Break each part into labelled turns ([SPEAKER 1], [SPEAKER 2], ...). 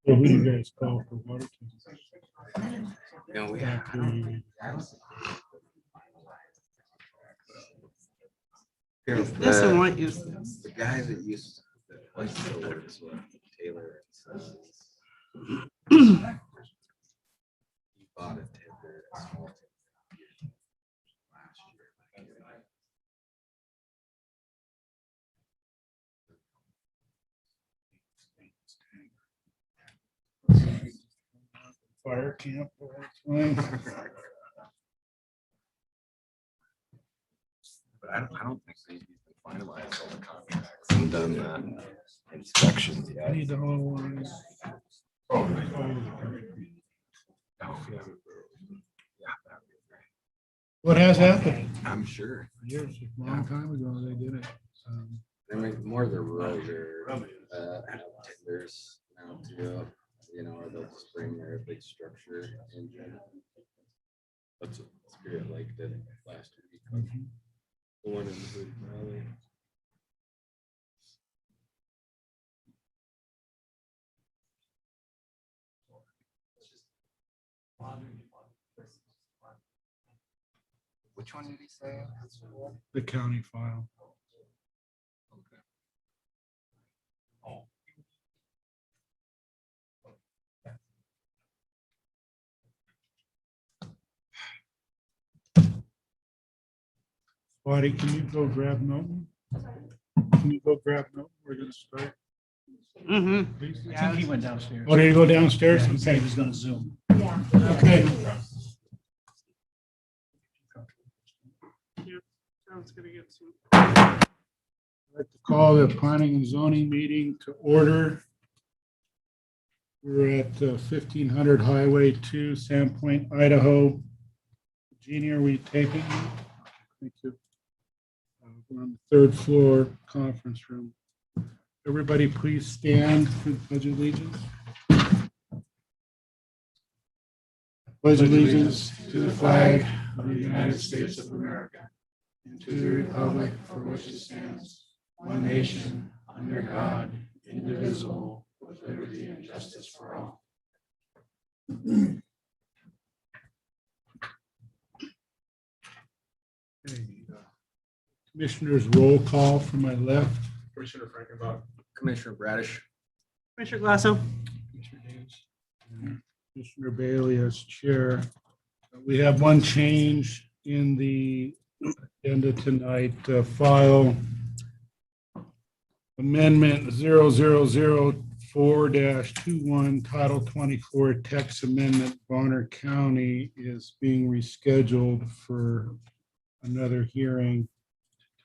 [SPEAKER 1] So who do you guys call for water?
[SPEAKER 2] No, we
[SPEAKER 3] This one might use this.
[SPEAKER 2] the guy that used the words Taylor he bought a timber last year.
[SPEAKER 1] Fire camp.
[SPEAKER 2] But I don't think they've even finalized all the contracts and done the inspections
[SPEAKER 1] I
[SPEAKER 2] yet.
[SPEAKER 1] need the whole one.
[SPEAKER 2] Oh, yeah. Yeah, that'd be great.
[SPEAKER 1] What has happened?
[SPEAKER 2] I'm sure.
[SPEAKER 1] Years, a long time ago, they did it.
[SPEAKER 2] I mean, more of the rural are have tenders now too, you know, or they'll just bring their big structure engine. That's what Spirit Lake did last week. The one in the Hood Valley. Which one did he say?
[SPEAKER 1] The county file. Buddy, can you go grab Milton? Can you go grab Milton? We're gonna start.
[SPEAKER 3] Mm-hmm.
[SPEAKER 4] I think he went downstairs.
[SPEAKER 1] Oh, did you go downstairs?
[SPEAKER 4] He said
[SPEAKER 1] Okay.
[SPEAKER 4] he was gonna Zoom.
[SPEAKER 5] Yeah.
[SPEAKER 1] Okay.
[SPEAKER 3] Sounds gonna get some.
[SPEAKER 1] I'd like to call the planning and zoning meeting to order. We're at 1500 Highway 2, Sandpoint, Idaho. Jeannie, are we taping? Thank you. We're on the third floor conference room. Everybody please stand for the pledge of allegiance. Pledge allegiance to the flag of the United States of America and to the republic for which it stands, one nation, under God, indivisible, with liberty and justice for all. Okay, Commissioner's roll call from my left.
[SPEAKER 2] Commissioner Frankenbach. Commissioner Bradish.
[SPEAKER 3] Commissioner Glasso.
[SPEAKER 1] Commissioner Davis, and Commissioner Bailey as chair. We have one change in the agenda tonight. File amendment 0004-21, Title 24, text amendment, Bonner County is being rescheduled for another hearing,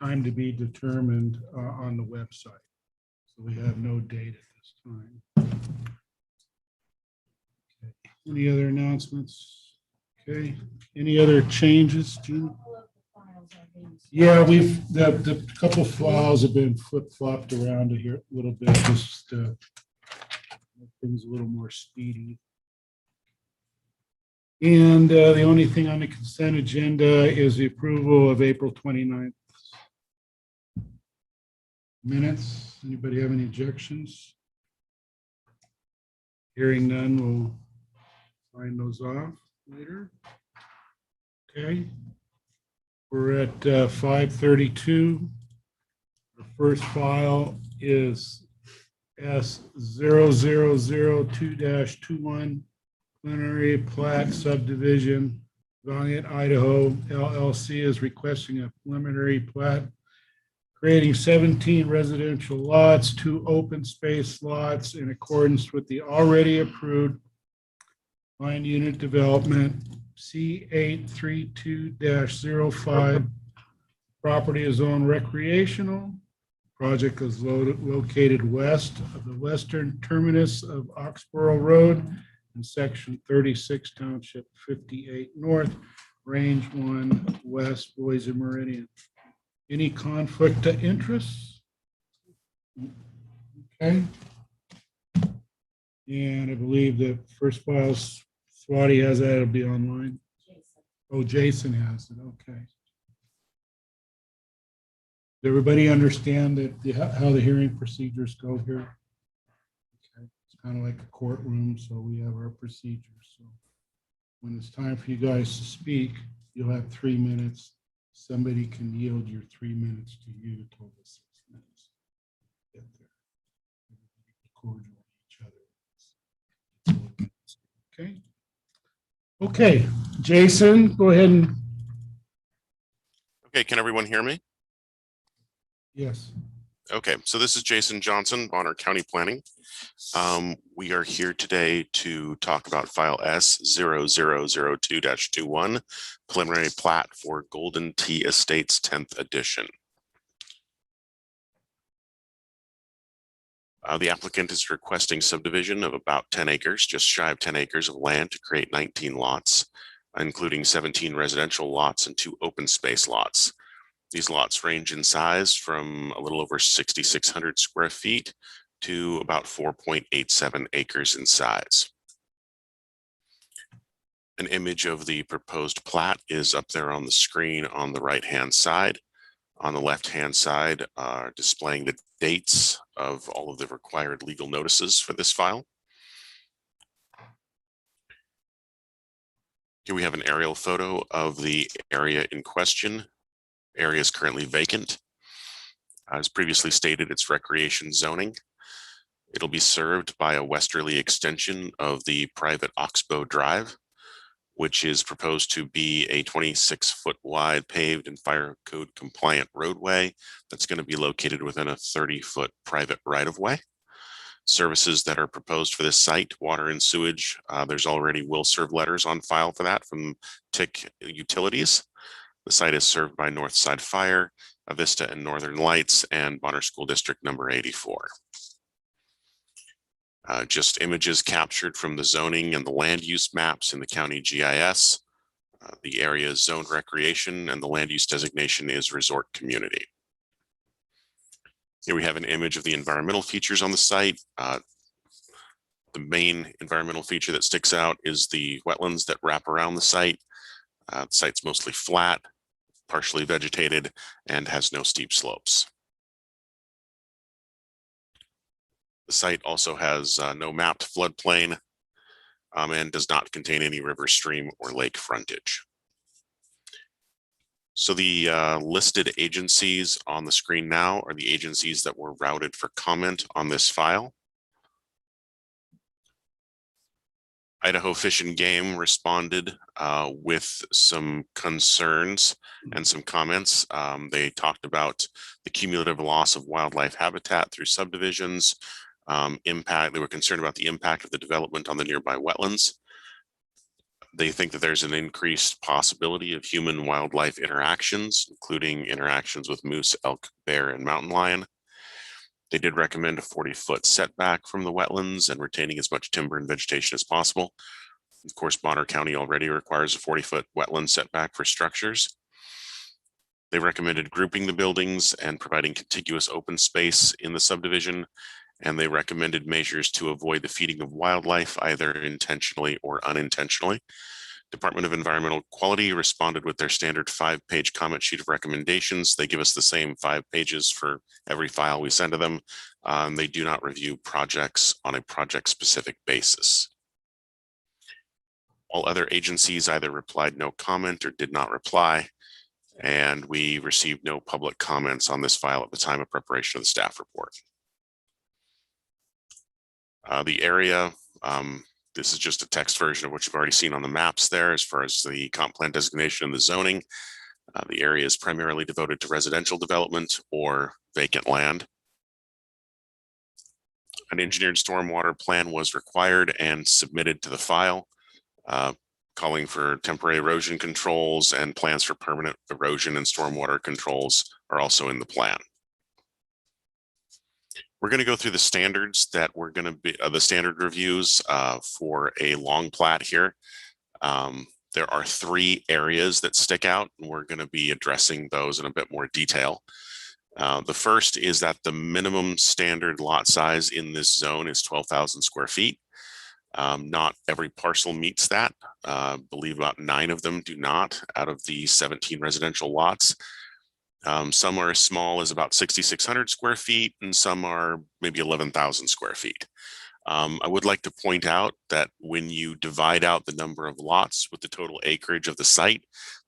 [SPEAKER 1] time to be determined on the website. So we have no date at this time. Okay. Any other announcements? Okay, any other changes, Gina? Yeah, the couple files have been flip-flopped around here a little bit, just make things a little more speedy. And the only thing on the consent agenda is the approval of April 29th minutes. Anybody have any objections? Hearing none, we'll sign those off later. Okay. We're at 5:32. The first file is S0002-21, preliminary plat subdivision, Valiant, Idaho, LLC is requesting a preliminary plat creating 17 residential lots, 2 open space lots in accordance with the already approved line unit development C832-05. Property is owned recreational. Project is located west of the western terminus of Oxborough Road in section 36, township 58 north, range 1 west, Boise Meridian. Any conflict of interest? Okay. And I believe the first file, Swati has that, it'll be online. Oh, Jason has it, okay. Does everybody understand that how the hearing procedures go here? Okay, that's kind of like a courtroom, so we have our procedures. So when it's time for you guys to speak, you'll have 3 minutes. Somebody can yield your 3 minutes to you to total 6 minutes. Get there. Everybody be cordial with each other. Okay. Okay, Jason, go ahead and.
[SPEAKER 4] Okay, can everyone hear me?
[SPEAKER 1] Yes.
[SPEAKER 4] Okay, so this is Jason Johnson, Bonner County Planning. We are here today to talk about file S0002-21, preliminary plat for Golden Tea Estates 10th edition. The applicant is requesting subdivision of about 10 acres, just shy of 10 acres of land to create 19 lots, including 17 residential lots and 2 open space lots. These lots range in size from a little over 6,600 square feet to about 4.87 acres in size. An image of the proposed plat is up there on the screen on the right-hand side. On the left-hand side are displaying the dates of all of the required legal notices for this file. Here we have an aerial photo of the area in question. Area is currently vacant. As previously stated, it's recreation zoning. It'll be served by a westerly extension of the private Oxbow Drive, which is proposed to be a 26-foot wide paved and fire code compliant roadway that's going to be located within a 30-foot private right-of-way. Services that are proposed for this site, water and sewage, there's already will serve letters on file for that from TIC Utilities. The site is served by Northside Fire, Avista and Northern Lights, and Bonner School District number 84. Just images captured from the zoning and the land use maps in the county GIS. The area is zoned recreation and the land use designation is resort community. Here we have an image of the environmental features on the site. The main environmental feature that sticks out is the wetlands that wrap around the site. The site's mostly flat, partially vegetated, and has no steep slopes. The site also has no mapped floodplain and does not contain any river, stream, or lake frontage. So the listed agencies on the screen now are the agencies that were routed for comment on this file. Idaho Fish and Game responded with some concerns and some comments. They talked about the cumulative loss of wildlife habitat through subdivisions, impact. They were concerned about the impact of the development on the nearby wetlands. They think that there's an increased possibility of human wildlife interactions, including interactions with moose, elk, bear, and mountain lion. They did recommend a 40-foot setback from the wetlands and retaining as much timber and vegetation as possible. Of course, Bonner County already requires a 40-foot wetland setback for structures. They recommended grouping the buildings and providing contiguous open space in the subdivision, and they recommended measures to avoid the feeding of wildlife, either intentionally or unintentionally. Department of Environmental Quality responded with their standard 5-page comment sheet of recommendations. They give us the same 5 pages for every file we send to them. They do not review projects on a project-specific basis. All other agencies either replied no comment or did not reply, and we received no public comments on this file at the time of preparation of the staff report. The area, this is just a text version of what you've already seen on the maps there as far as the comp plan designation and the zoning. The area is primarily devoted to residential development or vacant land. An engineered stormwater plan was required and submitted to the file, calling for temporary erosion controls, and plans for permanent erosion and stormwater controls are also in the plan. We're going to go through the standards that we're going to be the standard reviews for a long plat here. There are 3 areas that stick out, and we're going to be addressing those in a bit more detail. The first is that the minimum standard lot size in this zone is 12,000 square feet. Not every parcel meets that. I believe about 9 of them do not out of the 17 residential lots. Some are as small as about 6,600 square feet, and some are maybe 11,000 square feet. I would like to point out that when you divide out the number of lots with the total acreage of the site,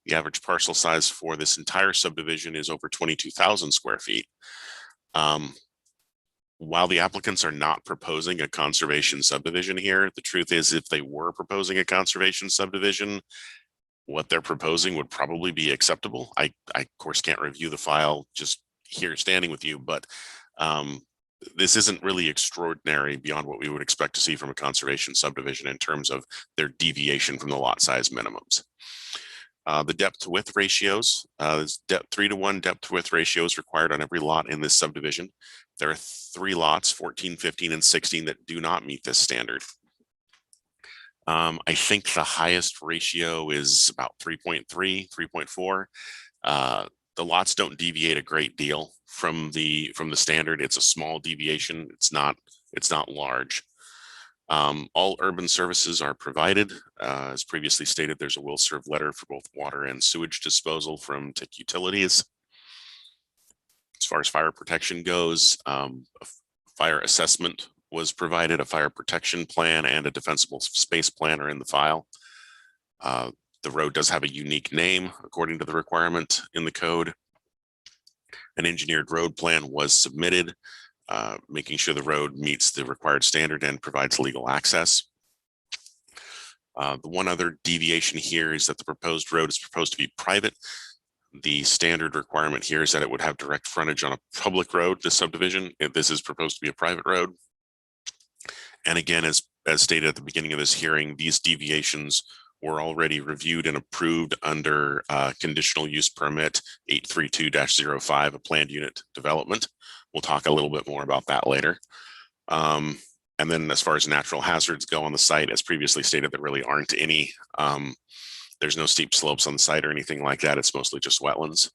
[SPEAKER 4] the average parcel size for this entire subdivision is over 22,000 square feet. While the applicants are not proposing a conservation subdivision here, the truth is if they were proposing a conservation subdivision, what they're proposing would probably be acceptable. I of course can't review the file just here standing with you, but this isn't really extraordinary beyond what we would expect to see from a conservation subdivision in terms of their deviation from the lot size minimums. The depth to width ratios, 3-to-1 depth to width ratio is required on every lot in this subdivision. There are 3 lots, 14, 15, and 16 that do not meet this standard. I think the highest ratio is about 3.3, 3.4. The lots don't deviate a great deal from the standard. It's a small deviation. It's not large. All urban services are provided. As previously stated, there's a will serve letter for both water and sewage disposal from TIC Utilities. As far as fire protection goes, a fire assessment was provided, a fire protection plan and a defensible space plan are in the file. The road does have a unique name according to the requirement in the code. An engineered road plan was submitted, making sure the road meets the required standard and provides legal access. The one other deviation here is that the proposed road is proposed to be private. The standard requirement here is that it would have direct frontage on a public road, this subdivision. This is proposed to be a private road. And again, as stated at the beginning of this hearing, these deviations were already reviewed and approved under conditional use permit 832-05, a planned unit development. We'll talk a little bit more about that later. And then as far as natural hazards go on the site, as previously stated, there really aren't any. There's no steep slopes on the site or anything like that. It's mostly just wetlands.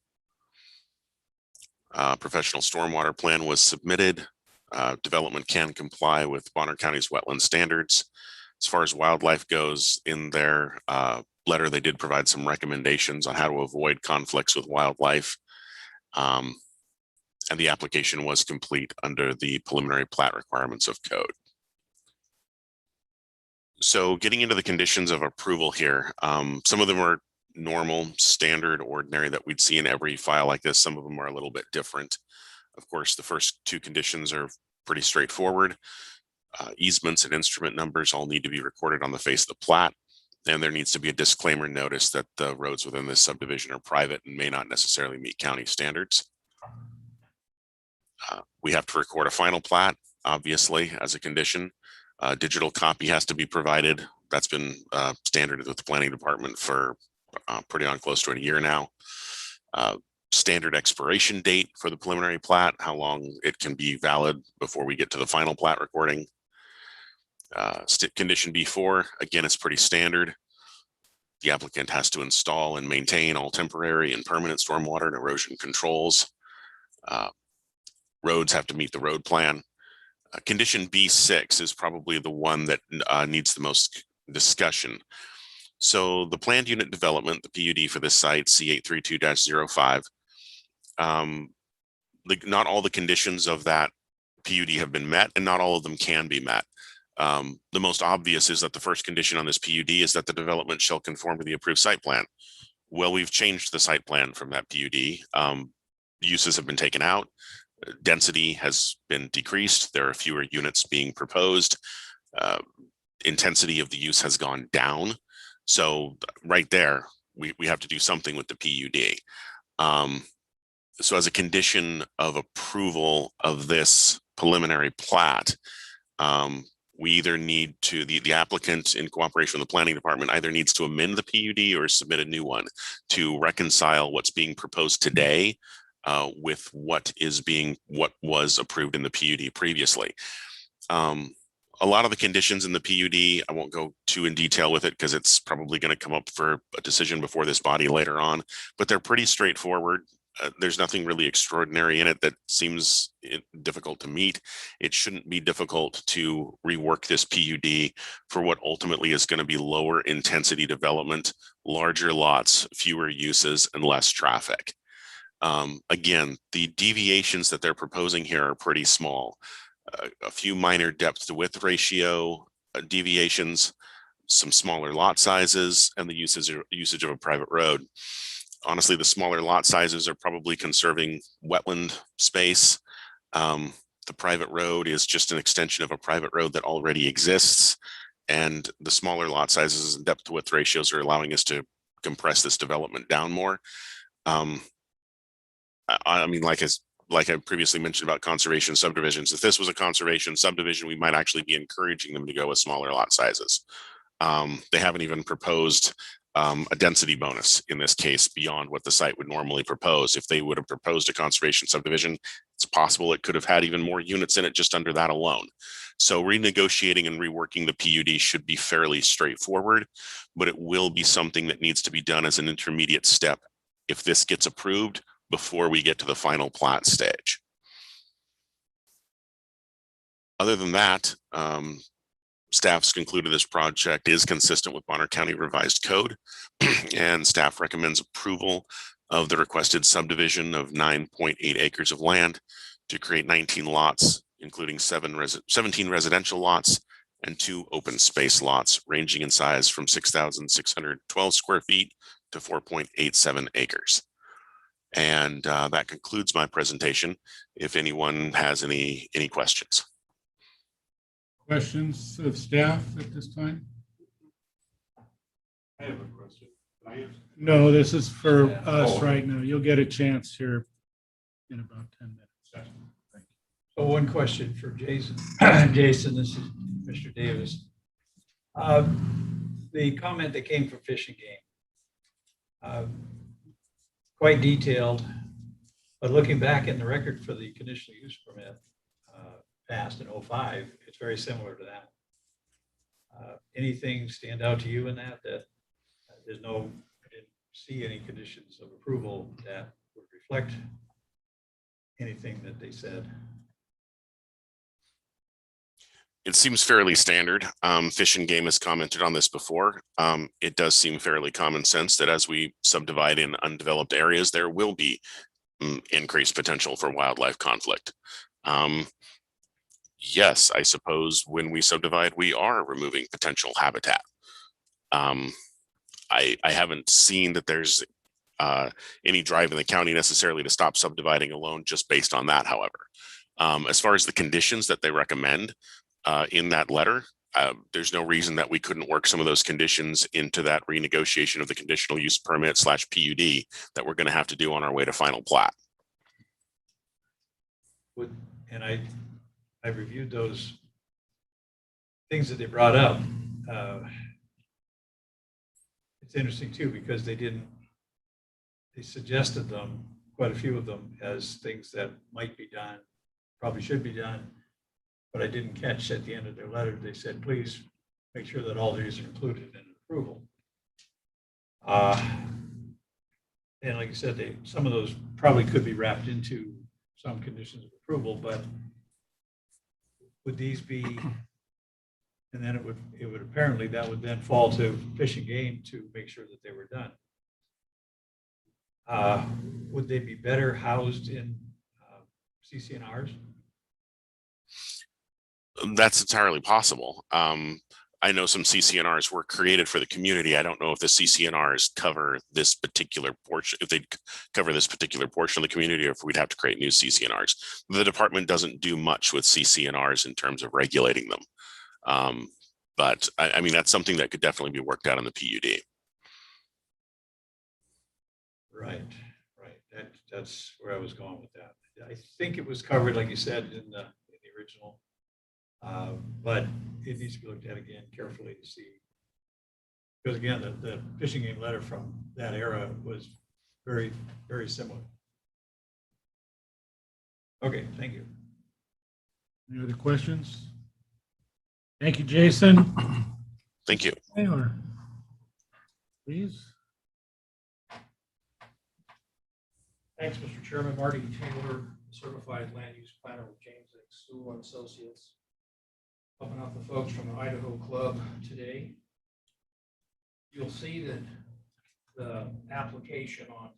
[SPEAKER 4] Professional stormwater plan was submitted. Development can comply with Bonner County's wetland standards. As far as wildlife goes, in their letter, they did provide some recommendations on how to avoid conflicts with wildlife. And the application was complete under the preliminary plat requirements of code. So getting into the conditions of approval here, some of them are normal, standard, ordinary that we'd see in every file like this. Some of them are a little bit different. Of course, the first 2 conditions are pretty straightforward. Easements and instrument numbers all need to be recorded on the face of the plat, and there needs to be a disclaimer notice that the roads within this subdivision are private and may not necessarily meet county standards. We have to record a final plat, obviously, as a condition. A digital copy has to be provided. That's been standard with the planning department for pretty on close to a year now. Standard expiration date for the preliminary plat, how long it can be valid before we get to the final plat recording. Condition B4, again, it's pretty standard. The applicant has to install and maintain all temporary and permanent stormwater and erosion controls. Roads have to meet the road plan. Condition B6 is probably the one that needs the most discussion. So the planned unit development, the PUD for this site, C832-05, not all the conditions of that PUD have been met, and not all of them can be met. The most obvious is that the first condition on this PUD is that the development shall conform to the approved site plan. Well, we've changed the site plan from that PUD. Uses have been taken out. Density has been decreased. There are fewer units being proposed. Intensity of the use has gone down. So right there, we have to do something with the PUD. So as a condition of approval of this preliminary plat, we either need to, the applicant in cooperation with the planning department either needs to amend the PUD or submit a new one to reconcile what's being proposed today with what was approved in the PUD previously. A lot of the conditions in the PUD, I won't go too in detail with it because it's probably going to come up for a decision before this body later on, but they're pretty straightforward. There's nothing really extraordinary in it that seems difficult to meet. It shouldn't be difficult to rework this PUD for what ultimately is going to be lower intensity development, larger lots, fewer uses, and less traffic. Again, the deviations that they're proposing here are pretty small. a few minor depth to width ratio deviations, some smaller lot sizes, and the usage of a private road. Honestly, the smaller lot sizes are probably conserving wetland space. The private road is just an extension of a private road that already exists. And the smaller lot sizes and depth to width ratios are allowing us to compress this development down more. I mean, like I previously mentioned about conservation subdivisions, if this was a conservation subdivision, we might actually be encouraging them to go with smaller lot sizes. They haven't even proposed a density bonus in this case beyond what the site would normally propose. If they would have proposed a conservation subdivision, it's possible it could have had even more units in it just under that alone. So renegotiating and reworking the PUD should be fairly straightforward, but it will be something that needs to be done as an intermediate step if this gets approved before we get to the final plat stage. Other than that, staff's concluded this project is consistent with Bonner County Revised Code, and staff recommends approval of the requested subdivision of 9.8 acres of land to create 19 lots, including 17 residential lots and 2 open space lots, ranging in size from 6,612 square feet to 4.87 acres. And that concludes my presentation. If anyone has any questions.
[SPEAKER 1] Questions of staff at this time?
[SPEAKER 5] I have a question.
[SPEAKER 1] No, this is for us right now. You'll get a chance here in about 10 minutes.
[SPEAKER 6] So one question for Jason. Jason, this is Mr. Davis. The comment that came from Fish and Game, quite detailed, but looking back in the record for the conditional use permit passed in 05, it's very similar to that. Anything stand out to you in that there's no, I didn't see any conditions of approval that would reflect anything that they said?
[SPEAKER 4] It seems fairly standard. Fish and Game has commented on this before. It does seem fairly common sense that as we subdivide in undeveloped areas, there will be increased potential for wildlife conflict. Yes, I suppose when we subdivide, we are removing potential habitat. I haven't seen that there's any drive in the county necessarily to stop subdividing alone just based on that, however. As far as the conditions that they recommend in that letter, there's no reason that we couldn't work some of those conditions into that renegotiation of the conditional use permit / PUD that we're going to have to do on our way to final plat.
[SPEAKER 6] And I reviewed those things that they brought up. It's interesting too, because they suggested them, quite a few of them, as things that might be done, probably should be done, but I didn't catch at the end of their letter, they said, please make sure that all these are included in approval. And like I said, some of those probably could be wrapped into some conditions of approval, but would these be, and then it would apparently, that would then fall to Fish and Game to make sure that they were done. Would they be better housed in CCNRs?
[SPEAKER 4] That's entirely possible. I know some CCNRs were created for the community. I don't know if the CCNRs cover this particular portion, if they cover this particular portion of the community, or if we'd have to create new CCNRs. The department doesn't do much with CCNRs in terms of regulating them. But I mean, that's something that could definitely be worked out in the PUD.
[SPEAKER 6] Right. That's where I was going with that. I think it was covered, like you said, in the original. But it needs to be looked at again carefully to see. Because again, the Fish and Game letter from that era was very, very similar. Okay, thank you.
[SPEAKER 1] Any other questions? Thank you, Jason.
[SPEAKER 4] Thank you.
[SPEAKER 1] Taylor, please.
[SPEAKER 7] Thanks, Mr. Chairman. Marty Taylor, certified land use planner with James X. Sewell and Associates. Helping out the folks from the Idaho Club today. You'll see that the application on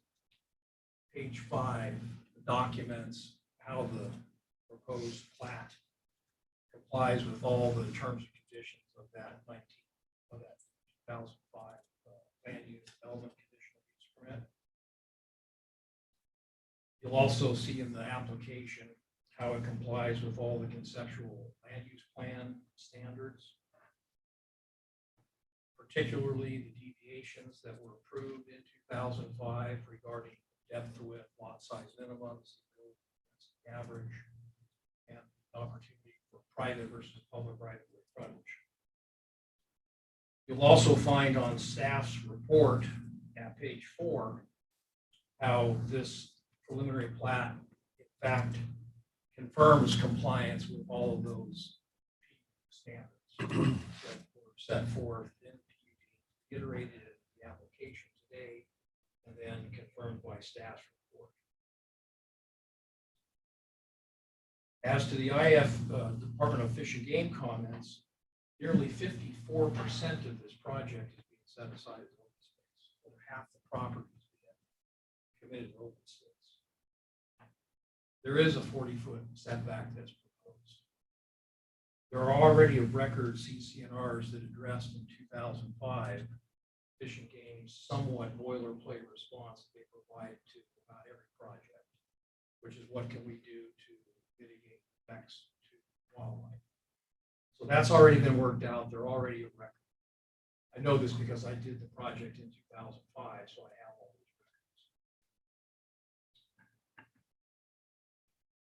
[SPEAKER 7] page 5 documents how the proposed plat complies with all the terms and conditions of that 2005 land use development conditional use permit. You'll also see in the application how it complies with all the conceptual land use plan standards, particularly the deviations that were approved in 2005 regarding depth to width, lot size minimums, average, and opportunity for private versus public right-of-way frontage. You'll also find on staff's report at page 4 how this preliminary plat, in fact, confirms compliance with all of those standards that were set forth in the PUD, iterated in the application today, and then confirmed by staff's report. As to the IF Department of Fish and Game comments, nearly 54% of this project is being set aside as open space. Over half the property is being committed to open space. There is a 40-foot setback that's proposed. There are already of record CCNRs that addressed in 2005 Fish and Game's somewhat boilerplate response that they provide to about every project, which is what can we do to mitigate effects to wildlife. So that's already been worked out. They're already a record. I know this because I did the project in 2005, so I have all these records.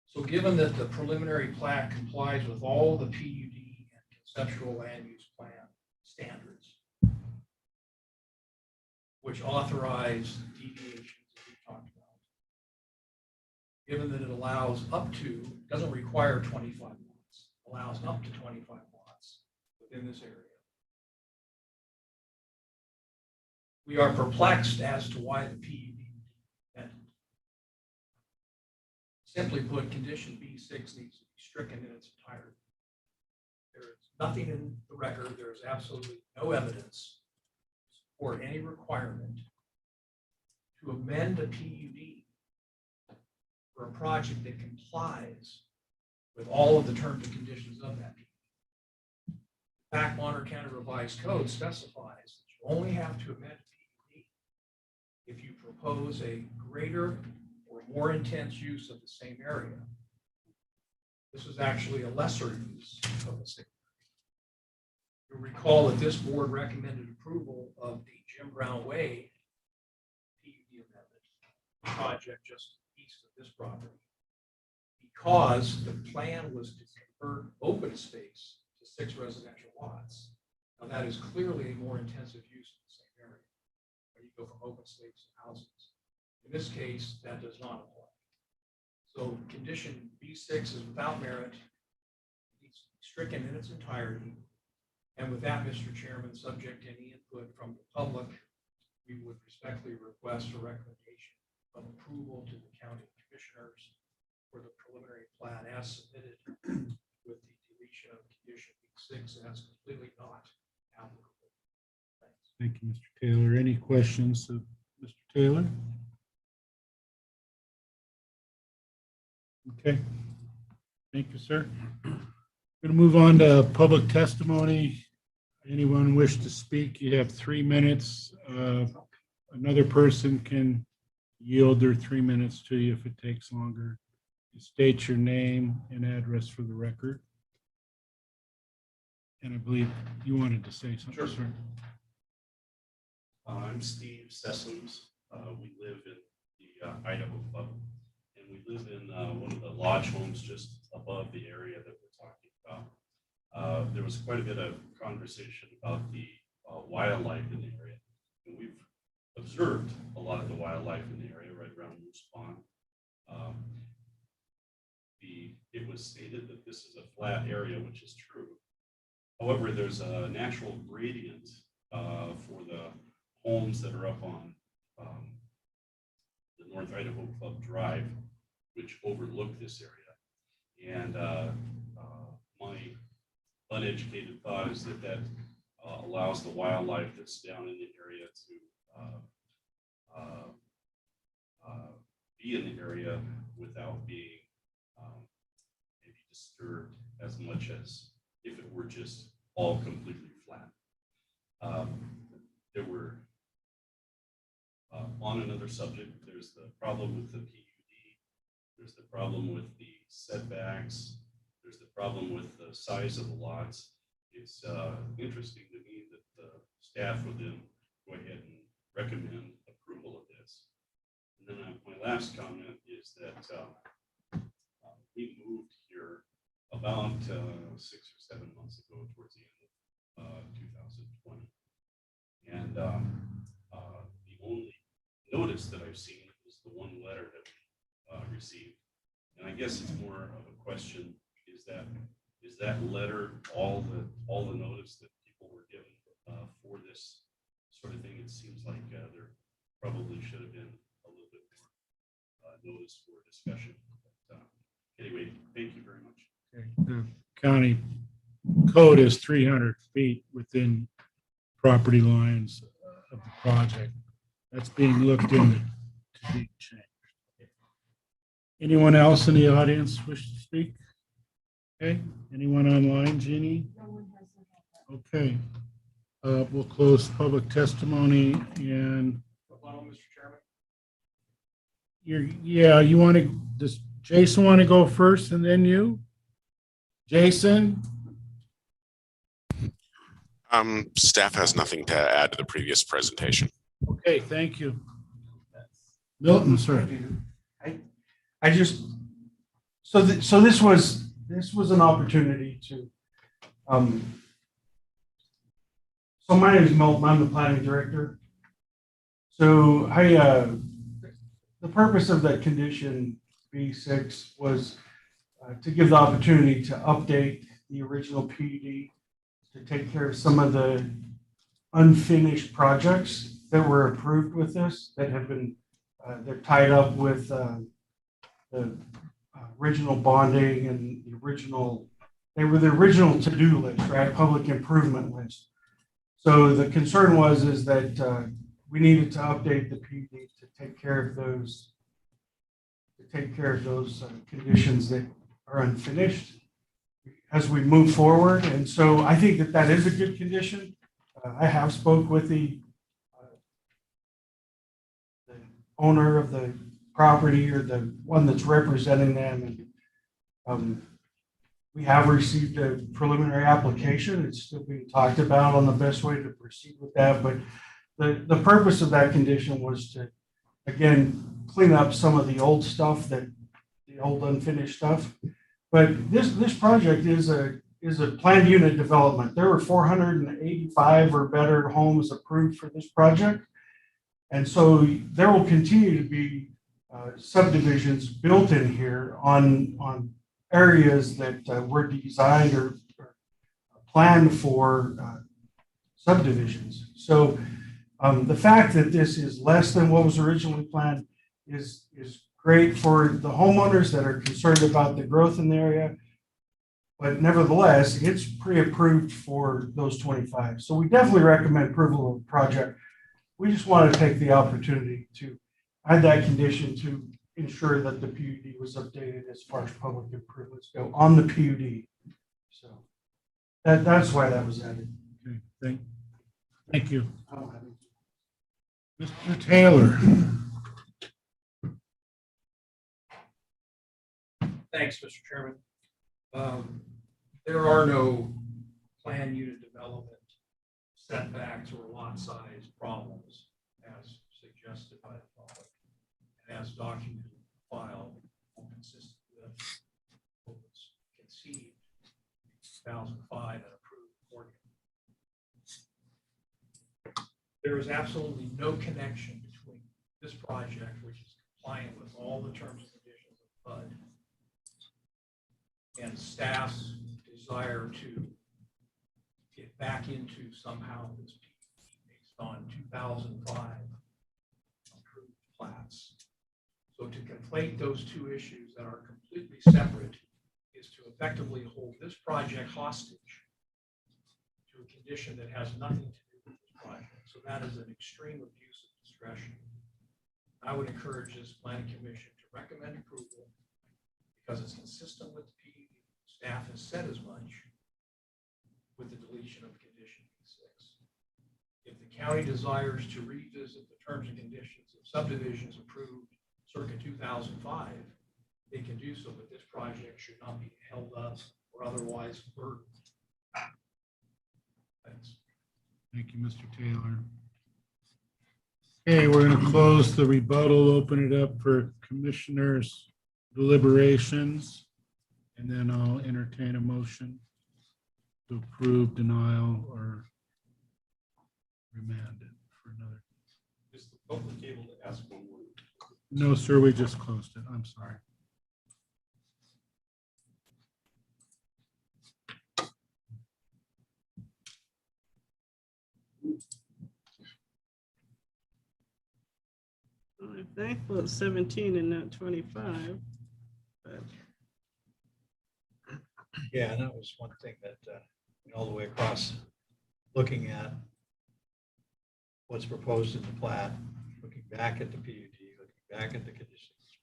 [SPEAKER 7] So given that the preliminary plat complies with all the PUD and conceptual land use plan standards, which authorize deviations that we talked about, given that it allows up to, doesn't require 25 lots, allows up to 25 lots within this area. We are perplexed as to why the PUD ended. Simply put, condition B6 needs to be stricken in its entirety. There is nothing in the record, there is absolutely no evidence or any requirement to amend a PUD for a project that complies with all of the terms and conditions of that PUD. In fact, Bonner County Revised Code specifies that you only have to amend a PUD if you propose a greater or more intense use of the same area. This is actually a lesser use of the same area. You'll recall that this board recommended approval of the Jim Brown Way PUD amendment project just east of this property because the plan was to convert open space to 6 residential lots. Now that is clearly a more intensive use of the same area when you go from open space to houses. In this case, that does not apply. So condition B6 is without merit. It's stricken in its entirety. And with that, Mr. Chairman, subject to any input from the public, we would respectfully request a recommendation of approval to the county commissioners for the preliminary plat as submitted with the deletion of condition B6 as completely not applicable. Thanks.
[SPEAKER 1] Thank you, Mr. Taylor. Any questions of Mr. Taylor? Okay. Thank you, sir. Going to move on to public testimony. Anyone wish to speak? You have 3 minutes. Another person can yield their 3 minutes to you if it takes longer. You state your name and address for the record. And I believe you wanted to say something,
[SPEAKER 5] Sure.
[SPEAKER 1] sir.
[SPEAKER 5] I'm Steve Sessoms. We live in the Idaho Club, and we live in one of the lodge homes just above the area that we're talking about. There was quite a bit of conversation about the wildlife in the area, and we've observed a lot of the wildlife in the area right around Moose Pond. It was stated that this is a flat area, which is true. However, there's a natural gradient for the homes that are up on the North Idaho Club Drive, which overlook this area. And my uneducated thought is that that allows the wildlife that's down in the area to be in the area without being maybe disturbed as much as if it were just all completely flat. There were, on another subject, there's the problem with the PUD, there's the problem with the setbacks, there's the problem with the size of the lots. It's interesting to me that the staff would then go ahead and recommend approval of this. And then my last comment is that we moved here about 6 or 7 months ago towards the end of 2020. And the only notice that I've seen is the one letter that we received. And I guess it's more of a question, is that letter all the notice that people were given for this sort of thing? It seems like there probably should have been a little bit more notice for discussion. But, anyway, thank you very much.
[SPEAKER 1] Okay. The county code is 300 feet within property lines of the project. That's being looked into to be changed. Anyone else in the audience wish to speak? Okay, anyone online, Jeannie? Okay, we'll close public testimony and
[SPEAKER 7] Mr. Chairman.
[SPEAKER 1] you want to, does Jason want to go first and then you? Jason?
[SPEAKER 4] Staff has nothing to add to the previous presentation.
[SPEAKER 1] Okay, thank you. Milton, sir.
[SPEAKER 3] I just, so this was an opportunity to, so my name is Milton, I'm the planning director. So the purpose of that condition B6 was to give the opportunity to update the original PUD to take care of some of the unfinished projects that were approved with this that have been, they're tied up with the original bonding and the original, they were the original to-do list, right? Public improvement list. So the concern is that we needed to update the PUD to take care of those, conditions that are unfinished as we move forward. And so I think that is a good condition. I have spoke with the owner of the property or the one that's representing them. And we have received a preliminary application. It's still being talked about on the best way to proceed with that. But the purpose of that condition was to, again, clean up some of the old stuff, the old unfinished stuff. But this project is a planned unit development. There were 485 or better homes approved for this project. And so there will continue to be subdivisions built in here on areas that were designed or planned for subdivisions. So the fact that this is less than what was originally planned is great for the homeowners that are concerned about the growth in the area. But nevertheless, it's pre-approved for those 25. So we definitely recommend approval of the project. We just want to take the opportunity to add that condition to ensure that the PUD was updated as far as public improvements go on the PUD. So that's why that was added.
[SPEAKER 1] Okay, thank you. Mr. Taylor.
[SPEAKER 7] Thanks, Mr. Chairman. There are no planned unit development setbacks or lot size problems as suggested by the public and as documented in the file, consistent with what was conceived in 2005 and approved accordingly. There is absolutely no connection between this project, which is compliant with all the terms and conditions of PUD, and staff's desire to get back into somehow this PUD based on 2005 approved plats. So to conflate those two issues that are completely separate is to effectively hold this project hostage to a condition that has nothing to do with this project. So that is an extreme abuse of discretion. I would encourage this planning commission to recommend approval because it's consistent with the PUD Staff has said as much with the deletion of condition B6. If the county desires to revisit the terms and conditions of subdivisions approved circa 2005, they can do so, but this project should not be held up or otherwise burdened. Thanks.
[SPEAKER 1] Thank you, Mr. Taylor. Okay, we're going to close the rebuttal, open it up for commissioners' deliberations, and then I'll entertain a motion to approve, denial, or remand it for another.
[SPEAKER 5] Is the public able to ask one more?
[SPEAKER 1] No, sir, we just closed it. I'm sorry.
[SPEAKER 8] I'm thankful it's 17 and not 25. But
[SPEAKER 6] Yeah, and that was one thing that, all the way across, looking at what's proposed in the plat, looking back at the PUD, looking back at the conditions,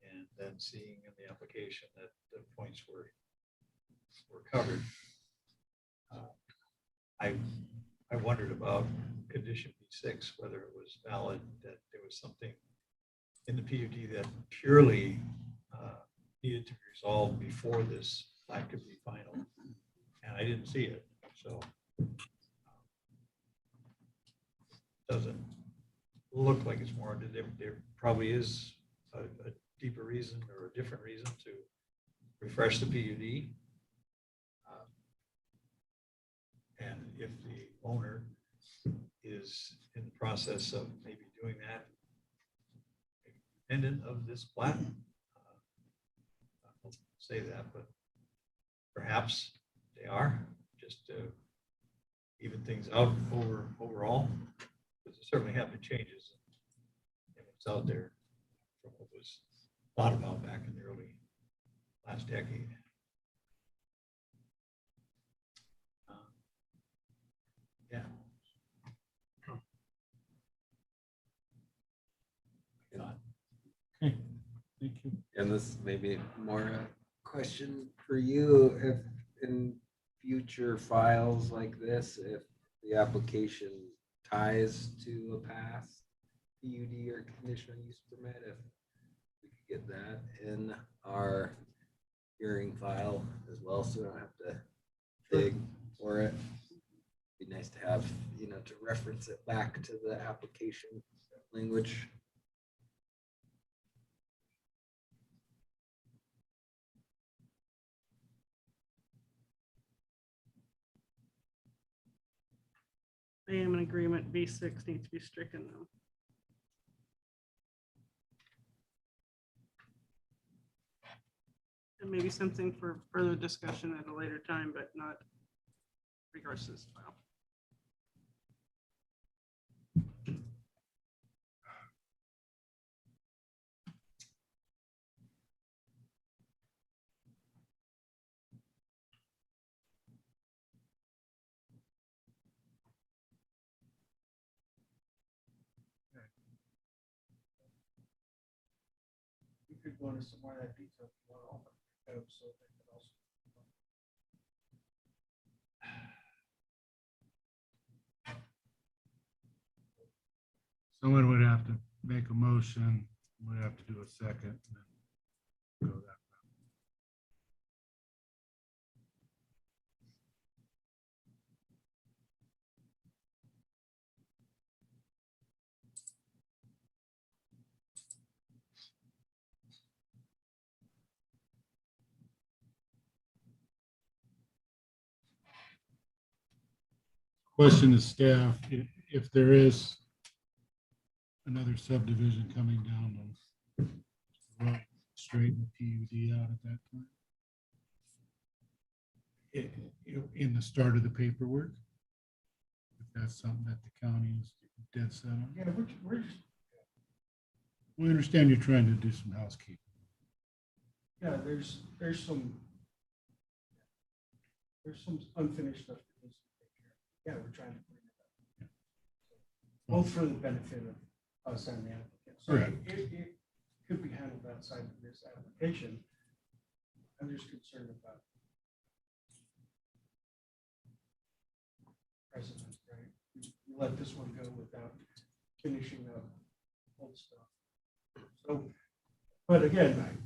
[SPEAKER 6] and then seeing in the application that the points were covered. I wondered about condition B6, whether it was valid, that there was something in the PUD that purely needed to be resolved before this plat could be final. And I didn't see it, so doesn't look like it's warranted. There probably is a deeper reason or a different reason to refresh the PUD. And if the owner is in the process of maybe doing that independent of this plat, I don't say that, but perhaps they are, just to even things out overall. Because there certainly have been changes in what's out there from what was thought about back in the early last decade. Yeah.
[SPEAKER 1] Okay, thank you.
[SPEAKER 2] And this may be more a question for you, if in future files like this, if the application ties to a past PUD or conditional use permit, if we could get that in our hearing file as well, so we don't have to dig for it. Be nice to have, to reference it back to the application language.
[SPEAKER 8] I am in agreement. B6 needs to be stricken though. And maybe something for further discussion at a later time, but not regards to this file.
[SPEAKER 3] We could go into some more of that detail if you want to offer. So they could also.
[SPEAKER 1] Someone would have to make a motion, would have to do a second, and then go that route. Question to staff, if there is another subdivision coming down the road, straighten the PUD out at that time? In the start of the paperwork? If that's something that the county is dead set on?
[SPEAKER 3] Yeah, we're just,
[SPEAKER 1] We understand you're trying to do some housekeeping.
[SPEAKER 3] yeah, there's some unfinished stuff that needs to be taken care of. Yeah, we're trying to clean it up. Both for the benefit of us and the applicant. So
[SPEAKER 1] Correct.
[SPEAKER 3] it could be handled outside of this application. I'm just concerned about precedent, right? You let this one go without finishing up old stuff. So, but again,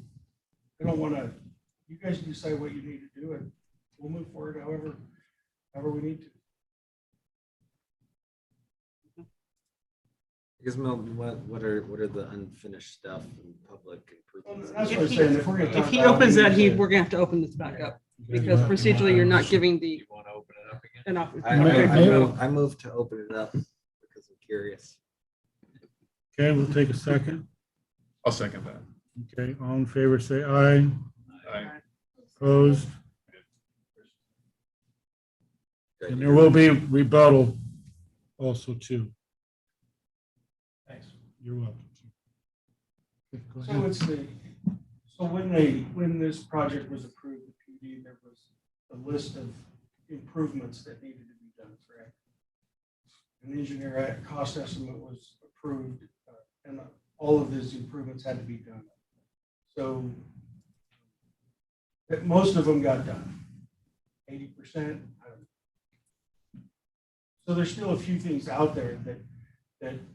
[SPEAKER 3] I don't want to, you guys decide what you need to do, and we'll move forward however we need to.
[SPEAKER 2] I guess, Mel, what are the unfinished stuff and public improvements?
[SPEAKER 3] That's what I'm saying. If we're gonna talk
[SPEAKER 8] If he
[SPEAKER 3] about it,
[SPEAKER 8] opens
[SPEAKER 3] we
[SPEAKER 8] that,
[SPEAKER 3] need to-
[SPEAKER 8] we're gonna have to open this back up, because procedurally, you're not giving the,
[SPEAKER 6] You want to open it up again?
[SPEAKER 8] enough.
[SPEAKER 2] I move to open it up because I'm curious.
[SPEAKER 1] Okay, we'll take a second.
[SPEAKER 9] I'll second that.
[SPEAKER 1] Okay, all in favor, say aye.
[SPEAKER 9] Aye.
[SPEAKER 1] Opposed? And there will be rebuttal also too.
[SPEAKER 7] Thanks.
[SPEAKER 1] You're welcome. Okay, go
[SPEAKER 3] So
[SPEAKER 1] ahead.
[SPEAKER 3] it's when this project was approved, the PD, there was a list of improvements that needed to be done, correct? An engineer cost estimate was approved, and all of these improvements had to be done. So that most of them got done, 80%. I don't know. So there's still a few things out there that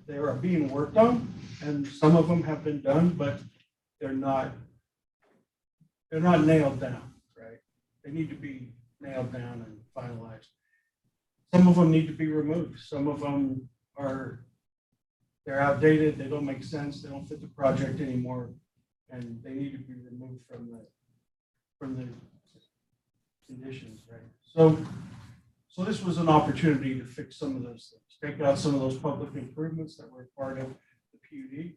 [SPEAKER 3] they are being worked on, and some of them have been done, but they're not nailed down, right? They need to be nailed down and finalized. Some of them need to be removed. Some of them they're outdated, they don't make sense, they don't fit the project anymore, and they need to be removed from the conditions, right? So this was an opportunity to fix some of those things, take out some of those public improvements that were part of the PUD,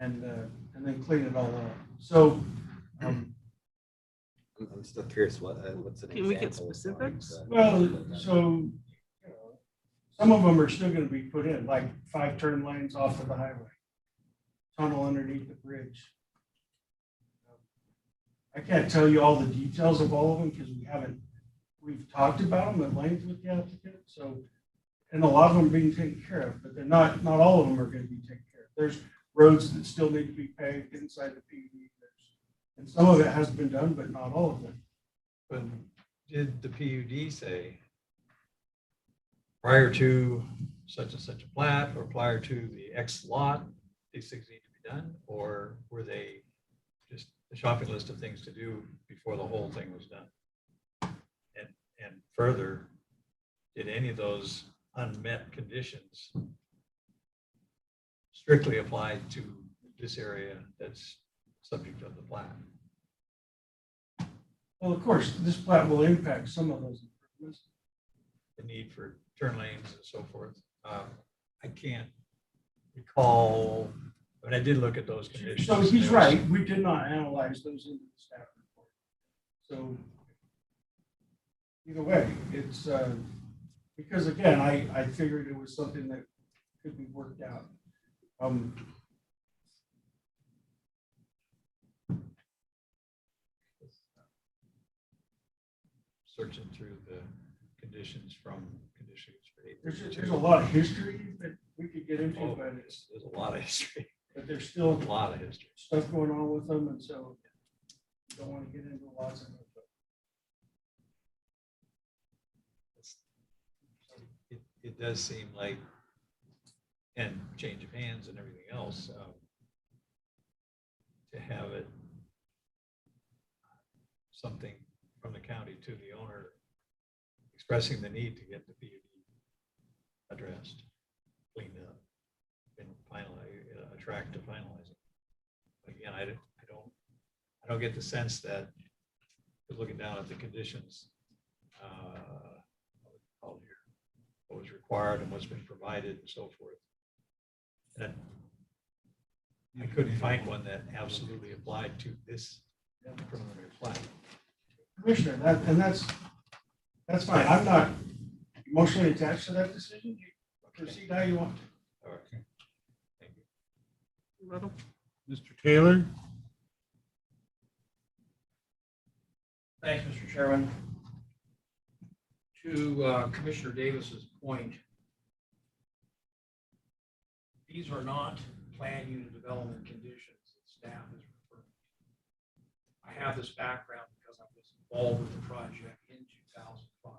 [SPEAKER 3] and then clean it all up. So,
[SPEAKER 2] I'm still curious what's an example.
[SPEAKER 8] Can we get
[SPEAKER 2] of one
[SPEAKER 8] specifics?
[SPEAKER 2] that-
[SPEAKER 3] well, so, some of them are still gonna be put in, like 5 turn lanes off of the highway, tunnel underneath the bridge. I can't tell you all the details of all of them because we've talked about them at length with the applicant, so, and a lot of them are being taken care of, but they're not all of them are gonna be taken care of. There's roads that still need to be paved inside the PUD, and some of it has been done, but not all of them.
[SPEAKER 6] But did the PUD say prior to such and such a plat or prior to the X lot, these things need to be done? Or were they just a shopping list of things to do before the whole thing was done? And further, did any of those unmet conditions strictly apply to this area that's subject of the plat?
[SPEAKER 3] Well, of course, this plat will impact some of those improvements.
[SPEAKER 6] The need for turn lanes and so forth. I can't recall, but I did look at those conditions.
[SPEAKER 3] So he's right, we did not analyze those into the staff report. So either way, it's, because again, I figured it was something that could be worked out.
[SPEAKER 6] Searching through the conditions from conditions for
[SPEAKER 3] There's a lot of history that we could get into, but
[SPEAKER 6] there's a lot of history,
[SPEAKER 3] there's
[SPEAKER 6] a
[SPEAKER 3] still
[SPEAKER 6] lot of history.
[SPEAKER 3] stuff going on with them, and so don't want to get into lots of it.
[SPEAKER 6] It does seem like, and change of hands and everything else, to have it something from the county to the owner expressing the need to get the PUD addressed, cleaned up, and finally a track to finalize it. But again, I don't get the sense that looking down at the conditions, what was required and what's been provided and so forth. And I couldn't find one that absolutely applied to this preliminary plat.
[SPEAKER 3] Commissioner, that's fine. I'm not emotionally attached to that decision. You proceed how you want to.
[SPEAKER 6] All right. Thank you.
[SPEAKER 8] Rebuttal?
[SPEAKER 1] Mr. Taylor?
[SPEAKER 7] Thanks, Mr. Chairman. To Commissioner Davis's point, these are not plan unit development conditions that staff is referring to. I have this background because I was involved with the project in 2005. I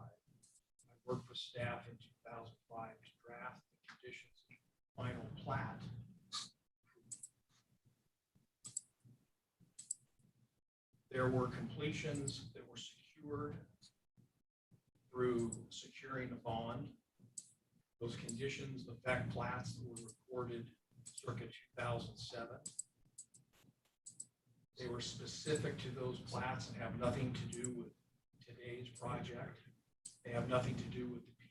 [SPEAKER 7] worked with staff in 2005 to draft the conditions of the final plat. There were completions that were secured through securing a bond. Those conditions affect plats that were recorded circa 2007. They were specific to those plats and have nothing to do with today's project. They have nothing to do with the PUD.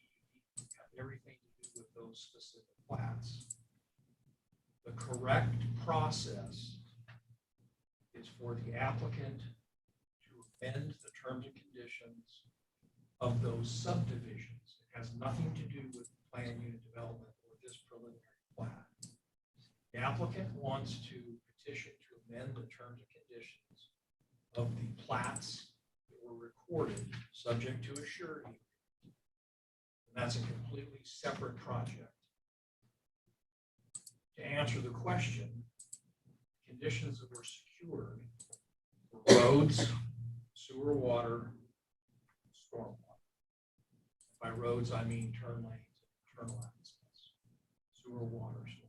[SPEAKER 7] They have everything to do with those specific plats. The correct process is for the applicant to amend the terms and conditions of those subdivisions. It has nothing to do with plan unit development or this preliminary plat. The applicant wants to petition to amend the terms and conditions of the plats that were recorded, subject to a surety. And that's a completely separate project. To answer the question, conditions that were secured were roads, sewer, water, stormwater. By roads, I mean turn lanes, internal access, sewer, water, stormwater.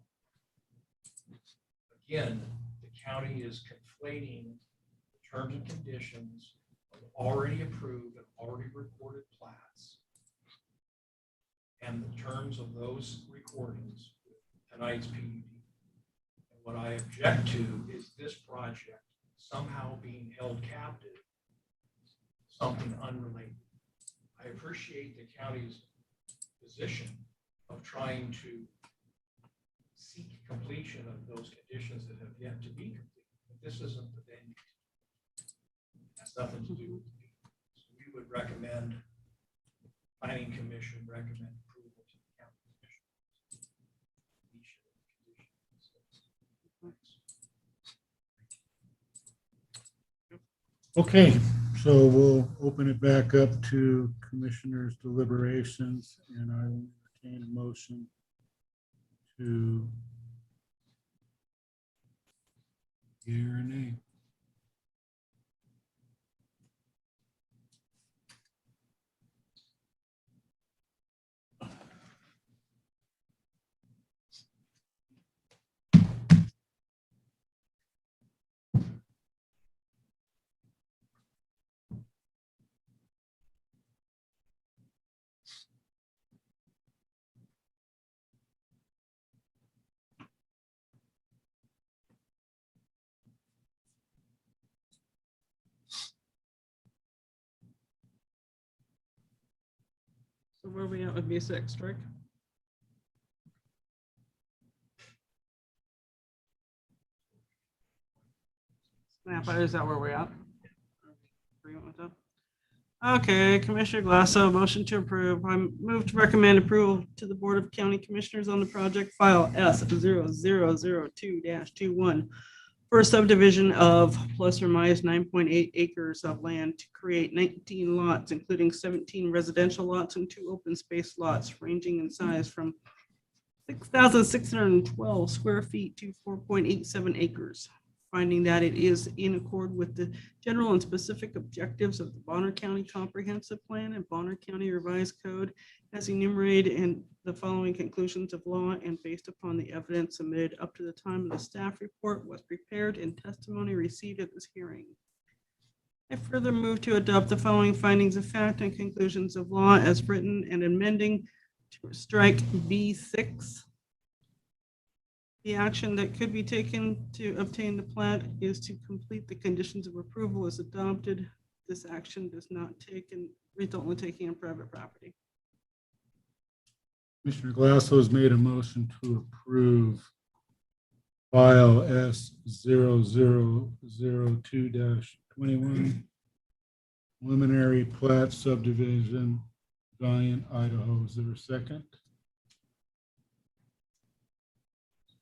[SPEAKER 7] Again, the county is conflating the terms and conditions of already approved and already recorded plats and the terms of those recordings with tonight's PUD. And what I object to is this project somehow being held captive, something unrelated. I appreciate the county's position of trying to seek completion of those conditions that have yet to be completed. But this isn't the venue. It has nothing to do with the people. So we would recommend, planning commission recommend approval to the county commission. Completion of the conditions.
[SPEAKER 1] Okay, so we'll open it back up to commissioners' deliberations, and I will entertain a motion to yea or nay.
[SPEAKER 8] So where are we at with B6, Rick? Snap, is that where we're at? Agreement with that? Okay, Commissioner Glasso, motion to approve. I move to recommend approval to the Board of County Commissioners on the project file S0002-21 for a subdivision of plus or minus 9.8 acres of land to create 19 lots, including 17 residential lots and 2 open space lots ranging in size from 6,612 square feet to 4.87 acres. Finding that it is in accord with the general and specific objectives of the Bonner County Comprehensive Plan and Bonner County Revised Code as enumerated in the following conclusions of law and based upon the evidence submitted up to the time of the staff report was prepared and testimony received at this hearing. I further move to adopt the following findings of fact and conclusions of law as written and amending to strike B6. The action that could be taken to obtain the plat is to complete the conditions of approval as adopted. This action does not result in taking on private property.
[SPEAKER 1] Commissioner Glasso has made a motion to approve file S0002-21 preliminary plat subdivision, Valiant, Idaho. Is there a second?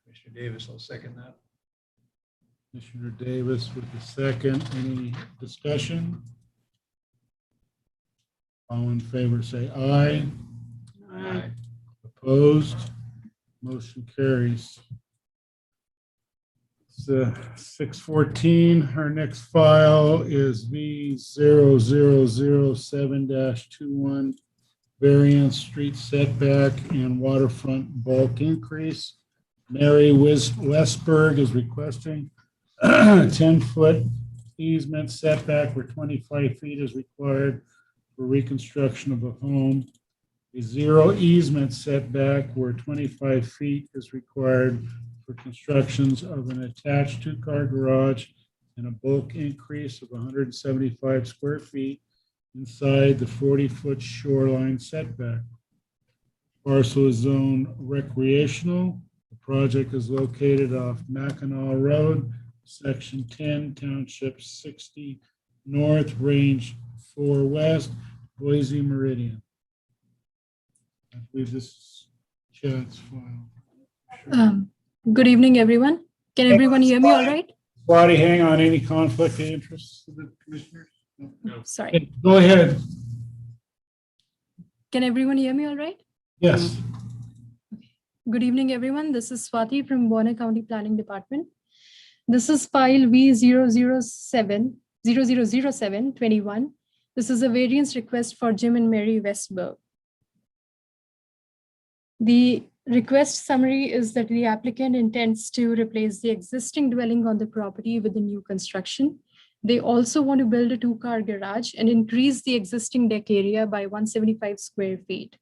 [SPEAKER 6] Commissioner Davis, I'll second that.
[SPEAKER 1] Commissioner Davis with the second. Any discussion? All in favor, say aye.
[SPEAKER 8] Aye.
[SPEAKER 1] Opposed? Motion carries. 614. Our next file is V0007-21, variance, street setback and waterfront bulk increase. Mary Westberg is requesting 10-foot easement setback where 25 feet is required for reconstruction of a home. A zero easement setback where 25 feet is required for constructions of an attached two-car garage and a bulk increase of 175 square feet inside the 40-foot shoreline setback. Parcel is zoned recreational. The project is located off Mackinac Road, Section 10, Township 60 North, Range 4 West, Boise Meridian. I believe this is Chad's file. Sure.
[SPEAKER 10] Good evening, everyone. Can everyone hear me all right?
[SPEAKER 1] Swati, hang on, any conflict of interest to the commissioners? No.
[SPEAKER 10] Sorry.
[SPEAKER 1] Okay, go ahead.
[SPEAKER 10] Can everyone hear me all right?
[SPEAKER 1] Yes.
[SPEAKER 10] Good evening, everyone. This is Swati from Warner County Planning Department. This is file V0007-21. This is a variance request for Jim and Mary Westberg. The request summary is that the applicant intends to replace the existing dwelling on the property with a new construction. They also want to build a two-car garage and increase the existing deck area by 175 square feet.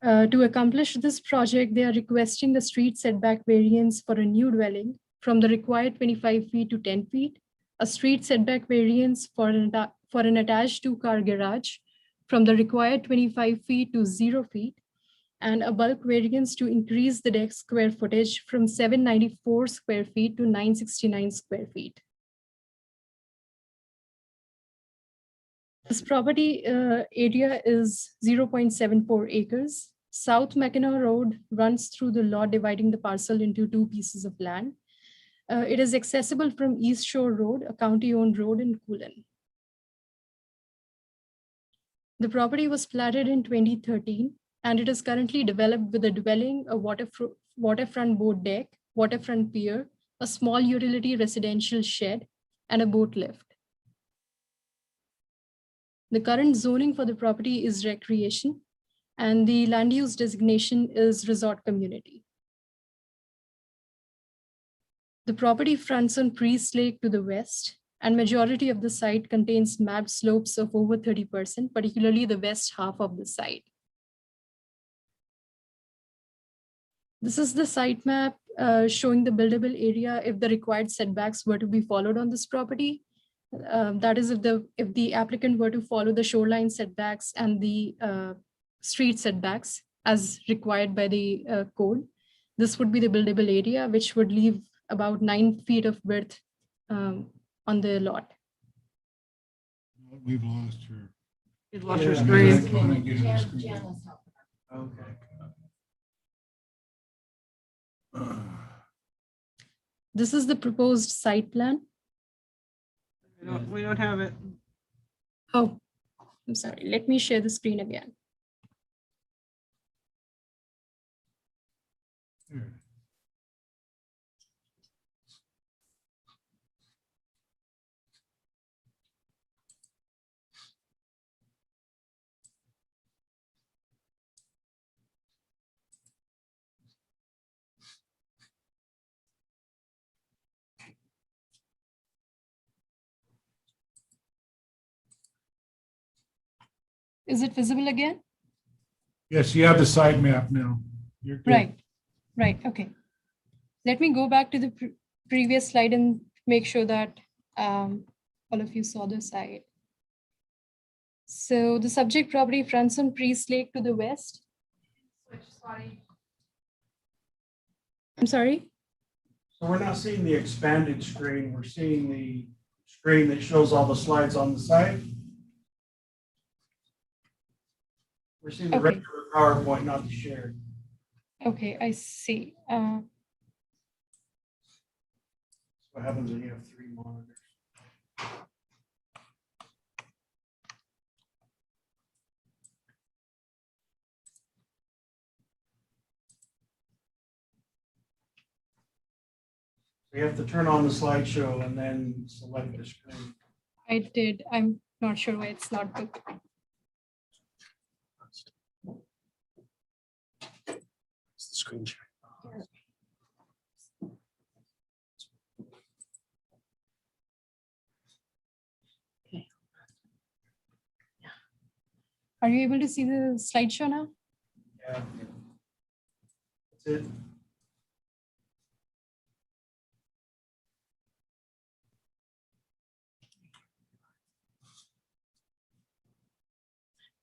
[SPEAKER 10] To accomplish this project, they are requesting a street setback variance for a new dwelling from the required 25 feet to 10 feet, a street setback variance for an attached two-car garage from the required 25 feet to 0 feet, and a bulk variance to increase the deck square footage from 794 square feet to 969 square feet. This property area is 0.74 acres. South Mackinac Road runs through the lot, dividing the parcel into two pieces of land. It is accessible from East Shore Road, a county-owned road in Coolin. The property was platted in 2013, and it is currently developed with a dwelling, a waterfront boat deck, waterfront pier, a small utility residential shed, and a boat lift. The current zoning for the property is recreation, and the land use designation is resort community. The property fronts on Priest Lake to the west, and majority of the site contains mapped slopes of over 30%, particularly the west half of the site. This is the site map showing the buildable area if the required setbacks were to be followed on this property. That is if the applicant were to follow the shoreline setbacks and the street setbacks as required by the code. This would be the buildable area, which would leave about 9 feet of width on the lot.
[SPEAKER 1] We've lost her.
[SPEAKER 8] You lost your
[SPEAKER 3] Yeah.
[SPEAKER 8] screen.
[SPEAKER 1] Can I get her screen?
[SPEAKER 3] Okay.
[SPEAKER 10] This is the proposed site plan.
[SPEAKER 8] We don't have it.
[SPEAKER 10] Oh, I'm sorry. Let me share the screen again.
[SPEAKER 1] Here.
[SPEAKER 10] Is it visible again?
[SPEAKER 1] Yes, you have the site map now. You're good.
[SPEAKER 10] Right, okay. Let me go back to the previous slide and make sure that all of you saw the site. So the subject property fronts on Priest Lake to the west. I'm sorry?
[SPEAKER 3] So we're not seeing the expanded screen. We're seeing the screen that shows all the slides on the site. We're seeing the
[SPEAKER 10] Okay.
[SPEAKER 3] regular PowerPoint, not the shared.
[SPEAKER 10] Okay, I see.
[SPEAKER 3] What happens when you have 3 monitors? You have to turn on the slideshow and then select the screen.
[SPEAKER 10] I did. I'm not sure why it's not booked.
[SPEAKER 4] Screen share.
[SPEAKER 10] Are you able to see the slideshow now?
[SPEAKER 3] Yeah. That's it.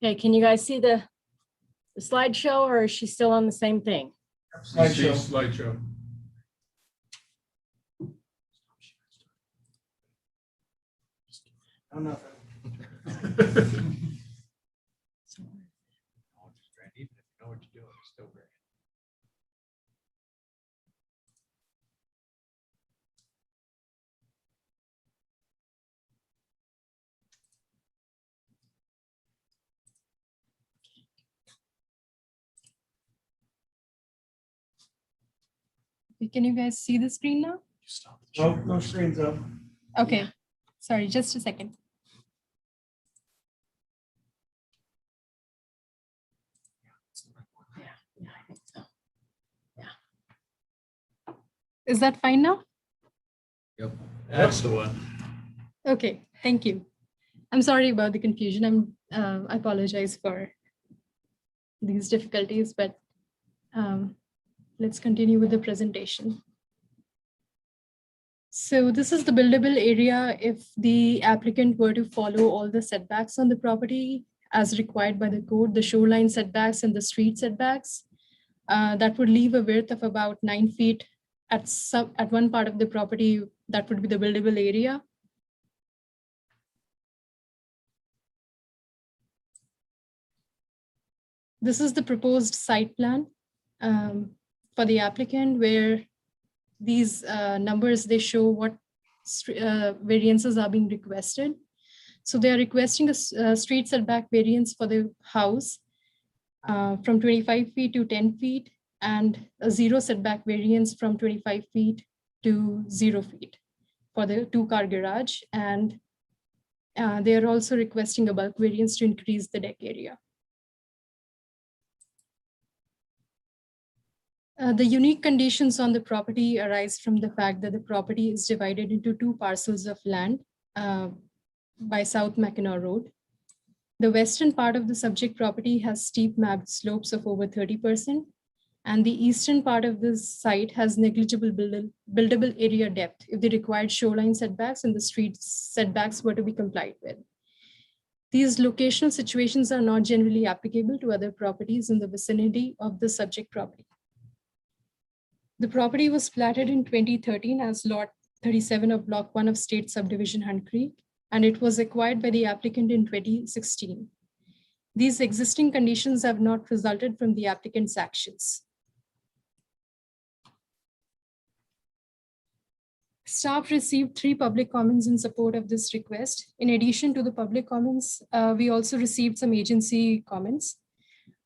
[SPEAKER 11] Okay, can you guys see the slideshow, or is she still on the same thing?
[SPEAKER 3] Slideshow.
[SPEAKER 1] Slideshow.
[SPEAKER 3] No, nothing.
[SPEAKER 6] Even if you know what you're doing, it's still great.
[SPEAKER 10] Can you guys see the screen now?
[SPEAKER 3] No, no screens up.
[SPEAKER 10] Okay, sorry, just a second.
[SPEAKER 11] Yeah, I think so.
[SPEAKER 10] Is that fine now?
[SPEAKER 6] That's the one.
[SPEAKER 10] Okay, thank you. I'm sorry about the confusion. I apologize for these difficulties, but let's continue with the presentation. So this is the buildable area if the applicant were to follow all the setbacks on the property as required by the code, the shoreline setbacks and the street setbacks. That would leave a width of about 9 feet at one part of the property. That would be the buildable area. This is the proposed site plan for the applicant, where these numbers, they show what variances are being requested. So they are requesting a street setback variance for the house from 25 feet to 10 feet and a zero setback variance from 25 feet to 0 feet for the 2-car garage. And they are also requesting a bulk variance to increase the deck area. The unique conditions on the property arise from the fact that the property is divided into 2 parcels of land by South Mackinac Road. The western part of the subject property has steep mapped slopes of over 30%, and the eastern part of this site has negligible buildable area depth if the required shoreline setbacks and the street setbacks were to be complied with. These locational situations are not generally applicable to other properties in the vicinity of the subject property. The property was platted in 2013 as Lot 37 of Block 1 of State Subdivision Hunt Creek, and it was acquired by the applicant in 2016. These existing conditions have not resulted from the applicant's actions. Staff received 3 public comments in support of this request. In addition to the public comments, we also received some agency comments.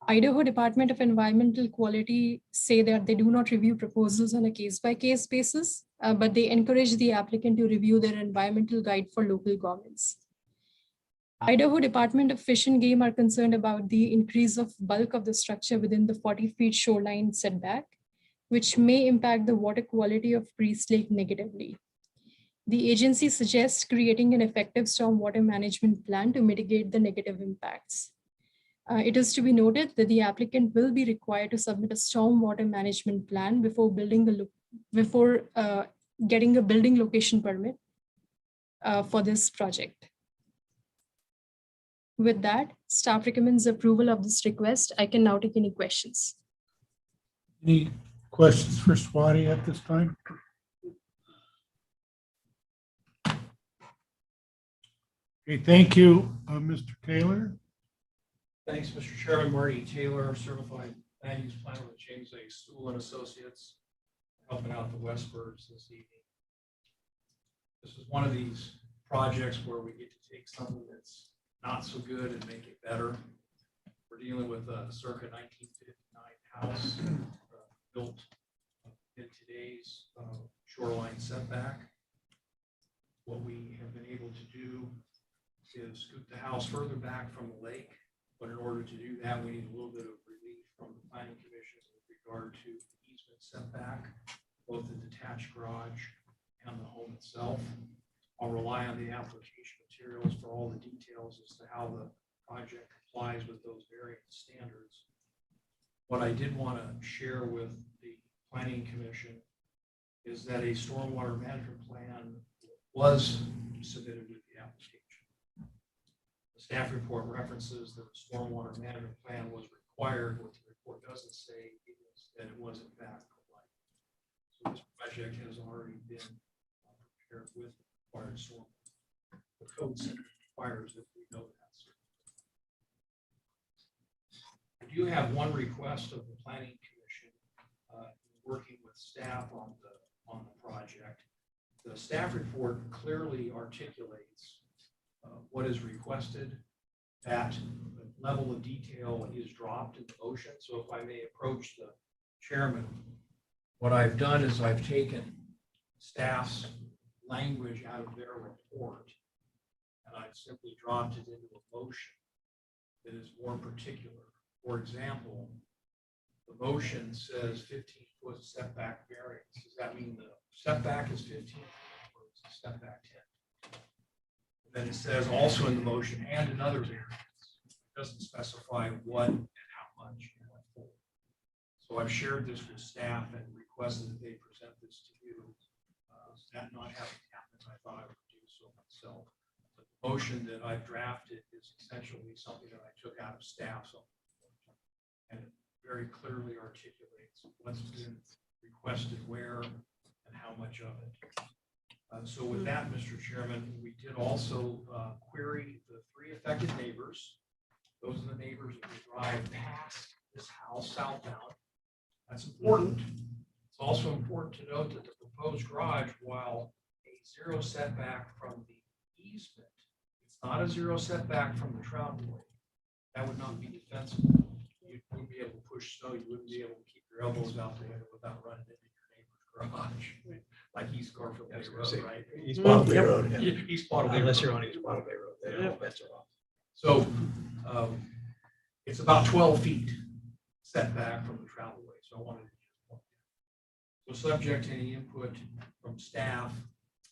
[SPEAKER 10] Idaho Department of Environmental Quality say that they do not review proposals on a case-by-case basis, but they encourage the applicant to review their environmental guide for local governments. Idaho Department of Fish and Game are concerned about the increase of bulk of the structure within the 40-feet shoreline setback, which may impact the water quality of Priest Lake negatively. The agency suggests creating an effective stormwater management plan to mitigate the negative impacts. It is to be noted that the applicant will be required to submit a stormwater management plan before getting a building location permit for this project. With that, staff recommends approval of this request. I can now take any questions.
[SPEAKER 1] Any questions for Swati at this time? Okay, thank you, Mr. Taylor.
[SPEAKER 7] Thanks, Mr. Chairman. Marty Taylor, certified land use planner with James A. Stool and Associates, helping out the Westbergs this evening. This is one of these projects where we get to take something that's not so good and make it better. We're dealing with a circa 1959 house built in today's shoreline setback. What we have been able to do is scoot the house further back from the lake. But in order to do that, we need a little bit of relief from the planning commission with regard to the easement setback, both the detached garage and the home itself. I'll rely on the application materials for all the details as to how the project complies with those various standards. What I did want to share with the planning commission is that a stormwater management plan was submitted with the application. The staff report references that the stormwater management plan was required. What the report doesn't say is that it was in fact compliant. So this project has already been prepared with required stormwater. The code requires that we know that. I do have one request of the planning commission, working with staff on the project. The staff report clearly articulates what is requested. That level of detail is dropped in the motion. So if I may approach the chairman, what I've done is I've taken staff's language out of their report and I've simply dropped it into a motion that is more particular. For example, the motion says 15-foot setback variance. Does that mean the setback is 15 feet or is the setback 10? And then it says also in the motion and another variance. It doesn't specify what and how much and what for. So I've shared this with staff and requested that they present this to you. That not having happened, I thought I would do so myself. The motion that I've drafted is essentially something that I took out of staff's and it very clearly articulates what's been requested where and how much of it. So with that, Mr. Chairman, we did also query the 3 affected neighbors. Those are the neighbors that we drive past this house southbound. That's important. It's also important to note that the proposed garage, while a 0 setback from the easement, it's not a 0 setback from the travelway. That would not be defensible. You wouldn't be able to push snow. You wouldn't be able to keep your elbows out the window without running into your neighbor's garage, like East Garfield Bay Road, right?
[SPEAKER 6] East Bottle Bay Road. Yeah.
[SPEAKER 7] East Bottle Bay
[SPEAKER 6] Unless
[SPEAKER 7] Road.
[SPEAKER 6] you're on East Bottle Bay Road, they all bets are off.
[SPEAKER 7] So it's about 12 feet setback from the travelway. So I wanted to just point that. So subject to any input from staff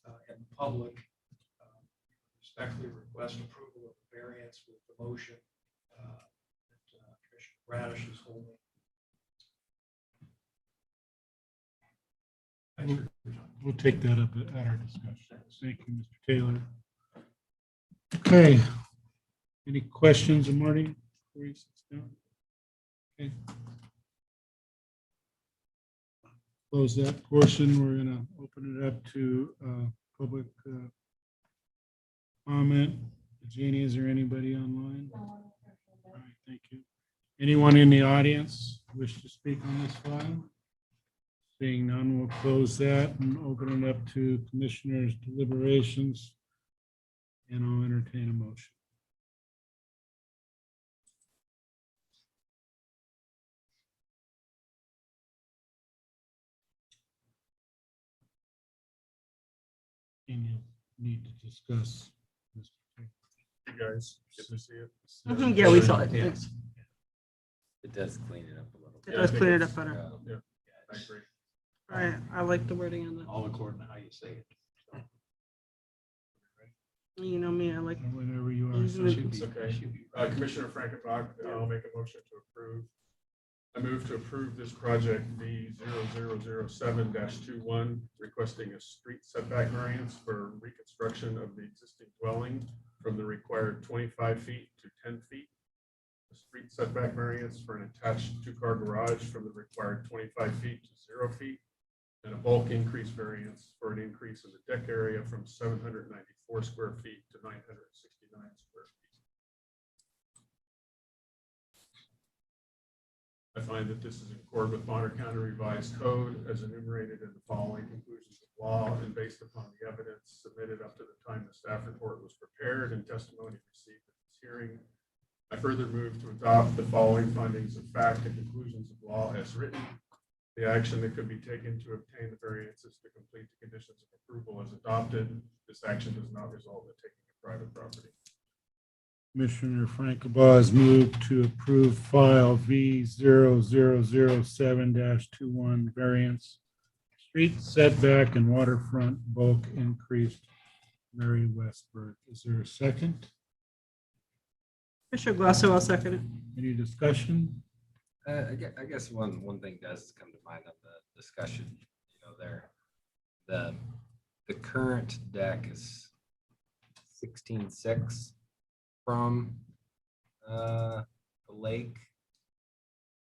[SPEAKER 7] and the public, respectfully request approval of the variance with the motion that Commissioner Radish is holding. Thanks for your time.
[SPEAKER 1] We'll take that up at our discussion. Thank you, Mr. Taylor. Okay. Any questions of Marty before he sits down? Okay. Close that portion. We're going to open it up to public comment. Jeannie, is there anybody online? All right, thank you. Anyone in the audience wish to speak on this file? Seeing none, we'll close that and open it up to commissioners' deliberations. And I'll entertain a motion. And you need to discuss this.
[SPEAKER 9] You guys, get to see it.
[SPEAKER 8] Mhm, yeah, we saw it.
[SPEAKER 6] Yeah.
[SPEAKER 8] Thanks.
[SPEAKER 2] It does clean it up a little
[SPEAKER 8] It
[SPEAKER 2] bit.
[SPEAKER 8] does clean it up better.
[SPEAKER 9] Yeah, I agree.
[SPEAKER 8] All right, I like the wording on that.
[SPEAKER 6] All according to how you say it.
[SPEAKER 8] You know me, I like.
[SPEAKER 1] Whenever you are.
[SPEAKER 8] Easement.
[SPEAKER 1] sir.
[SPEAKER 9] It's okay. Commissioner Frankenbach, I'll make a motion to approve. I move to approve this project B 0007-21, requesting a street setback variance for reconstruction of the existing dwelling from the required 25 feet to 10 feet. A street setback variance for an attached 2-car garage from the required 25 feet to 0 feet. And a bulk increase variance for an increase in the deck area from 794 square feet to 969 square feet. I find that this is in accord with Bonner County Revised Code as enumerated in the following conclusions of law and based upon the evidence submitted up to the time the staff report was prepared and testimony received at this hearing. I further move to adopt the following findings of fact and conclusions of law as written. The action that could be taken to obtain the variance is to complete the conditions of approval as adopted. This action does not result in taking a private property.
[SPEAKER 1] Commissioner Frankenbaugh has moved to approve file V0007-21 variance. Street setback and waterfront bulk increased. Mary Westberg. Is there a second?
[SPEAKER 8] Commissioner Glassman, I'll second it.
[SPEAKER 1] Any discussion?
[SPEAKER 2] I guess one thing does come to mind on the discussion, there. The current deck is 16.6 from the lake.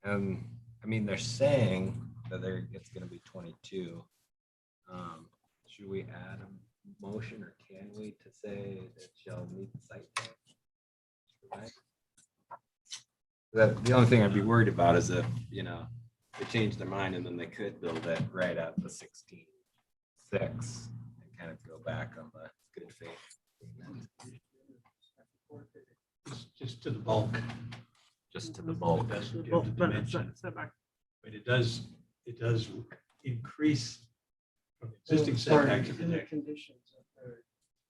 [SPEAKER 2] And I mean, they're saying that it's gonna be 22. Should we add a motion or can we to say it shall meet the site plan? The only thing I'd be worried about is if, they change their mind and then they could build it right at the 16.6 and kind of go back on the good faith.
[SPEAKER 6] Just to the bulk.
[SPEAKER 2] Just to the bulk.
[SPEAKER 6] It doesn't give the dimension.
[SPEAKER 8] Setback.
[SPEAKER 6] But it does increase from the existing setback to the
[SPEAKER 3] In the
[SPEAKER 6] deck.
[SPEAKER 3] conditions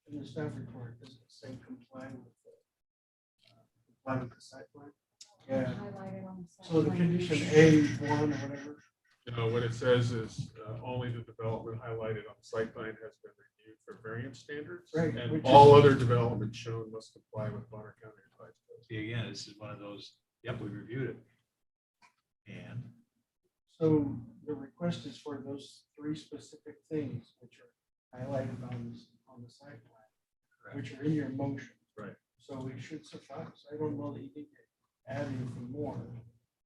[SPEAKER 3] in the staff report, does it say comply with the site plan? Yeah. So the condition A1 or whatever.
[SPEAKER 9] What it says is only the development highlighted on the site plan has been reviewed for variance standards.
[SPEAKER 3] Right,
[SPEAKER 9] And
[SPEAKER 3] which
[SPEAKER 9] all
[SPEAKER 3] is-
[SPEAKER 9] other development shown must comply with Bonner County Revised Code.
[SPEAKER 6] See, again, this is one of those, yep, we reviewed it. And
[SPEAKER 3] So the request is for those three specific things which are highlighted on the site plan, which are in your motion.
[SPEAKER 9] Right.
[SPEAKER 3] So it should suffice. I don't know that you need to add anything more.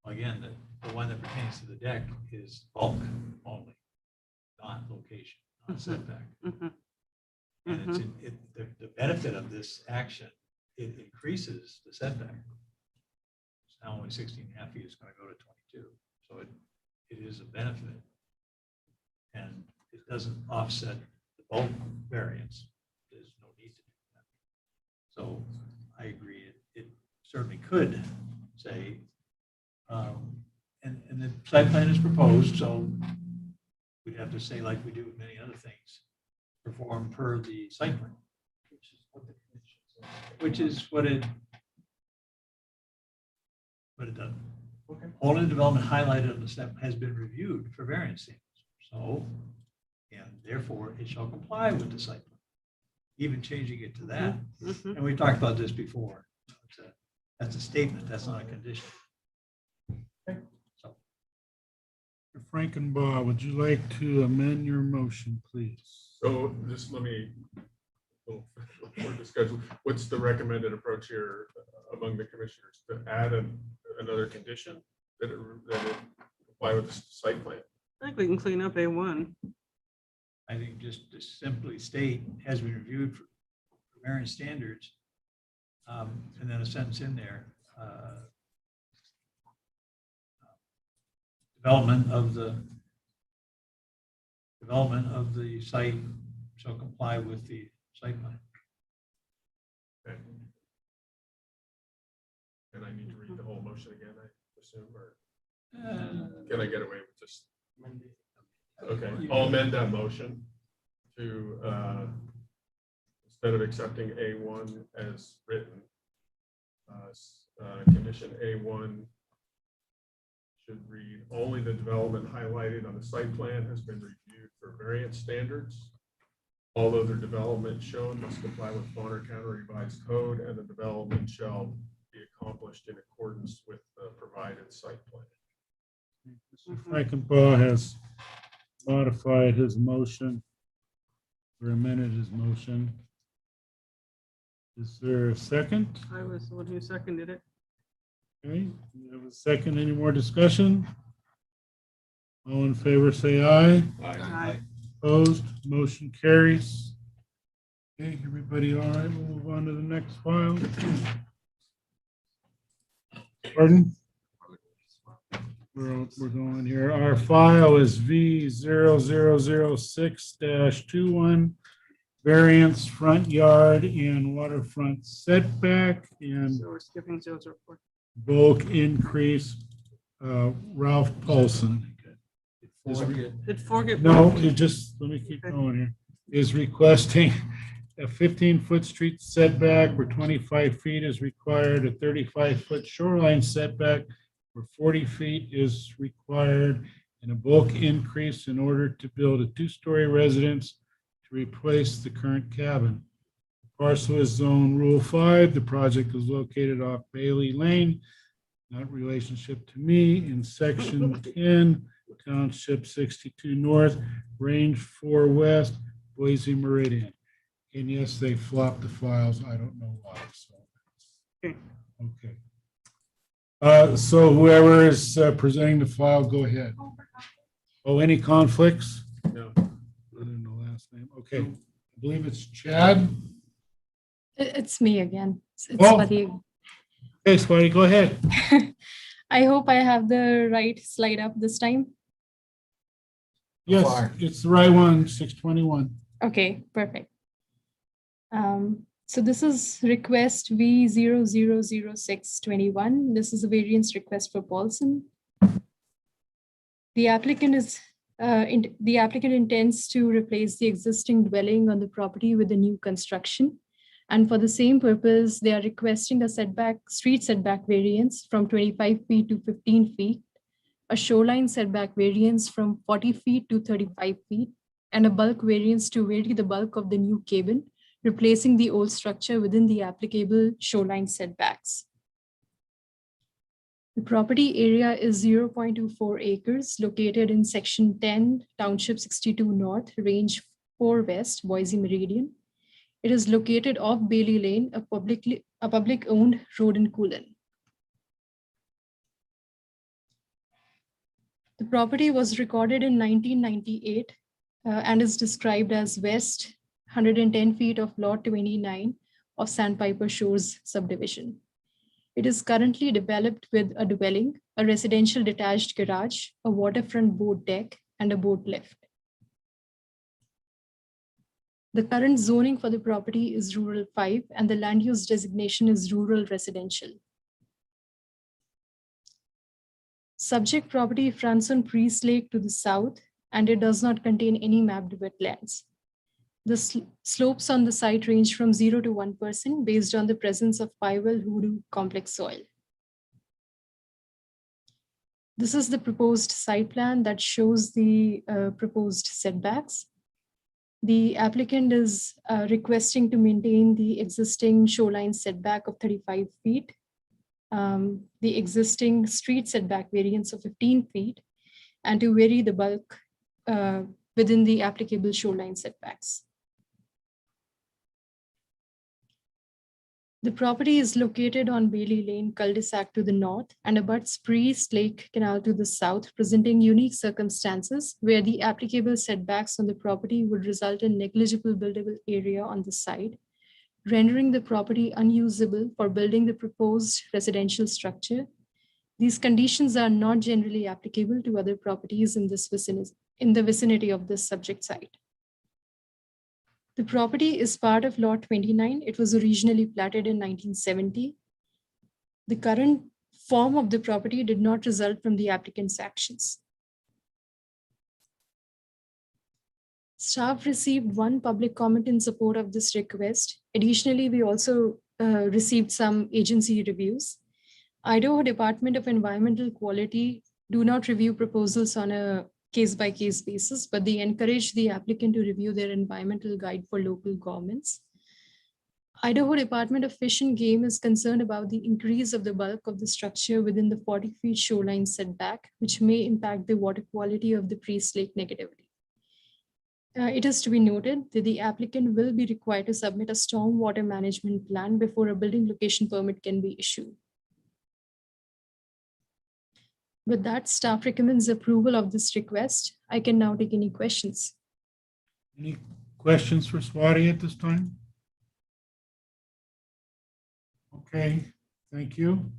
[SPEAKER 6] again, the one that pertains to the deck is bulk only, not location, not setback.
[SPEAKER 8] Mhm.
[SPEAKER 6] And the benefit of this action, it increases the setback. It's now only 16.5 feet, it's going to go to 22. So it is a benefit. And it doesn't offset the bulk variance. There's no need to do that. So I agree, it certainly could say, and the site plan is proposed, so we'd have to say, like we do with many other things, perform per the site plan,
[SPEAKER 3] Which is what the condition says.
[SPEAKER 6] which is what it does.
[SPEAKER 3] Okay.
[SPEAKER 6] All of the development highlighted on the step has been reviewed for variance standards. So, and therefore it shall comply with the site plan. Even changing it to that,
[SPEAKER 8] Mhm.
[SPEAKER 6] and we talked about this before. That's a statement, that's not a condition. So,
[SPEAKER 1] Mr. Frankenbaugh, would you like to amend your motion, please?
[SPEAKER 9] So just let me, little more discussion. What's the recommended approach here among the commissioners to add another condition that it comply with the site plan?
[SPEAKER 8] I think we can clean up A1.
[SPEAKER 6] I think just to simply state has been reviewed for variance standards. And then a sentence in there. Development of the site shall comply with the site plan.
[SPEAKER 9] Okay. And I need to read the whole motion again, I assume, or can I get away with just? Okay, I'll amend that motion to, instead of accepting A1 as written, condition A1 should read, only the development highlighted on the site plan has been reviewed for variance standards. All other development shown must comply with Bonner County Revised Code, and the development shall be accomplished in accordance with the provided site plan.
[SPEAKER 1] Mr. Frankenbaugh has modified his motion or amended his motion. Is there a second?
[SPEAKER 8] I was the one who seconded it.
[SPEAKER 1] Okay, we have a second. Any more discussion? All in favor, say aye.
[SPEAKER 8] Aye.
[SPEAKER 1] Opposed, motion carries. Okay, everybody all right? We'll move on to the next file. Pardon? We're going here. Our file is V0006-21, variance front yard and waterfront setback and
[SPEAKER 8] So we're skipping 004.
[SPEAKER 1] bulk increase. Ralph Paulson.
[SPEAKER 8] Did forget?
[SPEAKER 1] No, it just, let me keep going here, is requesting a 15-foot street setback where 25 feet is required, a 35-foot shoreline setback where 40 feet is required, and a bulk increase in order to build a two-story residence to replace the current cabin. Parcel is zone Rule 5. The project is located off Bailey Lane, not relationship to me, in Section 10, Township 62 North, Range 4 West, Boise Meridian. And yes, they flopped the files. I don't know why. So, okay. So whoever is presenting the file, go ahead. Oh, any conflicts?
[SPEAKER 9] No.
[SPEAKER 1] Put in the last name. Okay. I believe it's Chad.
[SPEAKER 10] It's me again. It's
[SPEAKER 1] Oh.
[SPEAKER 10] Swati.
[SPEAKER 1] Okay, Swati, go ahead.
[SPEAKER 10] I hope I have the right slide up this time.
[SPEAKER 1] Yes,
[SPEAKER 3] Far.
[SPEAKER 1] it's the right one, 621.
[SPEAKER 10] Okay, perfect. So this is request V000621. This is a variance request for Paulson. The applicant intends to replace the existing dwelling on the property with a new construction. And for the same purpose, they are requesting a street setback variance from 25 feet to 15 feet, a shoreline setback variance from 40 feet to 35 feet, and a bulk variance to vary the bulk of the new cabin, replacing the old structure within the applicable shoreline setbacks. The property area is 0.24 acres located in Section 10, Township 62 North, Range 4 West, Boise Meridian. It is located off Bailey Lane, a public-owned road in Coolin. The property was recorded in 1998 and is described as west 110 feet of Lot 29 of Sandpiper Shores subdivision. It is currently developed with a dwelling, a residential detached garage, a waterfront boat deck, and a boat lift. The current zoning for the property is Rural 5, and the land use designation is Rural Residential. Subject property fronts on Priest Lake to the south, and it does not contain any mapped wetlands. The slopes on the site range from 0 to 1% based on the presence of Pywell Hoodoo complex soil. This is the proposed site plan that shows the proposed setbacks. The applicant is requesting to maintain the existing shoreline setback of 35 feet, the existing street setback variance of 15 feet, and to vary the bulk within the applicable shoreline setbacks. The property is located on Bailey Lane cul-de-sac to the north and abuts Priest Lake Canal to the south, presenting unique circumstances where the applicable setbacks on the property would result in negligible buildable area on the site, rendering the property unusable for building the proposed residential structure. These conditions are not generally applicable to other properties in the vicinity of this subject site. The property is part of Lot 29. It was originally platted in 1970. The current form of the property did not result from the applicant's actions. Staff received one public comment in support of this request. Additionally, we also received some agency reviews. Idaho Department of Environmental Quality do not review proposals on a case-by-case basis, but they encourage the applicant to review their environmental guide for local governments. Idaho Department of Fish and Game is concerned about the increase of the bulk of the structure within the 40 feet shoreline setback, which may impact the water quality of the Priest Lake negatively. It is to be noted that the applicant will be required to submit a stormwater management plan before a building location permit can be issued. With that, staff recommends approval of this request. I can now take any questions.
[SPEAKER 1] Any questions for Swati at this time? Okay, thank you.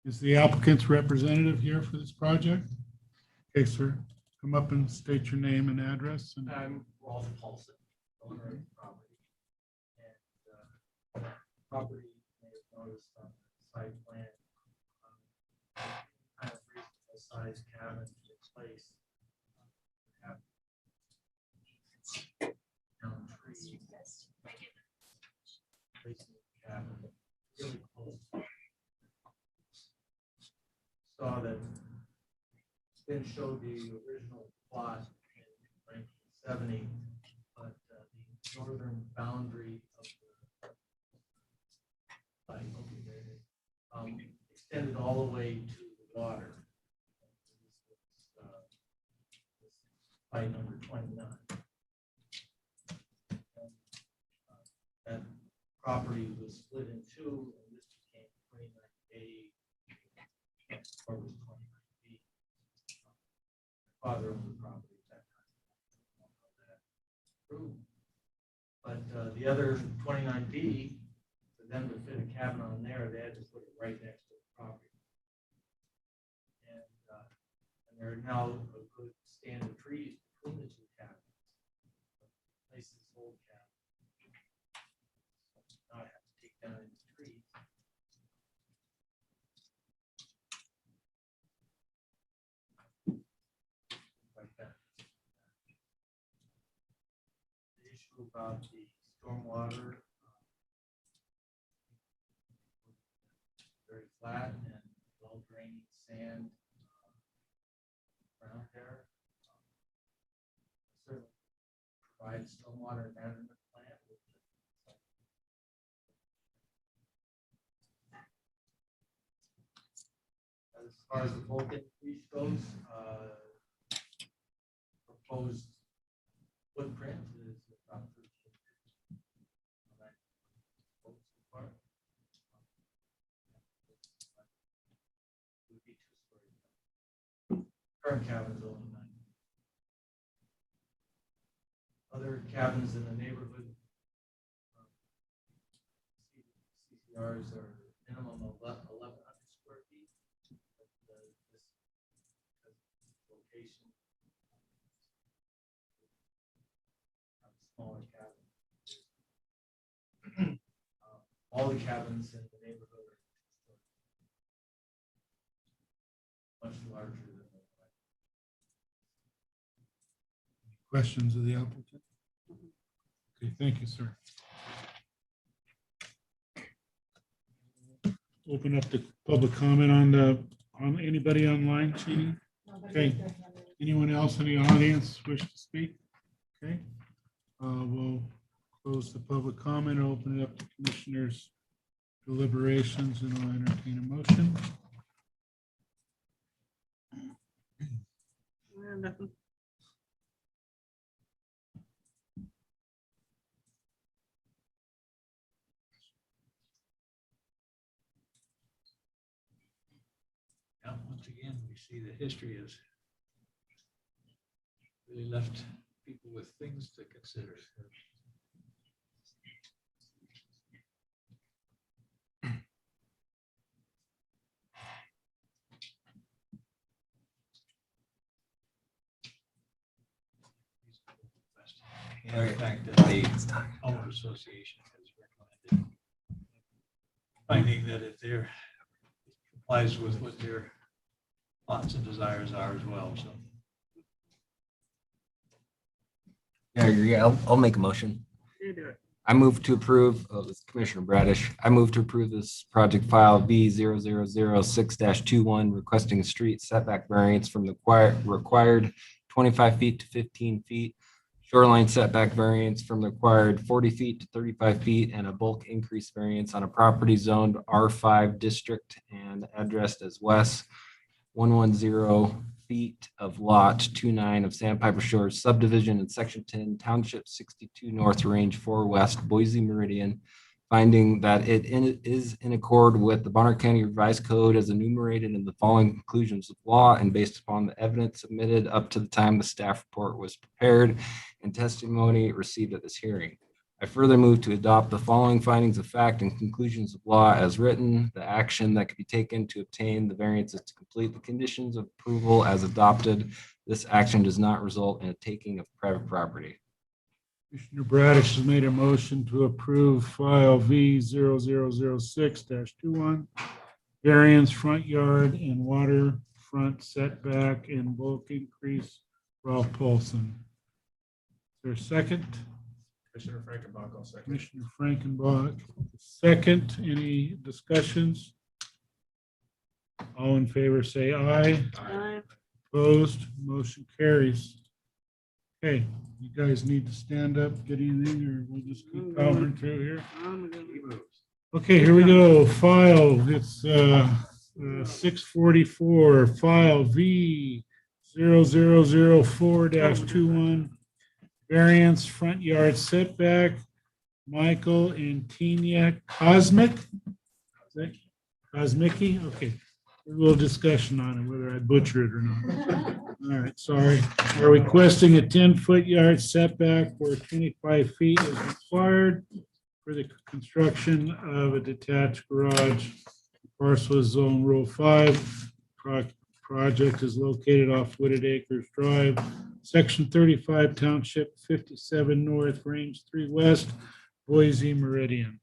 [SPEAKER 1] Is the applicant's representative here for this project? Okay, sir, come up and state your name and address. And
[SPEAKER 7] I'm Rolf Paulson, owner of the property. And property, you may have noticed on the site plan, kind of reasonable size cabin to replace didn't show the original plot in 1970, but the northern boundary of the site, okay, there it is, extended all the way to the water. Site number 29. And, that property was split in two, and this became 29A, or was 29B. Father owned the property at that time. I don't know that true. But the other 29B, for them to fit a cabin on there, they had to put it right next to the property. And there are now a good stand of trees between the two cabins. Place this old cabin. Not have to take down any trees. Like that. The issue about the stormwater, very flat and well draining sand around there. Certainly provide stormwater management plan. As far as the bulk increase goes, proposed footprint is about 13. Would be 2 stories. Current cabin is only 9. Other cabins in the neighborhood, CCRs are minimum of 1,100 square feet. But, this location, have a smaller cabin. All the cabins in the neighborhood are 2 stories. Much larger than the
[SPEAKER 1] Questions of the applicant? Okay, thank you, sir. Open up the public comment on anybody online, Chini? Okay. Anyone else in the audience wish to speak? Okay. We'll close the public comment, open it up to commissioners' deliberations, and I'll entertain a motion.
[SPEAKER 8] Nothing.
[SPEAKER 6] Yeah, once again, we see the history has really left people with things to consider. And the fact that the owner association has recommended finding that if they're complies with what their thoughts and desires are as well, so.
[SPEAKER 12] Yeah, I agree. I'll make a motion.
[SPEAKER 8] You do it.
[SPEAKER 12] I move to approve, this is Commissioner Bradish. I move to approve this project file V0006-21 requesting a street setback variance from the required 25 feet to 15 feet, shoreline setback variance from the required 40 feet to 35 feet, and a bulk increase variance on a property zoned R5 district and addressed as West 110 feet of lot 29 of Sandpiper Shores subdivision in section 10, township 62 north, range 4 west, Boise Meridian, finding that it is in accord with the Bonner County Revised Code as enumerated in the following conclusions of law and based upon the evidence submitted up to the time the staff report was prepared and testimony received at this hearing. I further move to adopt the following findings of fact and conclusions of law as written. The action that could be taken to obtain the variances to complete the conditions of approval as adopted. This action does not result in a taking of private property.
[SPEAKER 1] Commissioner Bradish has made a motion to approve file V0006-21, variance front yard and waterfront setback and bulk increase, Ralph Paulson. Is there a second?
[SPEAKER 9] Commissioner Frankenbach, I'll second.
[SPEAKER 1] Commissioner Frankenbach, second. Any discussions? All in favor, say aye.
[SPEAKER 8] Aye.
[SPEAKER 1] Opposed, motion carries. Okay, you guys need to stand up, get anything, or we'll just keep powering through here. Okay, here we go. File, it's 644, file V 0004-21. Variance front yard setback, Michael and Tina Cosmic. Is that Cosmicki? Okay. A little discussion on it, whether I butcher it or not. All right, sorry. Are requesting a 10-foot yard setback where 25 feet is required for the construction of a detached garage. Parcel is zone rule 5. Project is located off Wooded Acres Drive, section 35, township 57 north, range 3 west, Boise Meridian.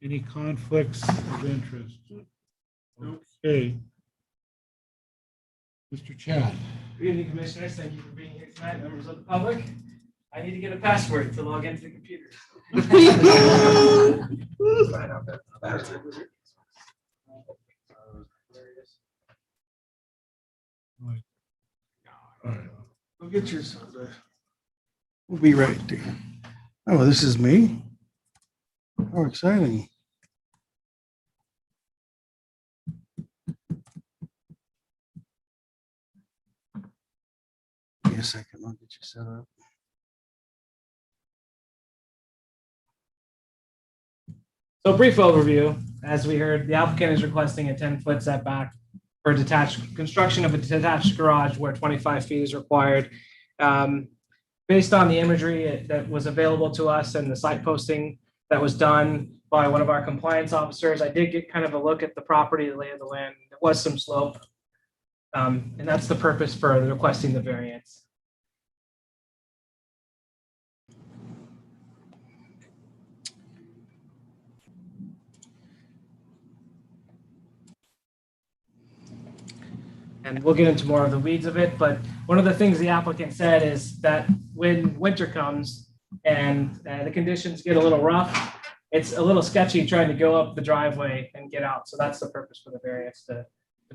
[SPEAKER 1] Any conflicts of interest? Okay. Mr. Chad.
[SPEAKER 13] Good evening, Commissioners. Thank you for being here tonight, members of the public. I need to get a password to log into the computer.
[SPEAKER 3] Go get yourself. We'll be right there. Oh, this is me? How exciting. Give me a second, I'll get you set up.
[SPEAKER 13] So a brief overview, as we heard, the applicant is requesting a 10-foot setback for construction of a detached garage where 25 feet is required. Based on the imagery that was available to us and the site posting that was done by one of our compliance officers, I did get kind of a look at the property, the lay of the land. There was some slope. And that's the purpose for requesting the variance. And we'll get into more of the weeds of it, but one of the things the applicant said is that when winter comes and the conditions get a little rough, it's a little sketchy trying to go up the driveway and get out. So that's the purpose for the variance, to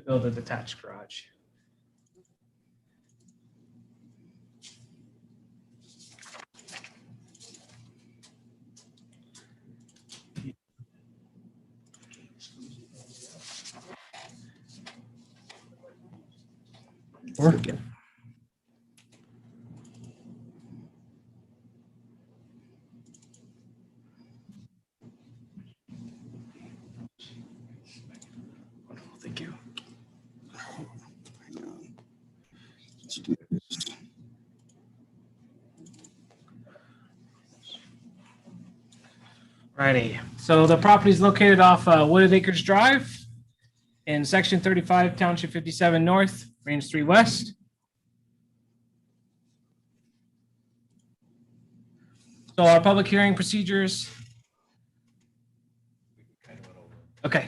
[SPEAKER 13] build a detached garage.
[SPEAKER 3] Working. Thank you. Let's do this.
[SPEAKER 13] Righty. So the property is located off Wooded Acres Drive in section 35, township 57 north, range 3 west. So our public hearing procedures. Okay.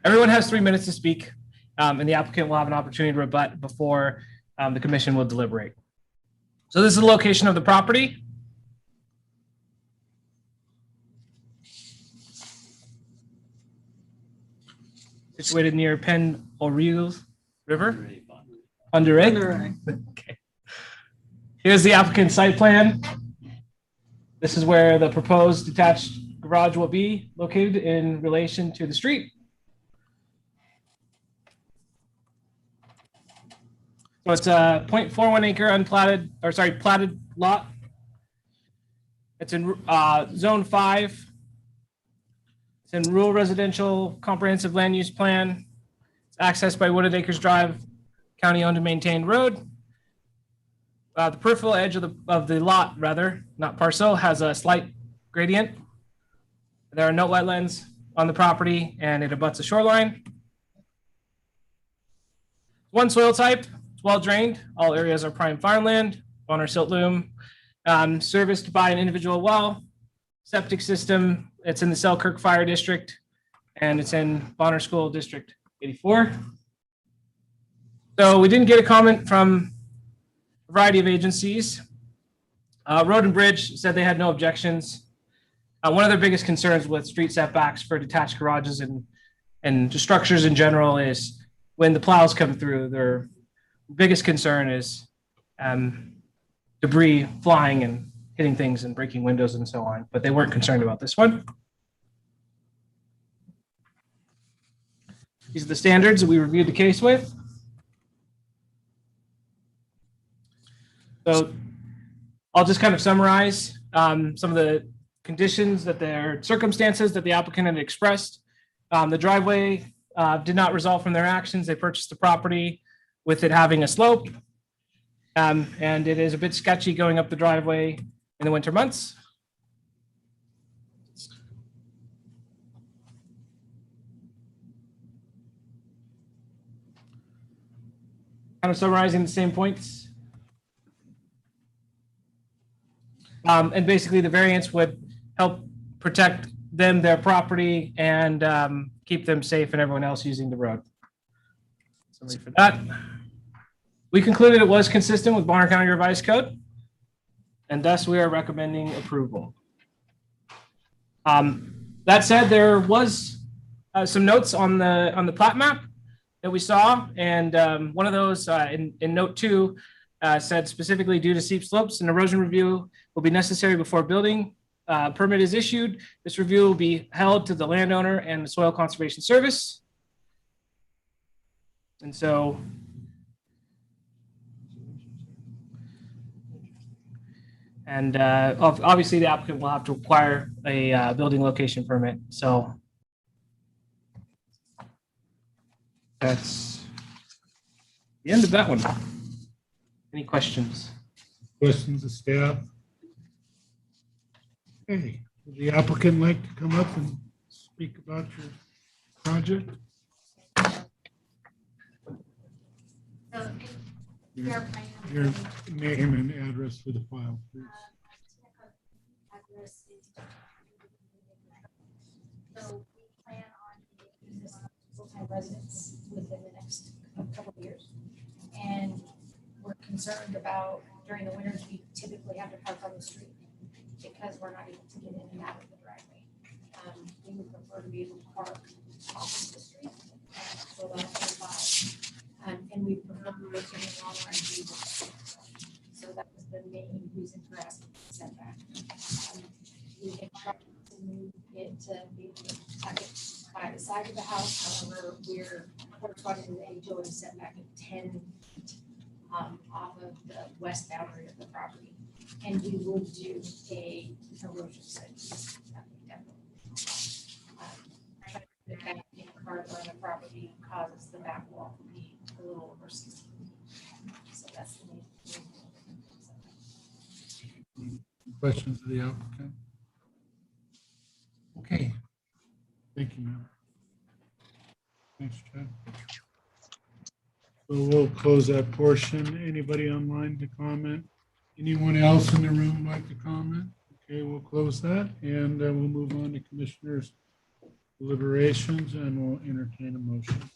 [SPEAKER 13] Everyone has 3 minutes to speak, and the applicant will have an opportunity to rebut before the commission will deliberate. So this is the location of the property. Situated near Penn O'Reilly River. Under it. Okay. Here's the applicant site plan. This is where the proposed detached garage will be located in relation to the street. So it's a 0.41 acre unplatted, or sorry, platted lot. It's in zone 5. It's in rural residential comprehensive land use plan. It's accessed by Wooded Acres Drive, county owned and maintained road. The peripheral edge of the lot, rather, not parcel, has a slight gradient. There are no wetlands on the property and it abuts a shoreline. One soil type, it's well drained. All areas are prime farmland, Bonner silt loam, serviced by an individual well, septic system. It's in the Selkirk Fire District and it's in Bonner School District 84. So we didn't get a comment from a variety of agencies. Road and Bridge said they had no objections. One of their biggest concerns with street setbacks for detached garages and just structures in general is when the plows come through, their biggest concern is debris flying and hitting things and breaking windows and so on, but they weren't concerned about this one. These are the standards that we reviewed the case with. So I'll just kind of summarize some of the conditions that their circumstances that the applicant had expressed. The driveway did not result from their actions. They purchased the property with it having a slope. And it is a bit sketchy going up the driveway in the winter months. Kind of summarizing the same points. And basically the variance would help protect them, their property, and keep them safe and everyone else using the road. Sorry for that. We concluded it was consistent with Bonner County Revised Code, and thus we are recommending approval. That said, there was some notes on the plat map that we saw, and one of those in note 2 said specifically due to steep slopes, an erosion review will be necessary before building permit is issued. This review will be held to the landowner and the Soil Conservation Service. And so obviously the applicant will have to acquire a building location permit. So that's the end of that one. Any questions?
[SPEAKER 1] Questions of staff? Okay, would the applicant like to come up and speak about your project? Your name and address for the file, please.
[SPEAKER 14] So we plan on making this full-time residence within the next couple of years. And we're concerned about during the winters, we typically have to park on the street because we're not able to get in and out of the driveway. We would prefer to be able to park off of the street. So that's why. And we prefer to work in the long run. So that was the main reason for asking for the setback. We can try to move it to be able to tuck it by the side of the house. However, we're corresponding to the HOA setback of 10 feet off of the west boundary of the property. And we would do a erosion study. The back in part on the property causes the back wall to be a little over 60 feet. So that's the main.
[SPEAKER 1] Questions of the applicant? Okay. Thank you, ma'am. Thanks, Chad. So we'll close that portion. Anybody online to comment? Anyone else in the room like to comment? Okay, we'll close that and we'll move on to commissioners' deliberations and we'll entertain a motion.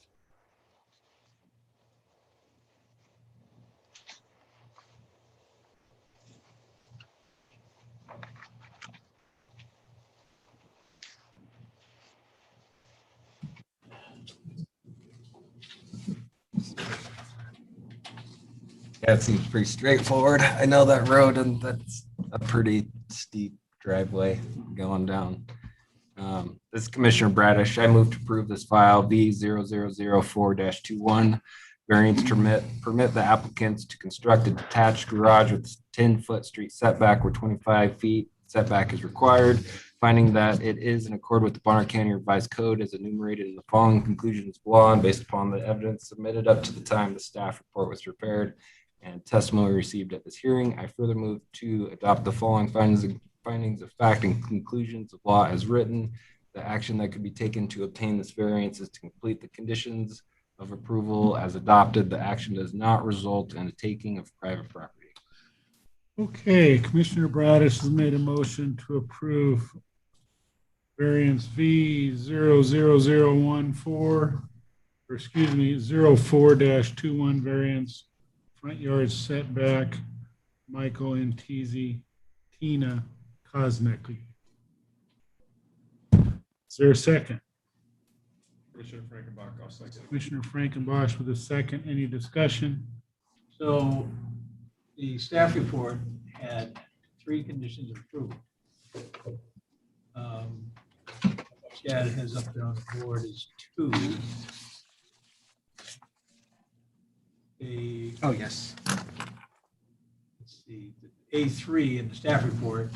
[SPEAKER 12] Yeah, it seems pretty straightforward. I know that road and that's a pretty steep driveway going down. This is Commissioner Bradish. I move to approve this file B0004-21. Variance permit the applicants to construct a detached garage with 10-foot street setback where 25 feet setback is required, finding that it is in accord with the Bonner County Revised Code as enumerated in the following conclusions of law and based upon the evidence submitted up to the time the staff report was prepared and testimony received at this hearing. I further move to adopt the following findings of fact and conclusions of law as written. The action that could be taken to obtain this variance is to complete the conditions of approval as adopted. The action does not result in a taking of private property.
[SPEAKER 1] Okay, Commissioner Bradish has made a motion to approve variance V00014, or excuse me, 04-21 variance, front yard setback, Michael and Tina Kosnicki. Is there a second?
[SPEAKER 9] Commissioner Frankenbach, I'll second.
[SPEAKER 1] Commissioner Frankenbosch with a second. Any discussion?
[SPEAKER 6] So the staff report had 3 conditions of approval. Chad has up there on the board is 2.
[SPEAKER 13] Oh, yes.
[SPEAKER 6] Let's see, the A3 in the staff report.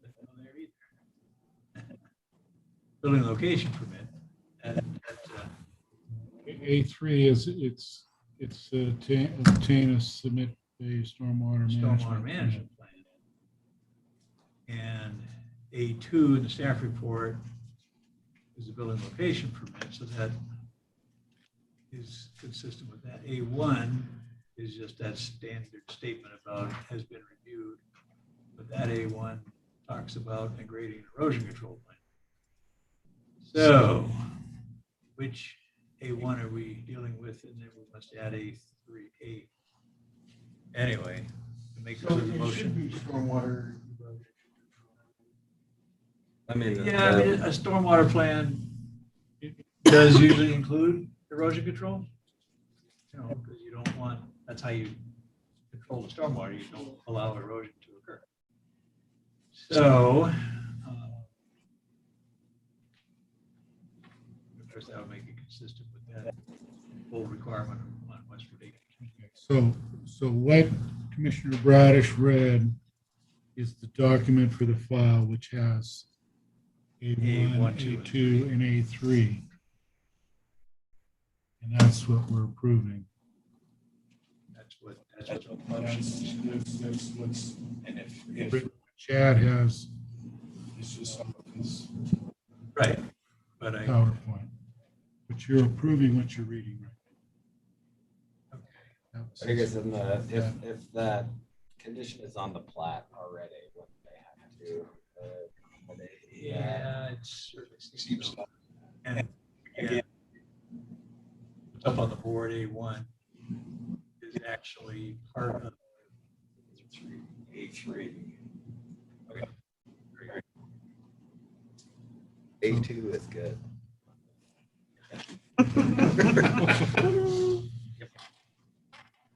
[SPEAKER 6] Not there either. Building location permit.
[SPEAKER 1] A3 is, it's obtain a submit a stormwater
[SPEAKER 6] Stormwater
[SPEAKER 1] management.
[SPEAKER 6] management plan. And A2 in the staff report is a building location permit, so that is consistent with that. A1 is just that standard statement about has been reviewed, but that A1 talks about a grading and erosion control plan. So, which A1 are we dealing with? And then we must add A3A. Anyway, to make
[SPEAKER 3] So
[SPEAKER 6] the
[SPEAKER 3] it should
[SPEAKER 6] motion.
[SPEAKER 3] be stormwater.
[SPEAKER 2] I mean,
[SPEAKER 6] Yeah, I mean, a stormwater plan does usually include erosion control. You know, because you don't want, that's how you control the stormwater, you don't allow erosion to occur. So, of course, that would make it consistent with that full requirement on Westford acres.
[SPEAKER 1] So what Commissioner Bradish read is the document for the file, which has A1, A2, and A3. And that's what we're approving.
[SPEAKER 6] That's what's,
[SPEAKER 9] And if
[SPEAKER 1] Chad has
[SPEAKER 9] it's just some of this.
[SPEAKER 6] right, but I,
[SPEAKER 1] PowerPoint, but you're approving what you're reading right.
[SPEAKER 12] I guess in the, if that condition is on the plat already, wouldn't they have to?
[SPEAKER 6] yeah, it certainly seems so. And again, what's up on the board, A1 is actually part of A3. Okay. Great.
[SPEAKER 2] A2 is good.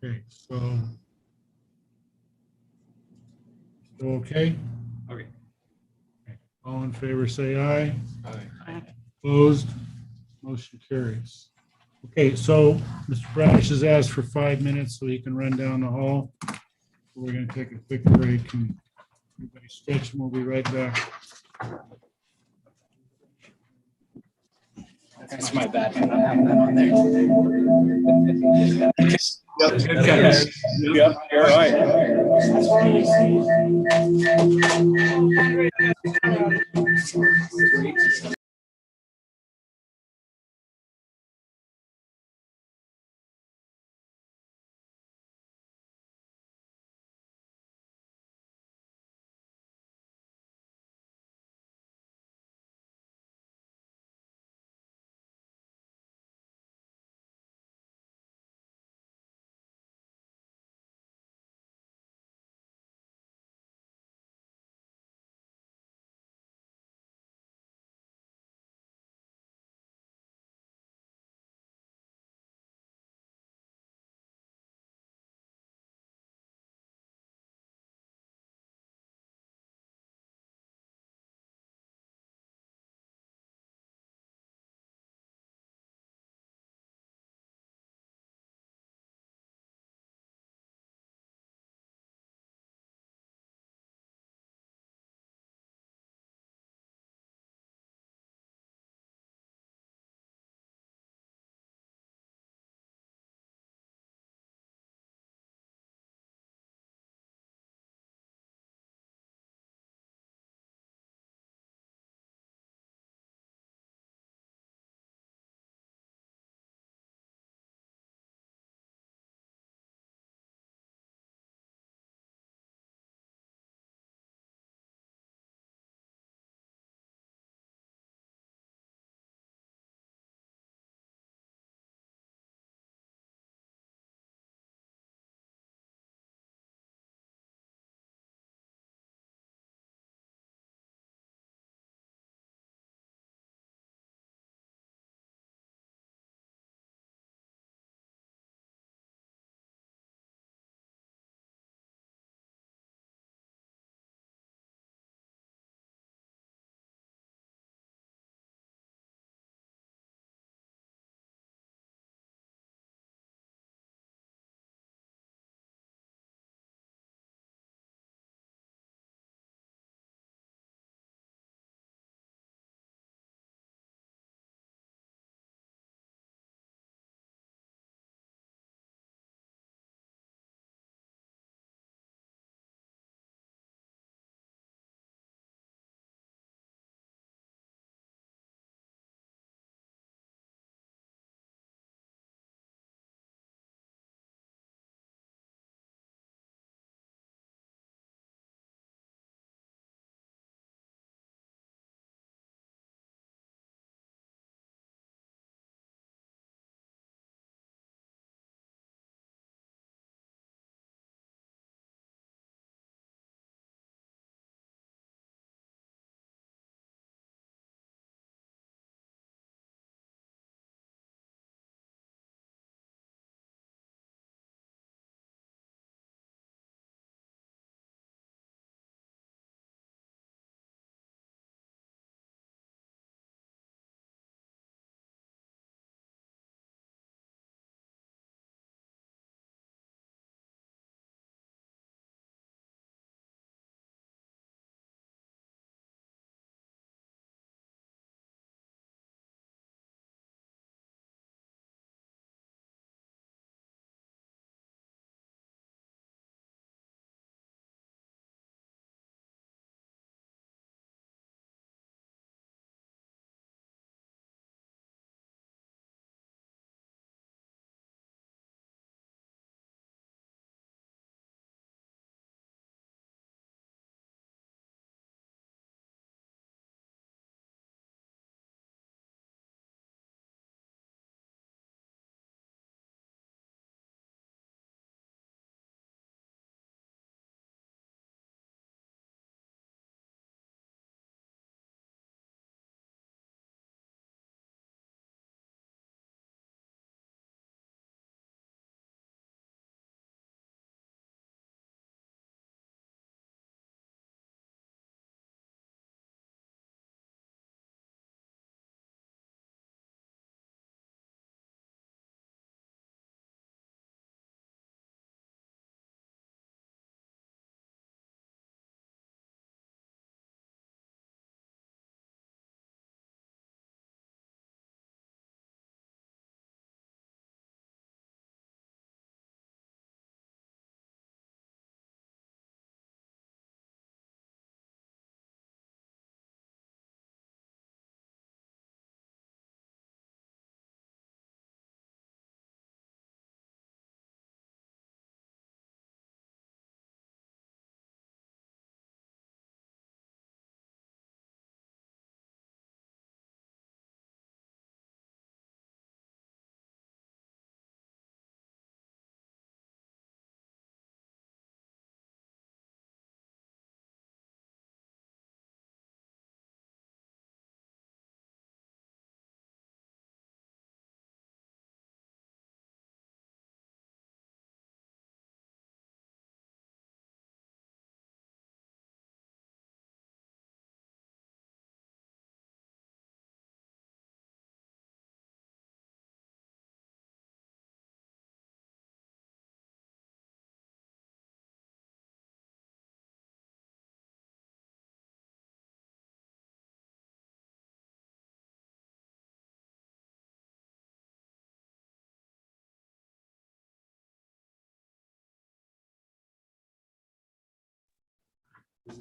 [SPEAKER 1] Okay, so. Still okay?
[SPEAKER 6] Okay.
[SPEAKER 1] All in favor, say aye.
[SPEAKER 9] Aye.
[SPEAKER 1] Opposed? Motion carries. Okay, so Mr. Bradish has asked for 5 minutes so he can run down the hall. We're going to take a quick break and everybody stretch and we'll be right back.
[SPEAKER 13] That's my bad. I have that on there.
[SPEAKER 9] Yep, you're right.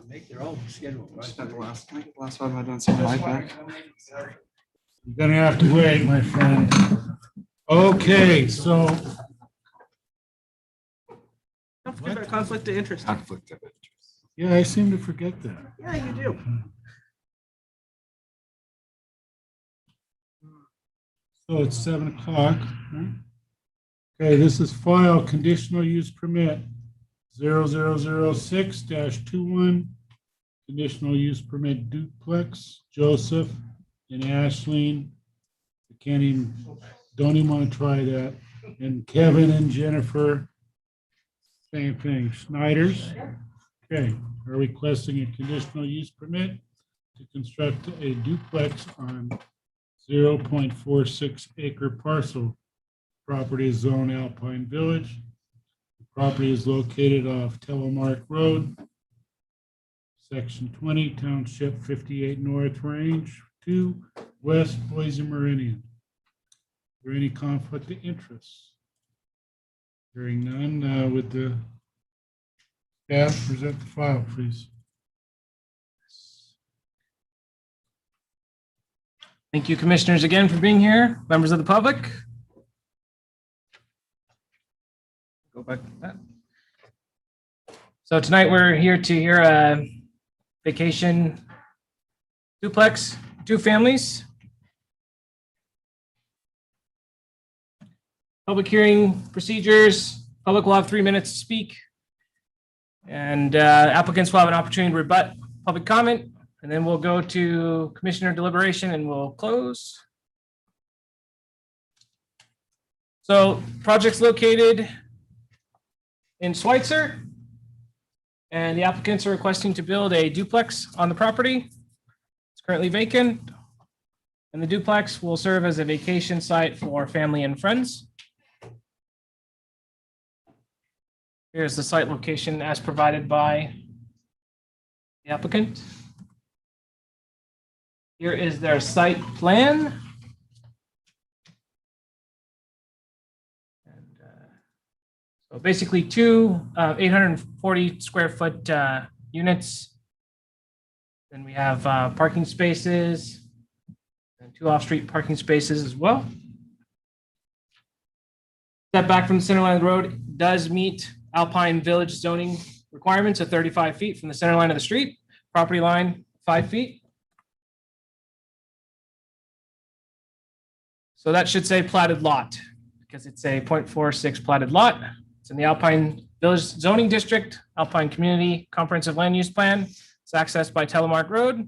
[SPEAKER 6] Make their own schedule, right?
[SPEAKER 12] Last one I done something like that.
[SPEAKER 1] You're gonna have to wait, my friend. Okay, so
[SPEAKER 8] Don't forget about conflict of interest.
[SPEAKER 12] Conflict of interest.
[SPEAKER 1] yeah, I seem to forget that.
[SPEAKER 8] Yeah, you do.
[SPEAKER 1] So it's 7 o'clock. right? Okay, this is file conditional use permit 0006-21. Conditional use permit duplex, Joseph and Ashleen. I can't even, don't even want to try that. And Kevin and Jennifer. Same thing, Schneider's. Okay, are requesting a conditional use permit to construct a duplex on 0.46 acre parcel. Property is zone Alpine Village. The property is located off Telemark Road, Section 20, Township 58 North, Range 2, West, Boise Meridian. Is there any conflict of interest? Hearing none, with the staff present the file, please.
[SPEAKER 13] Thank you, commissioners, again for being here. Members of the public. Go back to that. So tonight we're here to hear a vacation duplex, 2 families. Public hearing procedures. Public will have 3 minutes to speak. And applicants will have an opportunity to rebut public comment. And then we'll go to commissioner deliberation and we'll close. So project's located in Schweitzer. And the applicants are requesting to build a duplex on the property. It's currently vacant. And the duplex will serve as a vacation site for family and friends. Here's the site location as provided by the applicant. Here is their site plan. And so basically 2 840 square foot units. Then we have parking spaces and 2 off-street parking spaces as well. Setback from the center line of the road does meet Alpine Village zoning requirements of 35 feet from the center line of the street. Property line 5 feet. So that should say platted lot because it's a 0.46 platted lot. It's in the Alpine Village zoning district, Alpine Community Comprehensive Land Use Plan. It's accessed by Telemark Road.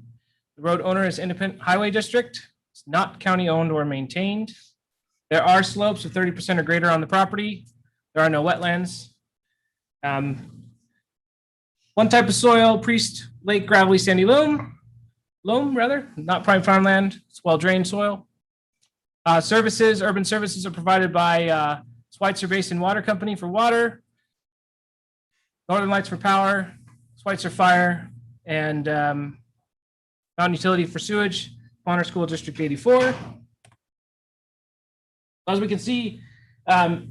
[SPEAKER 13] The road owner is Independent Highway District. It's not county owned or maintained. There are slopes of 30% or greater on the property. There are no wetlands. One type of soil, Priest Lake gravelly sandy loam, not prime farmland. It's well-drained soil. Services, urban services are provided by Schweitzer Basin Water Company for water, Northern Lights for power, Schweitzer Fire, and Mountain Utility for sewage, Bonner School District 84. As we can see,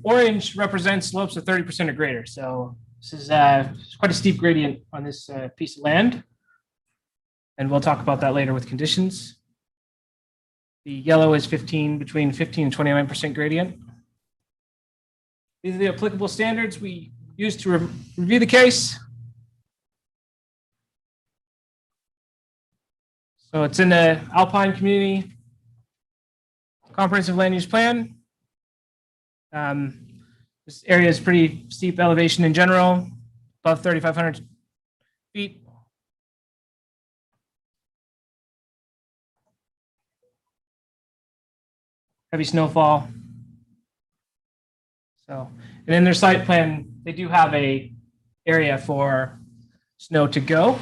[SPEAKER 13] orange represents slopes of 30% or greater. So this is quite a steep gradient on this piece of land. And we'll talk about that later with conditions. The yellow is between 15 and 29% gradient. These are the applicable standards we use to review the case. So it's in the Alpine Community Comprehensive Land Use Plan. This area is pretty steep elevation in general, above 3,500 feet. Heavy snowfall. So, and in their site plan, they do have a area for snow to go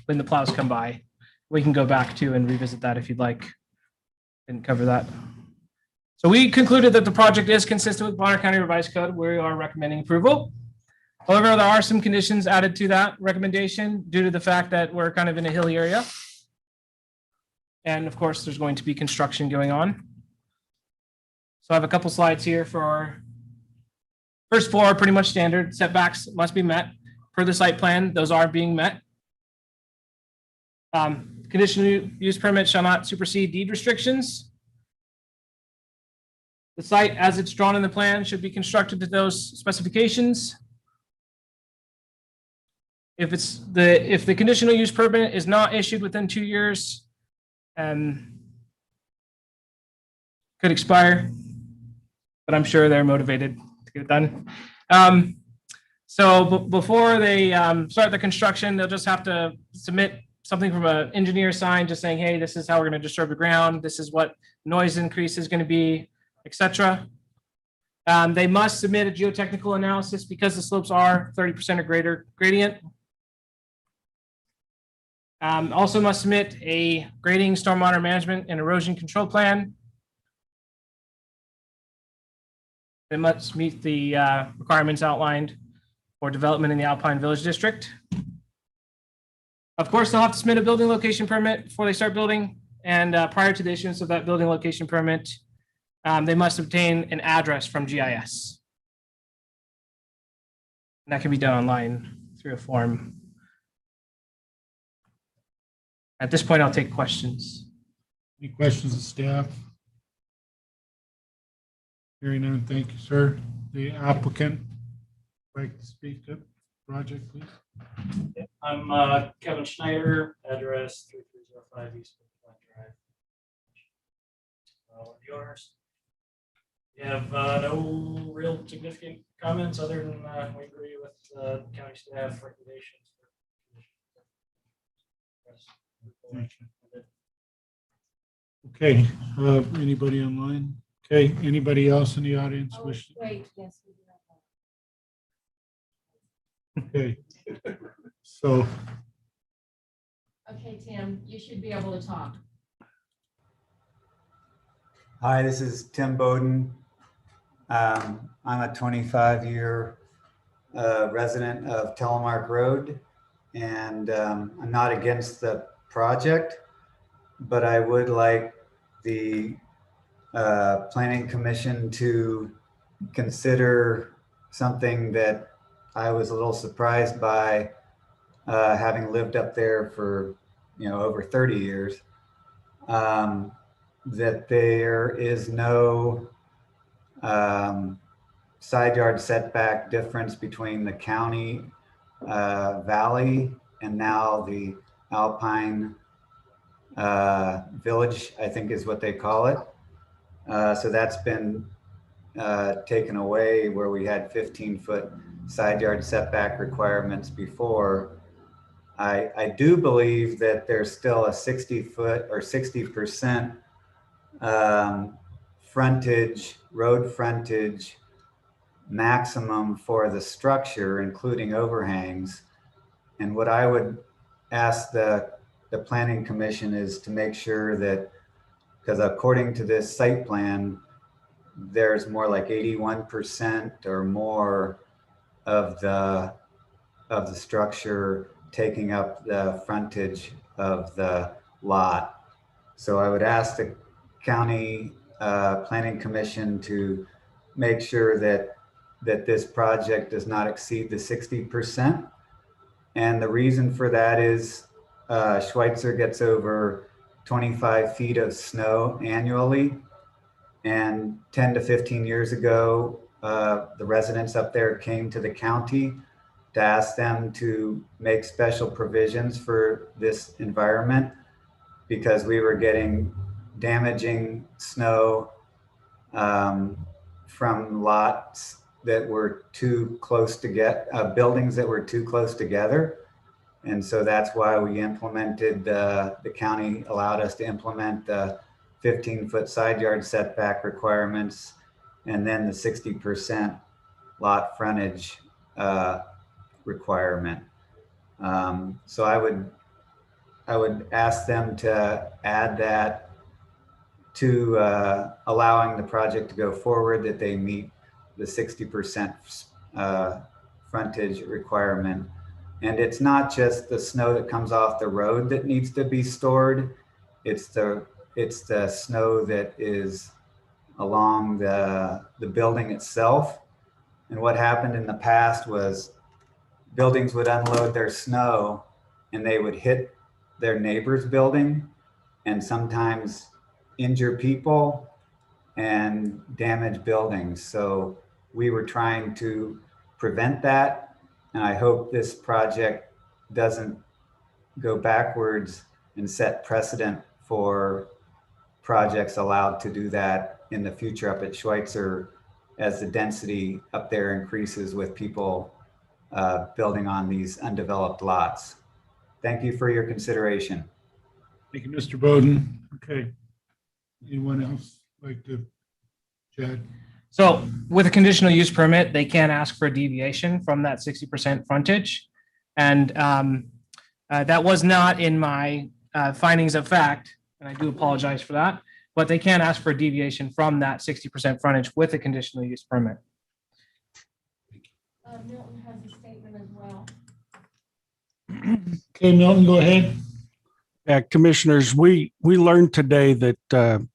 [SPEAKER 13] when the plows come by. We can go back to and revisit that if you'd like. Didn't cover that. So we concluded that the project is consistent with Bonner County Revised Code. We are recommending approval. However, there are some conditions added to that recommendation due to the fact that we're kind of in a hilly area. And of course, there's going to be construction going on. So I have a couple slides here for first 4 are pretty much standard. Setbacks must be met per the site plan. Those are being met. Conditional use permit shall not supersede deed restrictions. The site, as it's drawn in the plan, should be constructed to those specifications. If the conditional use permit is not issued within 2 years, could expire, but I'm sure they're motivated to get it done. So before they start the construction, they'll just have to submit something from an engineer sign, just saying, hey, this is how we're going to disturb the ground. This is what noise increase is going to be, etc. They must submit a geotechnical analysis because the slopes are 30% or greater gradient. Also must submit a grading, stormwater management, and erosion control plan. They must meet the requirements outlined for development in the Alpine Village District. Of course, they'll have to submit a building location permit before they start building. And prior to the issuance of that building location permit, they must obtain an address from GIS. And that can be done online through a form. At this point, I'll take questions.
[SPEAKER 1] Any questions of staff? Hearing none, thank you, sir. The applicant, like to speak to the project, please.
[SPEAKER 15] I'm Kevin Schneider, address 3305 East Plat Drive. The owners. We have no real significant comments other than we agree with county staff recommendations.
[SPEAKER 1] Okay, anybody online? Okay, anybody else in the audience wish?
[SPEAKER 11] Wait, yes. We do have
[SPEAKER 1] Okay, so
[SPEAKER 11] that. Okay, Tim, you should be able to talk.
[SPEAKER 16] Hi, this is Tim Bowden. I'm a 25-year resident of Telemark Road, and I'm not against the project, but I would like the Planning Commission to consider something that I was a little surprised by, having lived up there for over 30 years, that there is no side yard setback difference between the county valley and now the Alpine Village, I think is what they call it. So that's been taken away, where we had 15-foot side yard setback requirements before. I do believe that there's still a 60-foot or 60% frontage, road frontage maximum for the structure, including overhangs. And what I would ask the Planning Commission is to make sure that, because according to this site plan, there's more like 81% or more of the structure taking up the frontage of the lot. So I would ask the County Planning Commission to make sure that this project does not exceed the 60%. And the reason for that is Schweitzer gets over 25 feet of snow annually. And 10 to 15 years ago, the residents up there came to the county to ask them to make special provisions for this environment, because we were getting damaging snow from lots that were too close to buildings that were too close together. And so that's why we implemented, the county allowed us to implement the 15-foot side yard setback requirements, and then the 60% lot frontage requirement. So I would ask them to add that to allowing the project to go forward, that they meet the 60% frontage requirement. And it's not just the snow that comes off the road that needs to be stored. It's the snow that is along the building itself. And what happened in the past was buildings would unload their snow and they would hit their neighbor's building and sometimes injure people and damage buildings. So we were trying to prevent that. And I hope this project doesn't go backwards and set precedent for projects allowed to do that in the future up at Schweitzer as the density up there increases with people building on these undeveloped lots. Thank you for your consideration.
[SPEAKER 1] Thank you, Mr. Bowden. Okay. Anyone else like to chat?
[SPEAKER 13] So with a conditional use permit, they can ask for a deviation from that 60% frontage. And that was not in my findings of fact, and I do apologize for that, but they can ask for a deviation from that 60% frontage with a conditional use permit.
[SPEAKER 11] Milton has a statement as well.
[SPEAKER 1] Okay, Milton, go ahead.
[SPEAKER 3] Yeah, commissioners, we learned today that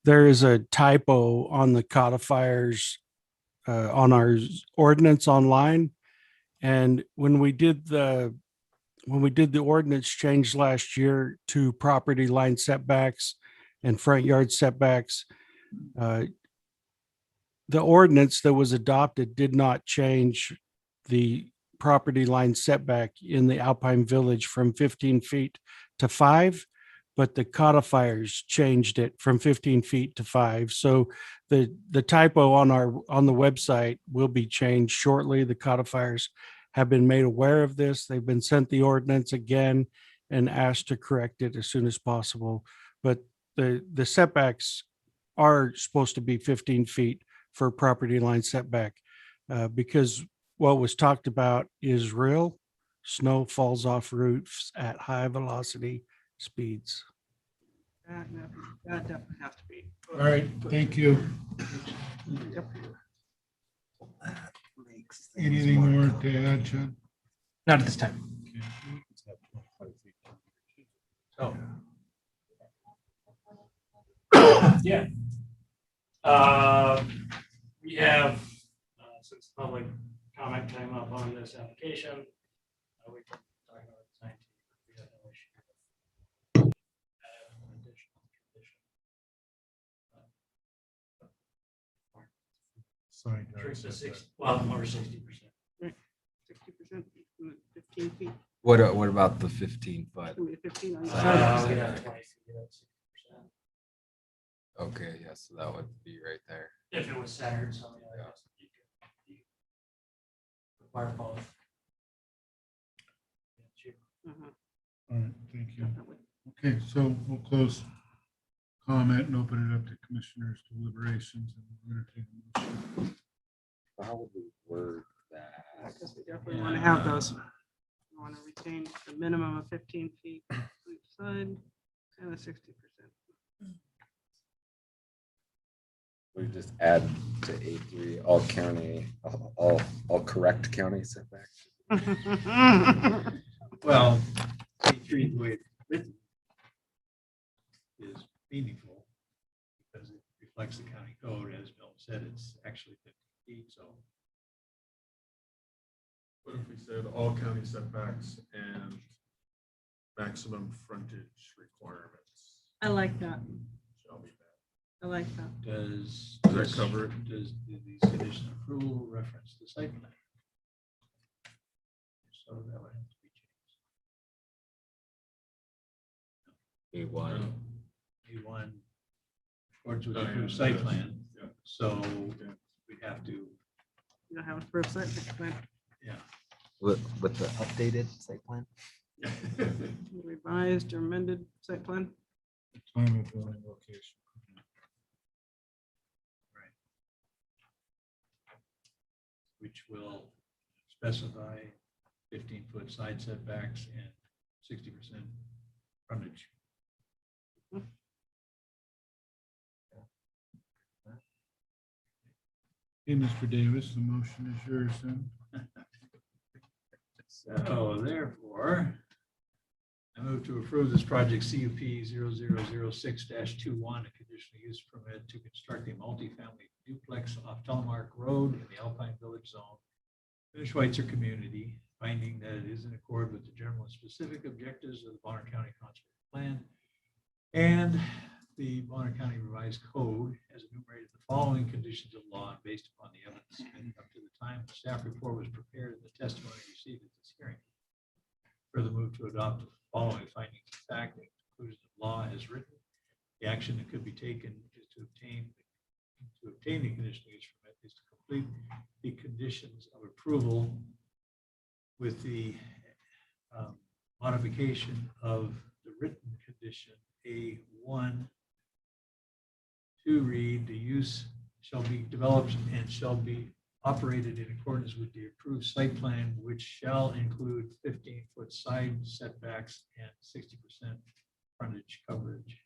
[SPEAKER 3] there is a typo on the codifiers on our ordinance online. And when we did the ordinance change last year to property line setbacks and front yard setbacks, the ordinance that was adopted did not change the property line setback in the Alpine Village from 15 feet to 5, but the codifiers changed it from 15 feet to 5. So the typo on the website will be changed shortly. The codifiers have been made aware of this. They've been sent the ordinance again and asked to correct it as soon as possible. But the setbacks are supposed to be 15 feet for property line setback because what was talked about is real. Snow falls off roofs at high velocity speeds.
[SPEAKER 8] That definitely has to be.
[SPEAKER 1] All right, thank you. Anything more to add, Sean?
[SPEAKER 13] Not at this time.
[SPEAKER 6] So,
[SPEAKER 15] Yeah. We have, since public comment came up on this application, we can talk about the design team. We have no issue with an additional condition.
[SPEAKER 1] Side yard
[SPEAKER 15] Shrink to
[SPEAKER 1] setback.
[SPEAKER 15] 60, well, over 60%.
[SPEAKER 8] 60%, 15 feet.
[SPEAKER 12] What about the 15 foot?
[SPEAKER 8] 15 on the
[SPEAKER 15] We
[SPEAKER 8] side.
[SPEAKER 15] have 20 feet, that's 60%.
[SPEAKER 12] Okay, yes, so that would be right there.
[SPEAKER 15] If it was centered, so yeah, I guess you could require both.
[SPEAKER 8] Uh-huh.
[SPEAKER 1] All right, thank you. Okay, so we'll close comment and open it up to commissioners' deliberations. And we'll entertain a motion.
[SPEAKER 2] How would we word that?
[SPEAKER 8] Because we definitely want to have those. We want to retain the minimum of 15 feet on each side and a 60%.
[SPEAKER 2] We just add to A3 all county, all correct county setbacks.
[SPEAKER 6] well, A3, the way it's written is meaningful because it reflects the county code. As Bill said, it's actually 50 feet, so.
[SPEAKER 9] What if we said all county setbacks and maximum frontage requirements
[SPEAKER 8] I like that.
[SPEAKER 9] shall be met?
[SPEAKER 8] I like that.
[SPEAKER 6] Does
[SPEAKER 9] that cover it?
[SPEAKER 6] Does these conditions of approval reference the site plan? So that would have to be changed.
[SPEAKER 12] A1.
[SPEAKER 6] A1, according to the
[SPEAKER 9] Oh, yeah,
[SPEAKER 6] approved site
[SPEAKER 9] yes.
[SPEAKER 6] plan.
[SPEAKER 9] Yeah.
[SPEAKER 6] So we have to,
[SPEAKER 8] You don't have a first site plan.
[SPEAKER 6] yeah.
[SPEAKER 12] With the updated site plan?
[SPEAKER 8] Revised or amended site plan.
[SPEAKER 1] Time of building location.
[SPEAKER 6] Which will specify 15-foot side setbacks and 60% frontage.
[SPEAKER 1] Okay, Mr. Davis, the motion is yours then.
[SPEAKER 6] So therefore, I move to approve this project CUP 0006-21, a conditional use permit to construct a multifamily duplex off Telemark Road in the Alpine Village Zone the Schweitzer community, finding that it is in accord with the general and specific objectives of the Bonner County Conservation Plan and the Bonner County Revised Code has enumerated the following conditions of law and based upon the evidence submitted up to the time the staff report was prepared and the testimony received at this hearing. Further move to adopt the following findings of fact and conclusions of law as written. The action that could be taken is to obtain the conditional use permit is to complete the conditions of approval with the modification of the written condition A1 to read, the use shall be developed and shall be operated in accordance with the approved site plan, which shall include 15-foot side setbacks and 60% frontage coverage.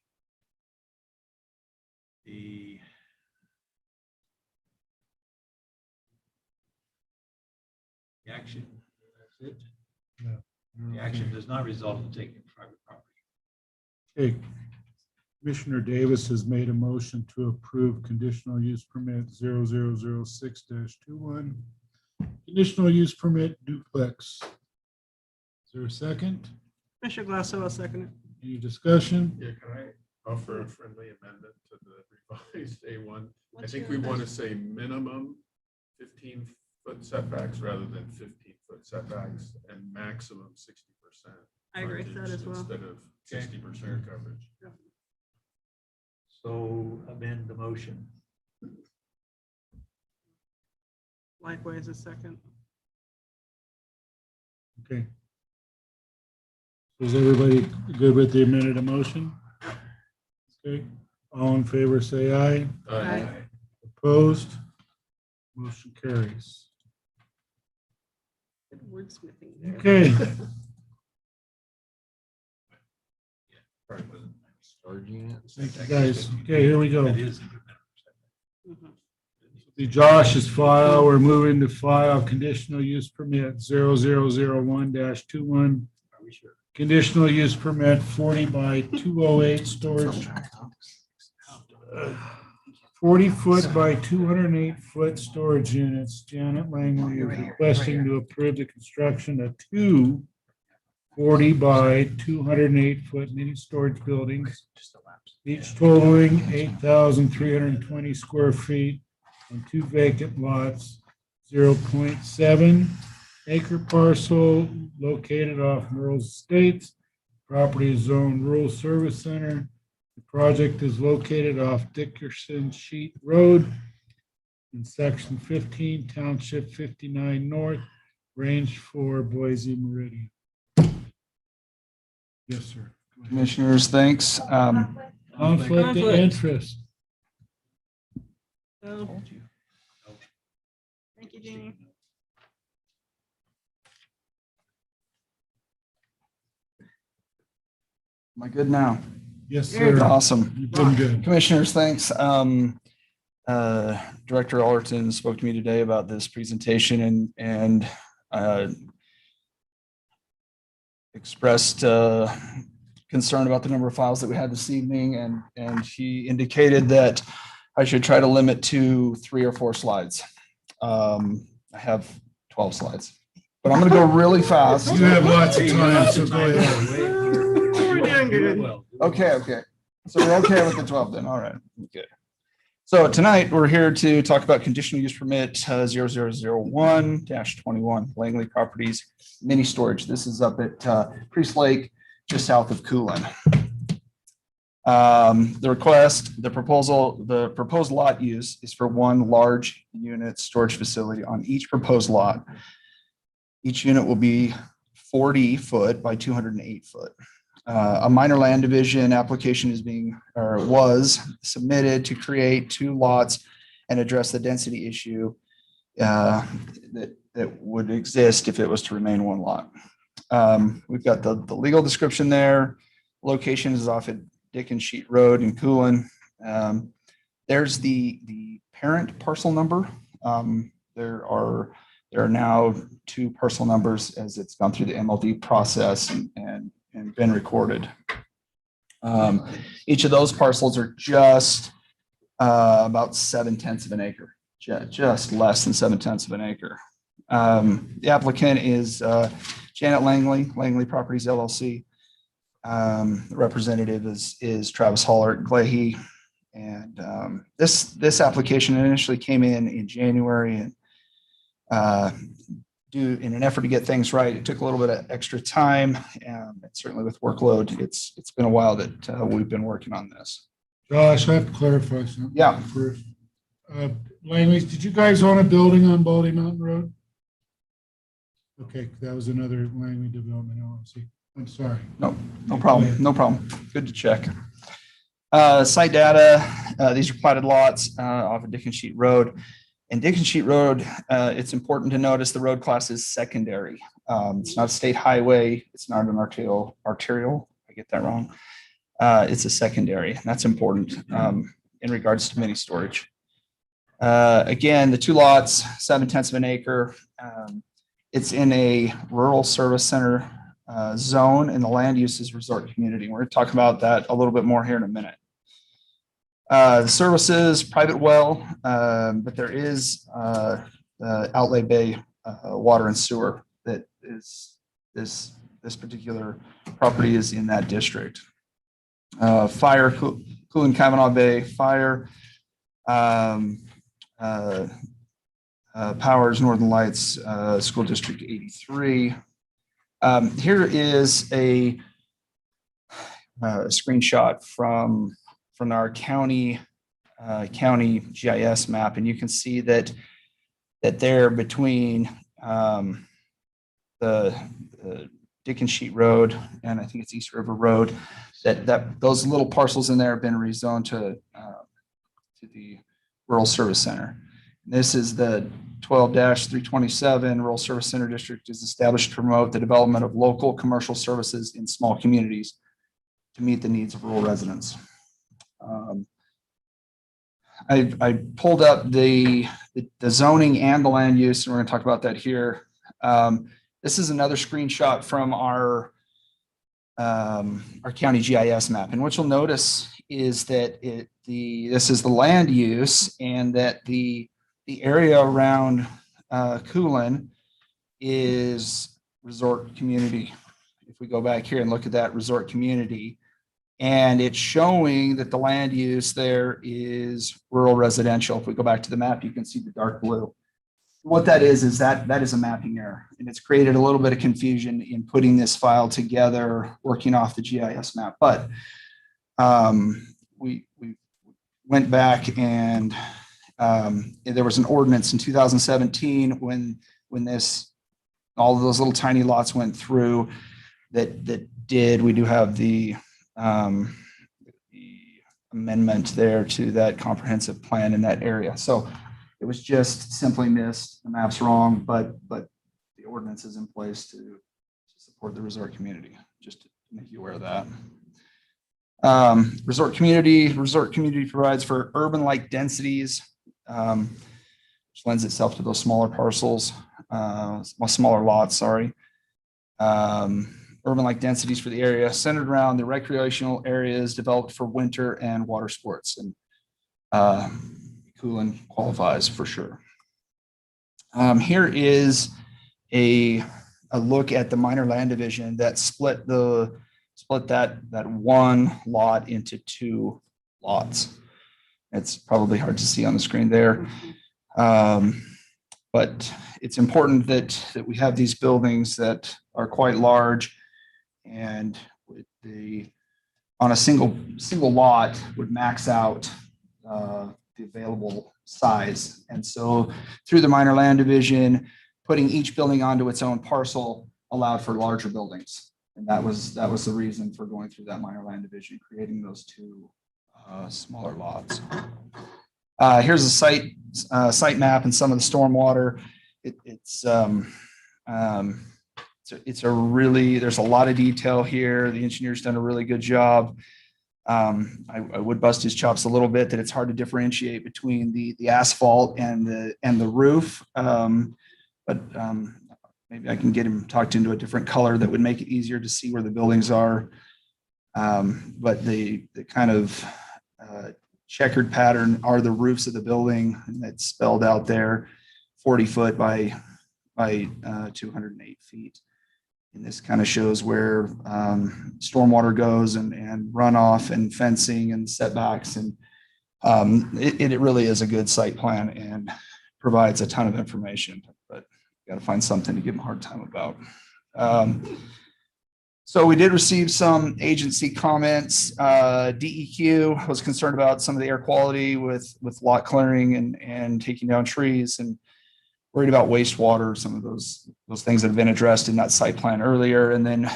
[SPEAKER 6] The action, that's it.
[SPEAKER 1] Yeah.
[SPEAKER 6] The action does not result in taking private property.
[SPEAKER 1] Okay. Commissioner Davis has made a motion to approve conditional use permit 0006-21. Conditional use permit duplex. Is there a second?
[SPEAKER 8] Commissioner Glassell, I'll second it.
[SPEAKER 1] Any discussion?
[SPEAKER 9] Yeah, can I offer a friendly amendment to the revised A1? I
[SPEAKER 8] What's
[SPEAKER 9] think
[SPEAKER 8] your
[SPEAKER 9] we want to say minimum 15-foot setbacks rather than 15-foot setbacks and maximum 60%.
[SPEAKER 8] I agree with that as well.
[SPEAKER 9] Instead of 60% coverage.
[SPEAKER 6] So amend the motion.
[SPEAKER 8] Likewise, a second.
[SPEAKER 1] Okay. Is everybody good with the amended motion? Okay, all in favor, say aye.
[SPEAKER 8] Aye.
[SPEAKER 1] Opposed? Motion carries.
[SPEAKER 8] Good wordsmithing there.
[SPEAKER 1] Okay,
[SPEAKER 12] Storage units.
[SPEAKER 1] thank you guys. Okay, here we go.
[SPEAKER 6] That is.
[SPEAKER 8] Mhm.
[SPEAKER 1] The Josh's file, we're moving to file conditional use permit 0001-21.
[SPEAKER 6] Are we sure?
[SPEAKER 1] Conditional use permit 40 by 208 storage. 40-foot by 208-foot storage units. Janet Langley is requesting to approve the construction of two 40 by 208-foot mini storage buildings, each totaling 8,320 square feet on two vacant lots, 0.7 acre parcel located off Merle's Estates. Property is zoned rural service center. The project is located off Dickerson Sheet Road in section 15, township 59 north, range 4, Boise Meridian. Yes, sir. Go ahead.
[SPEAKER 17] Commissioners, thanks.
[SPEAKER 1] Conflict of interest.
[SPEAKER 8] So, thank you, Jeannie.
[SPEAKER 17] Am I good now?
[SPEAKER 1] Yes, sir.
[SPEAKER 17] Awesome.
[SPEAKER 1] You've been good.
[SPEAKER 17] Commissioners, thanks. Director Allerton spoke to me today about this presentation and expressed concern about the number of files that we had this evening, and she indicated that I should try to limit to 3 or 4 slides. I have 12 slides, but I'm going to go really fast.
[SPEAKER 1] You have lots of time, so go ahead.
[SPEAKER 8] We're doing good.
[SPEAKER 17] Okay. So we're okay with the 12 then. All right. Okay. So tonight we're here to talk about conditional use permit 0001-21 Langley Properties mini storage. This is up at Priest Lake, just south of Coolin. The proposed lot use is for one large unit storage facility on each proposed lot. Each unit will be 40 foot by 208 foot. A minor land division application was submitted to create 2 lots and address the density issue that would exist if it was to remain 1 lot. We've got the legal description there. Location is off at Dickens Sheet Road in Coolin. There's the parent parcel number. There are now 2 parcel numbers as it's gone through the MLD process and been recorded. Each of those parcels are just about 7/10 of an acre, just less than 7/10 of an acre. The applicant is Janet Langley Properties LLC. The representative is Travis Hollert Glahey. And this application initially came in January, and in an effort to get things right, it took a little bit of extra time. And certainly with workload, it's been a while that we've been working on this.
[SPEAKER 1] Josh, I have to clarify something.
[SPEAKER 17] Yeah.
[SPEAKER 1] First. Langley's, did you guys own a building on Baldy Mountain Road? Okay, that was another Langley Development LLC. I'm sorry.
[SPEAKER 17] No problem. No problem. Good to check. Site data, these are platted lots off of Dickensheet Road. And Dickensheet Road, it's important to notice the road class is secondary. It's not a state highway. It's not an arterial. I get that wrong. It's a secondary. And that's important in regards to mini storage. Again, the 2 lots, 7/10 of an acre. It's in a rural service center zone, and the land use is resort community. We're going to talk about that a little bit more here in a minute. The services, private well, but there is outlay bay water and sewer that is this particular property is in that district. Fire, Coolin Kavanaugh Bay Fire, Powers, Northern Lights, School District 83. Here is a screenshot from our county GIS map, and you can see that there between the Dickensheet Road and I think it's East River Road, that those little parcels in there have been rezoned to the Rural Service Center. This is the 12-327 Rural Service Center District is established to promote the development of local commercial services in small communities to meet the needs of rural residents. I pulled up the zoning and the land use, and we're going to talk about that here. This is another screenshot from our county GIS map, and what you'll notice is that this is the land use, and that the area around Coolin is resort community. If we go back here and look at that resort community, and it's showing that the land use there is rural residential. If we go back to the map, you can see the dark blue. What that is that is a mapping error, and it's created a little bit of confusion in putting this file together, working off the GIS map. But we went back, and there was an ordinance in 2017 when all of those little tiny lots went through we do have the amendment there to that comprehensive plan in that area. So it was just simply missed. The map's wrong, but the ordinance is in place to support the resort community, just to make you aware of that. Resort community provides for urban-like densities, which lends itself to those smaller parcels, smaller lots, sorry. Urban-like densities for the area centered around the recreational areas developed for winter and water sports. And Coolin qualifies for sure. Here is a look at the minor land division that split that one lot into 2 lots. It's probably hard to see on the screen there. But it's important that we have these buildings that are quite large, and on a single lot would max out the available size. And so through the minor land division, putting each building onto its own parcel allowed for larger buildings. And that was the reason for going through that minor land division, creating those 2 smaller lots. Here's a site map and some of the stormwater. There's a lot of detail here. The engineer's done a really good job. I would bust his chops a little bit that it's hard to differentiate between the asphalt and the roof. But maybe I can get him talked into a different color that would make it easier to see where the buildings are. But the kind of checkered pattern are the roofs of the building, and that's spelled out there, 40 foot by by 208 feet. And this kind of shows where stormwater goes and runoff and fencing and setbacks. And it really is a good site plan and provides a ton of information, but got to find something to give them a hard time about. So we did receive some agency comments. DEQ was concerned about some of the air quality with lot clearing and taking down trees, and worried about wastewater, some of those things that have been addressed in that site plan earlier. And then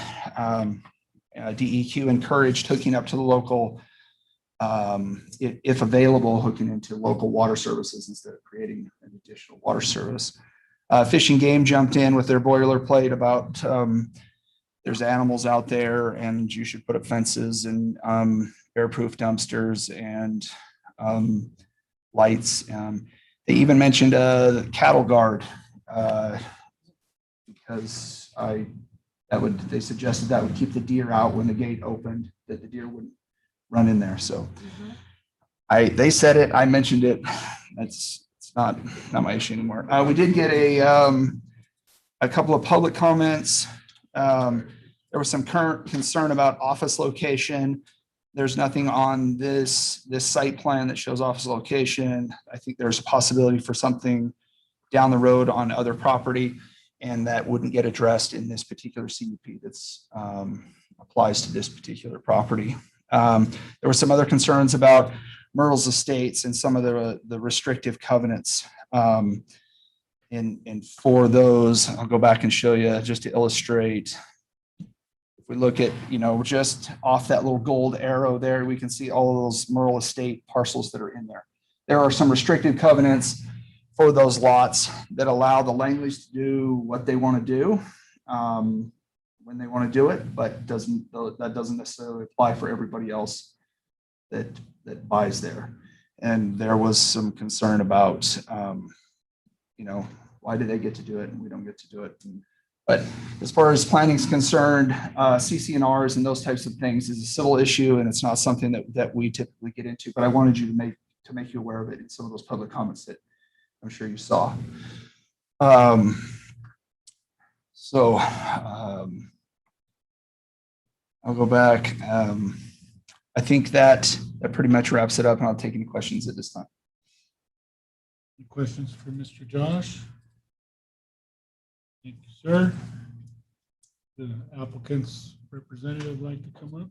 [SPEAKER 17] DEQ encouraged hooking up to the local, if available, hooking into local water services instead of creating an additional water service. Fish and Game jumped in with their boilerplate about there's animals out there and you should put up fences and airproof dumpsters and lights. They even mentioned the cattle guard because they suggested that would keep the deer out when the gate opened, that the deer wouldn't run in there. So they said it, I mentioned it. It's not my issue anymore. We did get a couple of public comments. There was some current concern about office location. There's nothing on this site plan that shows office location. I think there's a possibility for something down the road on other property, and that wouldn't get addressed in this particular CUP that's applies to this particular property. There were some other concerns about Myrtle's Estates and some of the restrictive covenants. And for those, I'll go back and show you just to illustrate. We look at, just off that little gold arrow there, we can see all of those Myrtle Estate parcels that are in there. There are some restricted covenants for those lots that allow the Langleys to do what they want to do when they want to do it, but that doesn't necessarily apply for everybody else that buys there. And there was some concern about, why do they get to do it and we don't get to do it? But as far as planning is concerned, CC&Rs and those types of things is a civil issue, and it's not something that we typically get into. But I wanted you to make you aware of it in some of those public comments that I'm sure you saw. I'll go back. I think that pretty much wraps it up, and I'll take any questions at this time.
[SPEAKER 1] Any questions for Mr. Josh? Thank you, sir. The applicant's representative like to come up?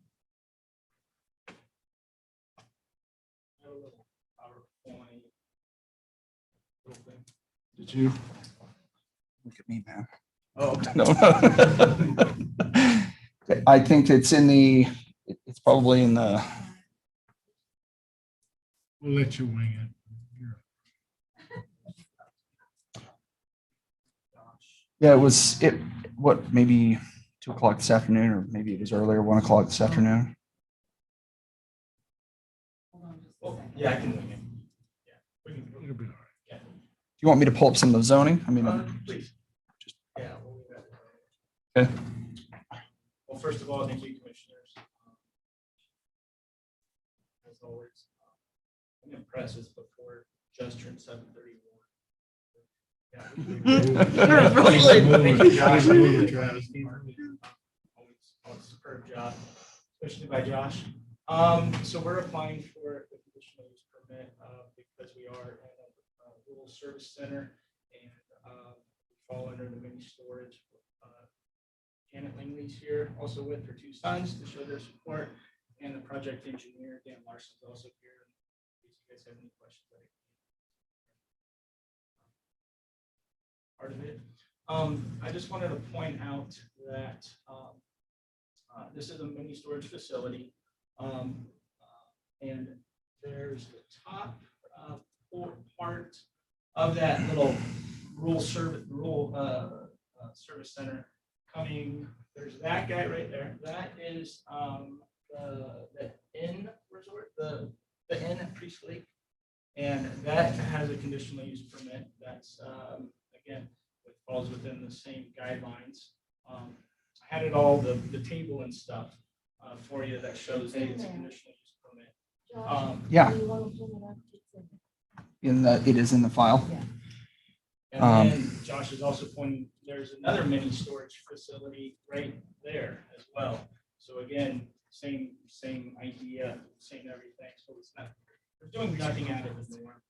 [SPEAKER 17] Did you? Look at me, man.
[SPEAKER 7] Oh,
[SPEAKER 17] no. I think it's probably in the.
[SPEAKER 1] We'll let you wing it.
[SPEAKER 17] Yeah, maybe 2 o'clock this afternoon, or maybe it was earlier, 1 o'clock this afternoon.
[SPEAKER 7] yeah, I can wing it.
[SPEAKER 1] It'll be all right.
[SPEAKER 7] Yeah.
[SPEAKER 17] Do you want me to pull up some of the zoning? I mean,
[SPEAKER 7] Please. Yeah. We'll leave that.
[SPEAKER 17] okay.
[SPEAKER 7] Well, first of all, thank you, commissioners. As always, I'm impressed as before just turned 7:31. Superb job, especially by Josh. So we're applying for the conditional use permit because we are in a rural service center and we fall under the mini storage. Janet Langley's here, also with her 2 sons to show their support, and the project engineer Dan Larson's also here. In case you guys have any questions. Part of it. I just wanted to point out that this is a mini storage facility, and there's the top part of that little rural service center coming. There's that guy right there. That is the Inn Resort, the Inn at Priest Lake, and that has a conditional use permit. That's again, it falls within the same guidelines. I had it all, the table and stuff for you that shows that it's a conditional use permit.
[SPEAKER 17] Yeah. It is in the file.
[SPEAKER 7] And then Josh Josh is also pointing, there's another mini storage facility right there as well. So again, same idea, same everything. So it's not, we're doing nothing out of the norm.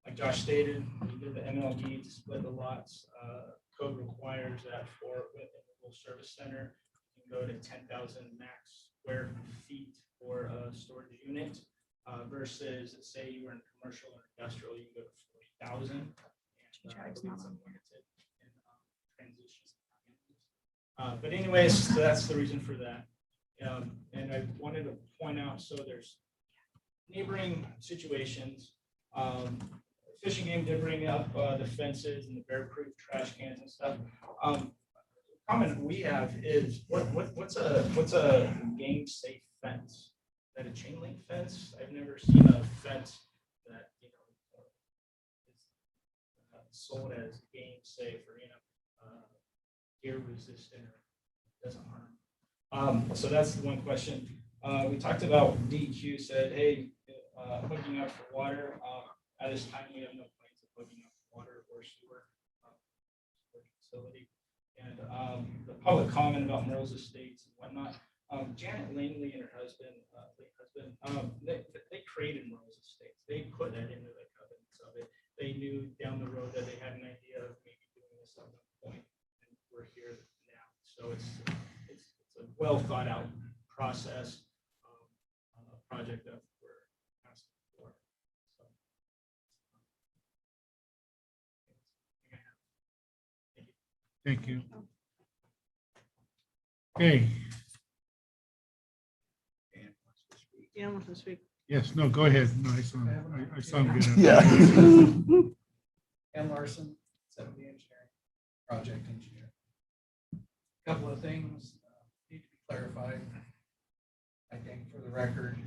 [SPEAKER 7] Like Josh stated, we did the MLD to split the lots. Code requires that for a full service center, you can go to 10,000 max square feet for a storage unit. Versus, say you were in commercial or industrial, you can go to 40,000. But anyways, so that's the reason for that. And I wanted to point out, so there's neighboring situations. Fishing game did bring up the fences and the bear-proof trash cans and stuff. Comment we have is what's a game safe fence? Is that a chain link fence? I've never seen a fence that is sold as game safe or gear resistant or doesn't harm. So that's the one question. We talked about DEQ said, hey, hooking up for water. At this time, we have no plans of hooking up for water or sewer facility. And the public comment about Merle's Estates and whatnot. Janet Langley and her husband, they created Merle's Estates. They put that into the covenants of it. They knew down the road that they had an idea of maybe doing this at one point, and we're here now. So it's a well thought out process, project that we're asking for. So,
[SPEAKER 1] Thank you. Okay,
[SPEAKER 8] Yeah, wants to speak.
[SPEAKER 1] yes, no, go ahead. No, I saw him get up.
[SPEAKER 17] Yeah.
[SPEAKER 7] Ken Larson, 70 engineering, project engineer. Couple of things need to be clarified. I think for the record,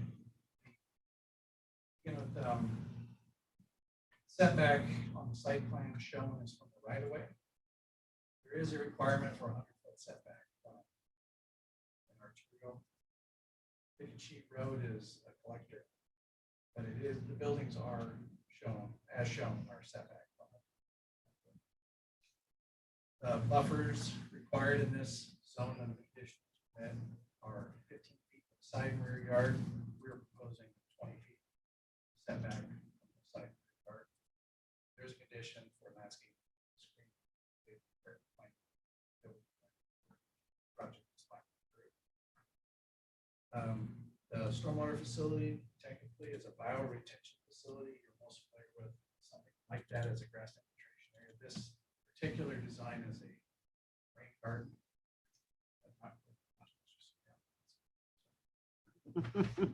[SPEAKER 7] setback on the site plan shown is from the right of way. There is a requirement for a 100-foot setback. In Arterial, Pigeon Sheet Road is a collector, but it is, the buildings are shown, as shown, are setback. Buffers required in this zone of conditions are 15 feet from the side and rear yard. We're proposing 20 feet setback from the side and rear yard. There's a condition for landscape screen. Project is fine. The stormwater facility technically is a bioretention facility. You're most familiar with something like that as a grass infiltration area. This particular design is a rain garden.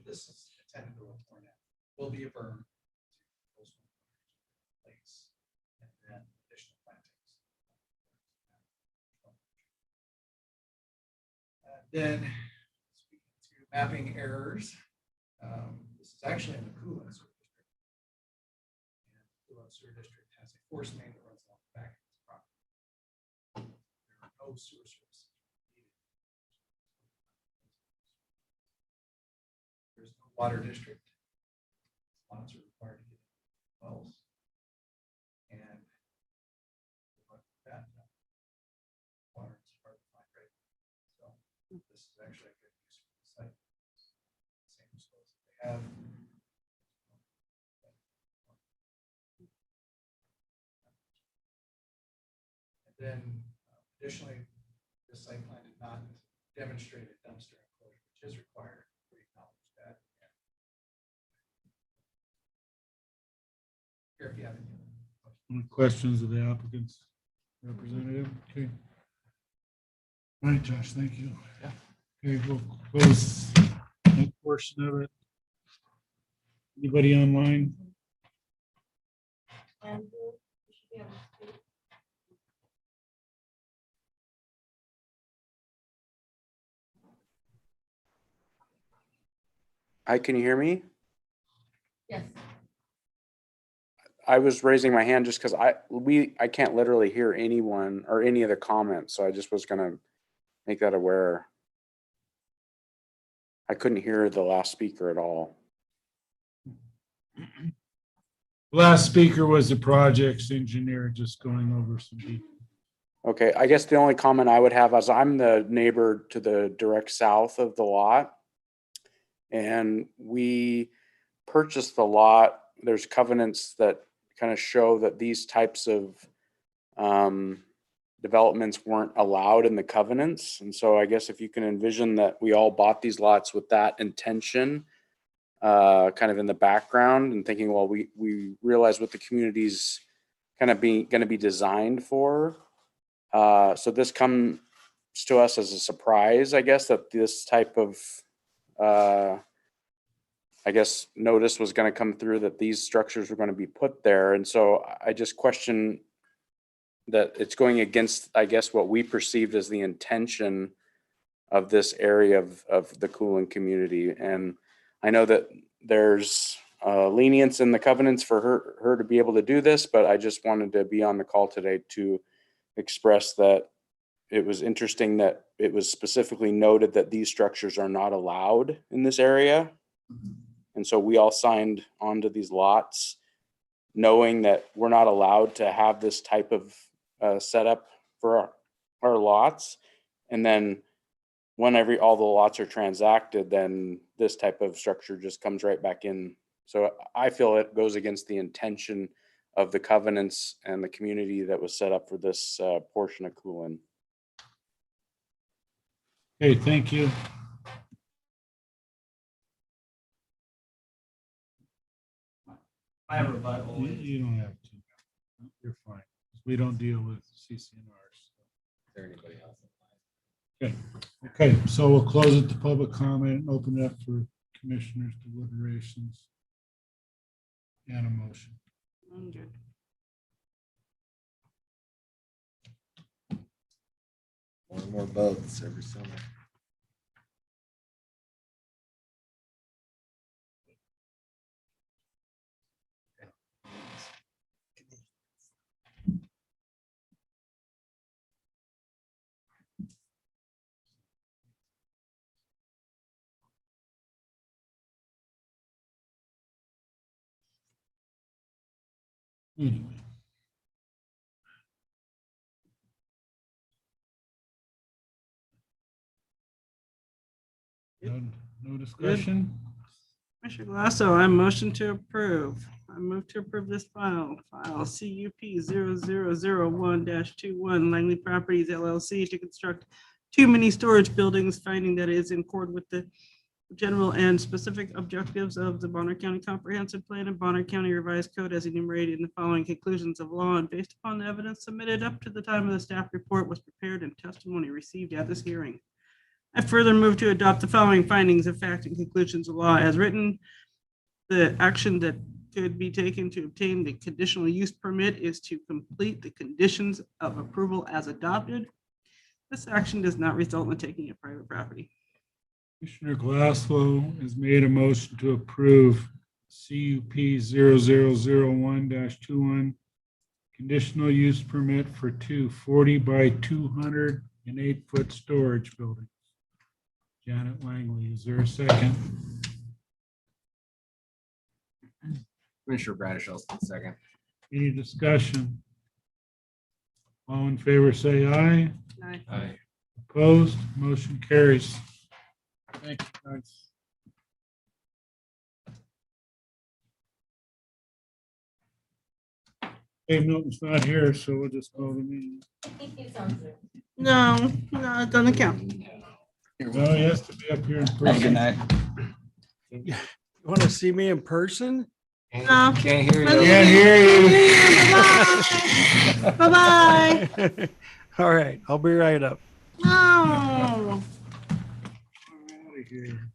[SPEAKER 7] This is intended to look more natural. Will be a berm place and then additional plantings. Then speaking to mapping errors, this is actually in the Coolant Sewer District. And the Coolant Sewer District has a force main that runs along the back of its property. There are no sewer services needed. There's no water district. Lots are required to get wells. And that water is hard to find right now. So this is actually a good use for the site. Same as they have. And then additionally, the site plan did not demonstrate a dumpster enclosure, which is required. We acknowledge that. Here, if you have any
[SPEAKER 1] Questions of the applicant's representative? Okay. All right, Josh, thank you.
[SPEAKER 3] Yeah.
[SPEAKER 1] Okay, we'll close that portion of it. Anybody online?
[SPEAKER 11] And you should be able to speak.
[SPEAKER 18] Hi, can you hear me?
[SPEAKER 11] Yes.
[SPEAKER 18] I was raising my hand just because I can't literally hear anyone or any of the comments, so I just was gonna make that aware. I couldn't hear the last speaker at all.
[SPEAKER 1] Last speaker was the projects engineer, just going over some details.
[SPEAKER 18] Okay, I guess the only comment I would have is I'm the neighbor to the direct south of the lot. And we purchased the lot. There's covenants that kind of show that these types of developments weren't allowed in the covenants. And so I guess if you can envision that we all bought these lots with that intention, kind of in the background and thinking, well, we realize what the community's kind of going to be designed for. So this comes to us as a surprise, I guess, that this type of, I guess, notice was going to come through that these structures were going to be put there. And so I just question that it's going against, I guess, what we perceived as the intention of this area of the Coolin community. And I know that there's lenience in the covenants for her to be able to do this, but I just wanted to be on the call today to express that it was interesting that it was specifically noted that these structures are not allowed in this area. And so we all signed onto these lots knowing that we're not allowed to have this type of setup for our lots. And then when all the lots are transacted, then this type of structure just comes right back in. So I feel it goes against the intention of the covenants and the community that was set up for this portion of Coolin.
[SPEAKER 1] Okay, thank you.
[SPEAKER 15] I have a rebuttal.
[SPEAKER 1] You don't have to. You're fine. We don't deal with CCNRs.
[SPEAKER 2] Is there anybody else?
[SPEAKER 1] Okay, so we'll close it to public comment and open it up for commissioners' deliberations and a motion.
[SPEAKER 2] More and more boats every summer.
[SPEAKER 1] Anyway. No discussion?
[SPEAKER 8] Commissioner Glasso, I motion to approve. I move to approve this file CUP 0001-21 Langley Properties LLC to construct 2 mini storage buildings, finding that it is in accord with the general and specific objectives of the Bonner County Comprehensive Plan and Bonner County Revised Code as enumerated in the following conclusions of law, and based upon the evidence submitted up to the time of the staff report was prepared and testimony received at this hearing. I further move to adopt the following findings of fact and conclusions of law as written. The action that could be taken to obtain the conditional use permit is to complete the conditions of approval as adopted. This action does not result in taking a private property.
[SPEAKER 1] Commissioner Glasslow has made a motion to approve CUP 0001-21 conditional use permit for 2 40 by 208 foot storage buildings. Janet Langley, is there a second?
[SPEAKER 12] Commissioner Bradshaw, second.
[SPEAKER 1] Any discussion? All in favor, say aye.
[SPEAKER 8] Aye.
[SPEAKER 12] Aye.
[SPEAKER 1] Opposed? Motion carries. Thank you, guys. Hey, Milton's not here, so we'll just call the meeting.
[SPEAKER 8] No, it doesn't count.
[SPEAKER 1] No, he has to be up here in person.
[SPEAKER 17] Good night.
[SPEAKER 3] You want to see me in person?
[SPEAKER 8] No.
[SPEAKER 12] Can't hear you.
[SPEAKER 1] Can't hear you.
[SPEAKER 8] Bye-bye.
[SPEAKER 3] All right, I'll be right up.
[SPEAKER 8] No.
[SPEAKER 1] Out of here.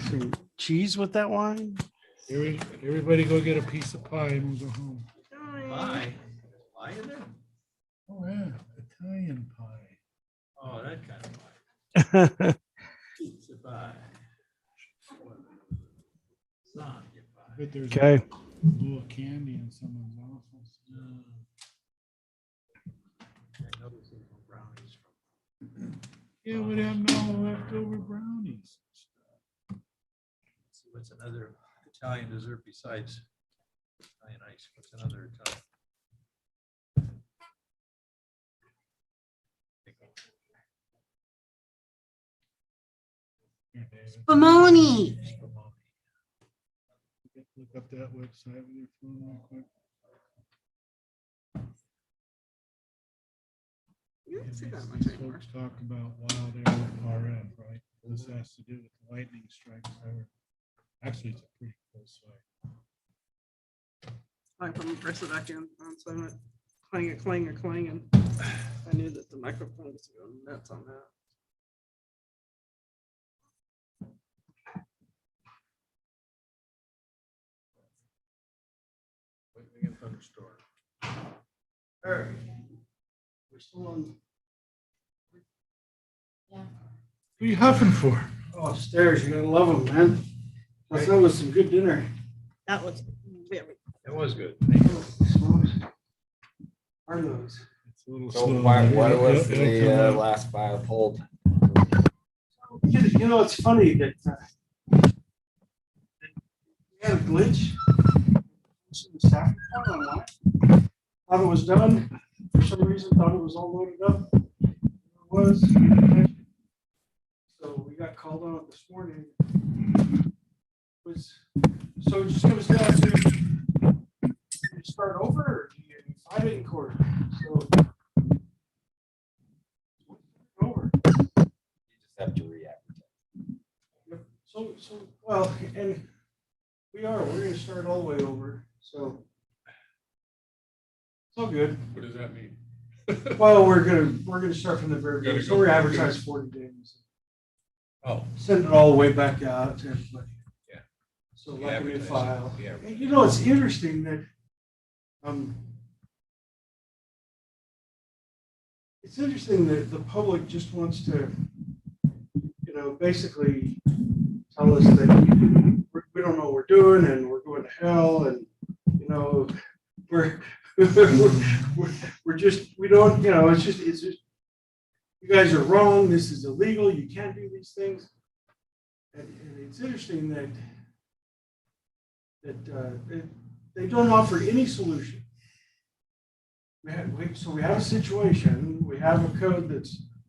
[SPEAKER 3] Some cheese with that wine?
[SPEAKER 1] Everybody go get a piece of pie and we'll go home.
[SPEAKER 6] Why? Why in there?
[SPEAKER 1] Oh, yeah, Italian pie.
[SPEAKER 6] Oh, that kind of pie. Pizza pie. Lasagna pie.
[SPEAKER 1] But there's
[SPEAKER 3] Okay.
[SPEAKER 1] a little candy in someone's office.
[SPEAKER 6] I noticed some brownies from.
[SPEAKER 1] Yeah, we have no leftover brownies.
[SPEAKER 6] See what's another Italian dessert besides Italian ice? What's another Italian?
[SPEAKER 8] Spumoni.
[SPEAKER 1] Look up that website with your phone real quick.
[SPEAKER 8] You don't see that
[SPEAKER 1] These
[SPEAKER 8] much anymore.
[SPEAKER 1] folks talk about wild arrow RF, right? This has to do with the lightning strikes. Actually, it's a pretty close site.
[SPEAKER 8] I put my press it back in, so I'm not clang, and I knew that the microphone was going nuts on that.
[SPEAKER 9] Lightning and thunderstorm.
[SPEAKER 3] All right. We're still on.
[SPEAKER 14] Yeah.
[SPEAKER 1] What are you huffing for?
[SPEAKER 3] Oh, stairs, you gotta love them, man. Plus, that was some good dinner.
[SPEAKER 8] That was very.
[SPEAKER 6] That was good.
[SPEAKER 3] Are those?
[SPEAKER 1] It's a little
[SPEAKER 12] So
[SPEAKER 1] slow.
[SPEAKER 12] why
[SPEAKER 1] It'll-
[SPEAKER 12] was
[SPEAKER 1] it'll
[SPEAKER 12] the
[SPEAKER 1] come out.
[SPEAKER 12] last file pulled?
[SPEAKER 3] You know, it's funny that we had a glitch. The staff report online. Thought it was done. For some reason, thought it was all loaded up. It was. So we got called on it this morning. So it just comes down to you start over or do you find it in court? So over.
[SPEAKER 12] You just have to re-advertise.
[SPEAKER 3] So, well, and we're gonna start all the way over, so. It's all good.
[SPEAKER 9] What does that mean?
[SPEAKER 3] Well, we're gonna start from the very beginning,
[SPEAKER 9] Gotta
[SPEAKER 3] so
[SPEAKER 9] go
[SPEAKER 3] we're
[SPEAKER 9] from the
[SPEAKER 3] advertised 40 days.
[SPEAKER 6] Oh,
[SPEAKER 3] Send it all the way back out to everybody.
[SPEAKER 6] Yeah.
[SPEAKER 3] So
[SPEAKER 6] Yeah,
[SPEAKER 3] like a new
[SPEAKER 6] advertise it.
[SPEAKER 3] file.
[SPEAKER 6] Yeah.
[SPEAKER 3] And you know, it's interesting that, it's interesting that the public just wants to, you know, basically tell us that we don't know what we're doing and we're going to hell and, you know, we're just, we don't, you know, it's just, you guys are wrong. This is illegal. You can't do these things. And it's interesting that they don't offer any solution. So we have a situation, we have a code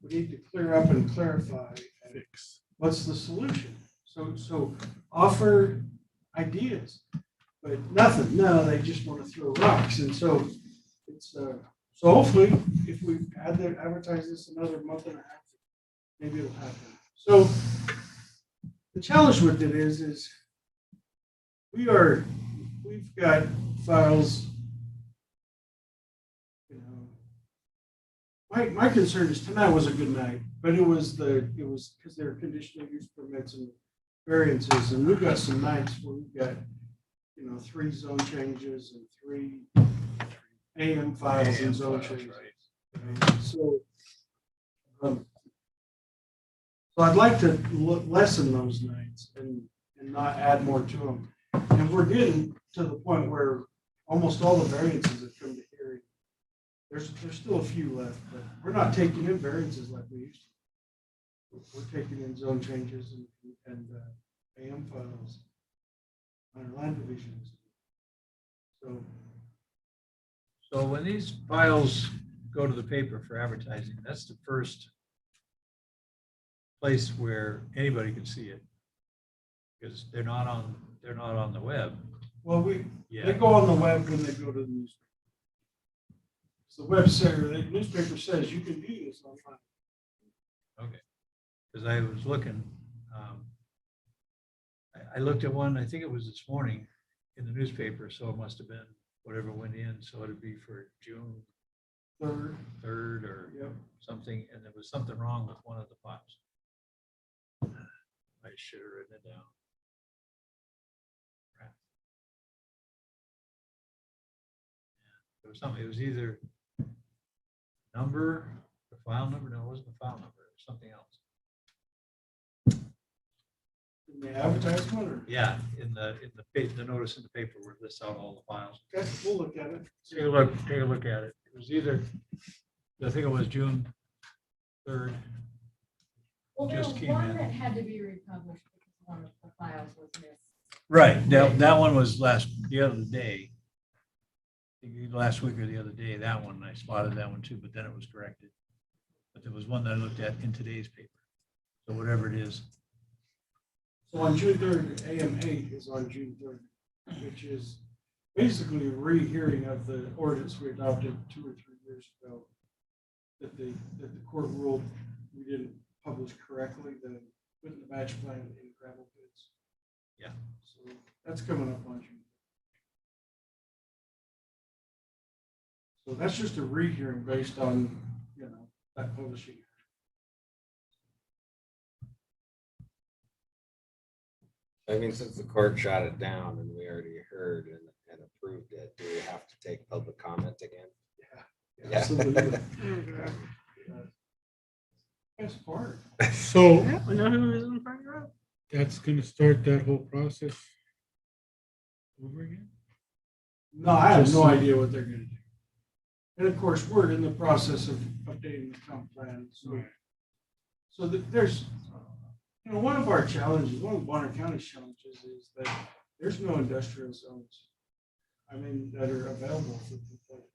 [SPEAKER 3] we need to clear up and clarify.
[SPEAKER 1] Fix.
[SPEAKER 3] What's the solution? So offer ideas, but nothing. No, they just want to throw rocks. And so it's, so hopefully if we advertise this another month and a half, maybe it'll happen. So the challenge with it is we've got files. You know, my concern is tonight was a good night, but it was because there are conditional use permits and variances, and we've got some nights where we've got, you know, 3 zone changes and 3 AM files and zone changes. So I'd like to lessen those nights and not add more to them. And we're getting to the point where almost all the variances have come to hearing. There's still a few left, but we're not taking in variances like we used to. We're taking in zone changes and AM files, minor land divisions.
[SPEAKER 6] So when these files go to the paper for advertising, that's the first place where anybody can see it. Because they're not on the web.
[SPEAKER 3] Well, they go on the web when they go to the newspaper. So the newspaper says you can view this online.
[SPEAKER 6] Okay. Because I was looking, I looked at one, I think it was this morning in the newspaper, so it must have been whatever went in, so it'd be for June 3rd or something, and there was something wrong with one of the files. I should have written it down. It was something, it was either number, the file number, no, it wasn't the file number, it was something else.
[SPEAKER 3] In the advertisement or?
[SPEAKER 6] Yeah, in the notice in the paper where it lists out all the files.
[SPEAKER 3] Okay, we'll look at it.
[SPEAKER 6] Take a look at it. It was either, I think it was June 3rd.
[SPEAKER 11] Well, there
[SPEAKER 6] Just
[SPEAKER 11] was
[SPEAKER 6] came
[SPEAKER 11] one
[SPEAKER 6] in.
[SPEAKER 11] that had to be republished because one of the files was missed.
[SPEAKER 6] Right, that one was the other day. Last week or the other day, that one, I spotted that one too, but then it was corrected. But there was one that I looked at in today's paper. So whatever it is.
[SPEAKER 3] So on June 3rd, AM8 is on June 3rd, which is basically a rehearing of the ordinance we adopted 2 or 3 years ago. That the court ruled we didn't publish correctly, the putting the batch plan in gravel pits.
[SPEAKER 6] Yeah.
[SPEAKER 3] So that's coming up on June. So that's just a rehearing based on, that publishing.
[SPEAKER 2] I mean, since the court shot it down and we already heard and approved it, do we have to take public comment again?
[SPEAKER 3] Yeah. Absolutely. Best part.
[SPEAKER 1] So
[SPEAKER 8] We know who is in front of your
[SPEAKER 1] that's gonna start that whole process over again?
[SPEAKER 3] No, I have
[SPEAKER 1] Just
[SPEAKER 3] no
[SPEAKER 1] so-
[SPEAKER 3] idea what they're gonna do. And of course, we're in the process of updating the comp plan, so there's, one of our challenges, one of Bonner County's challenges is that there's no industrial zones. I mean, that are available for people.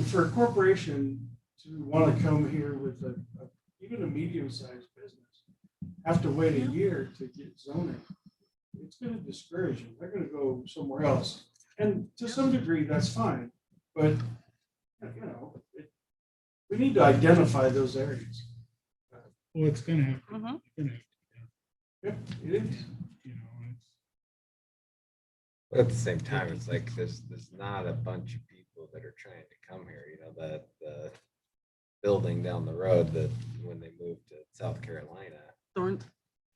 [SPEAKER 3] For a corporation to want to come here with even a medium-sized business, have to wait a year to get zoning. It's going to discourage them. They're going to go somewhere else. And to some degree, that's fine. But, we need to identify those areas.
[SPEAKER 1] Well, it's gonna happen.
[SPEAKER 8] Mhm.
[SPEAKER 1] It's gonna happen.
[SPEAKER 3] Yep, it is.
[SPEAKER 2] But at the same time, it's like there's not a bunch of people that are trying to come here, that the building down the road that when they moved to South Carolina,
[SPEAKER 8] Thorn.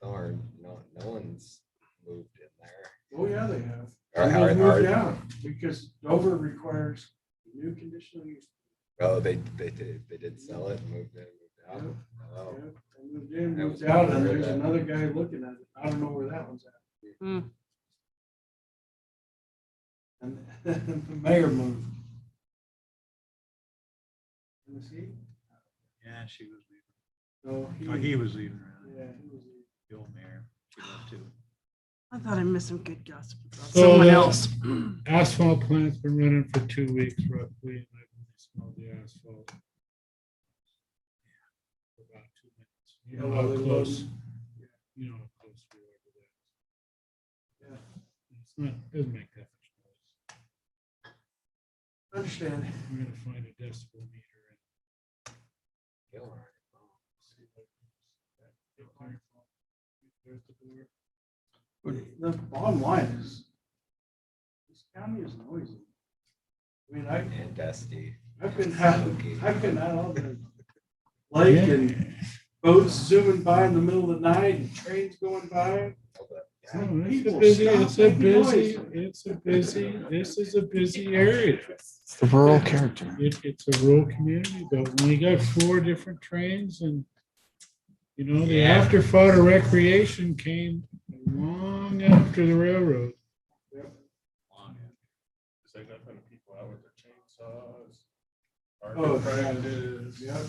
[SPEAKER 2] no one's moved in there.
[SPEAKER 3] Oh, yeah, they have.
[SPEAKER 2] Or
[SPEAKER 3] And they've moved
[SPEAKER 2] are-
[SPEAKER 3] out because Dover requires new conditional use.
[SPEAKER 2] Oh, they did sell it and moved in, moved out.
[SPEAKER 3] Yep.
[SPEAKER 2] Oh,
[SPEAKER 3] Yep, they moved in,
[SPEAKER 2] I
[SPEAKER 3] moved
[SPEAKER 2] was
[SPEAKER 3] out,
[SPEAKER 2] aware
[SPEAKER 3] and
[SPEAKER 2] of
[SPEAKER 3] there's
[SPEAKER 2] that.
[SPEAKER 3] another guy looking at it. I don't know where that one's at.
[SPEAKER 8] Mm.
[SPEAKER 3] And the mayor moved. Tennessee?
[SPEAKER 6] Yeah, she was
[SPEAKER 3] No,
[SPEAKER 6] leaving. Oh, he was leaving.
[SPEAKER 3] Yeah, he was leaving.
[SPEAKER 6] The old mayor. She left too.
[SPEAKER 8] I thought I missed some good gossip about
[SPEAKER 1] So
[SPEAKER 8] someone
[SPEAKER 1] the
[SPEAKER 8] else.
[SPEAKER 1] asphalt plant's been running for 2 weeks roughly, and I've only smelled the asphalt. For about 2 minutes. You know how close, you know how close we are to that.
[SPEAKER 3] Yeah.
[SPEAKER 1] It's not, doesn't make that much noise.
[SPEAKER 3] Understand.
[SPEAKER 1] We're gonna find a decibel meter and. See if I can- There's the door.
[SPEAKER 3] The bottom line is, this county is noisy. I mean,
[SPEAKER 2] And dusty.
[SPEAKER 3] I've been out on the lake and boats zooming by in the middle of the night and trains going by.
[SPEAKER 1] Oh,
[SPEAKER 3] People
[SPEAKER 1] This
[SPEAKER 3] stop making noise.
[SPEAKER 1] is a busy area.
[SPEAKER 17] It's the rural character.
[SPEAKER 1] It's a rural community, but when you got 4 different trains and, the
[SPEAKER 2] Yeah.
[SPEAKER 1] afterthought of recreation came long after the railroad.
[SPEAKER 3] Yep.
[SPEAKER 9] Is they got kind of people out with their chainsaws?
[SPEAKER 3] Oh, yep.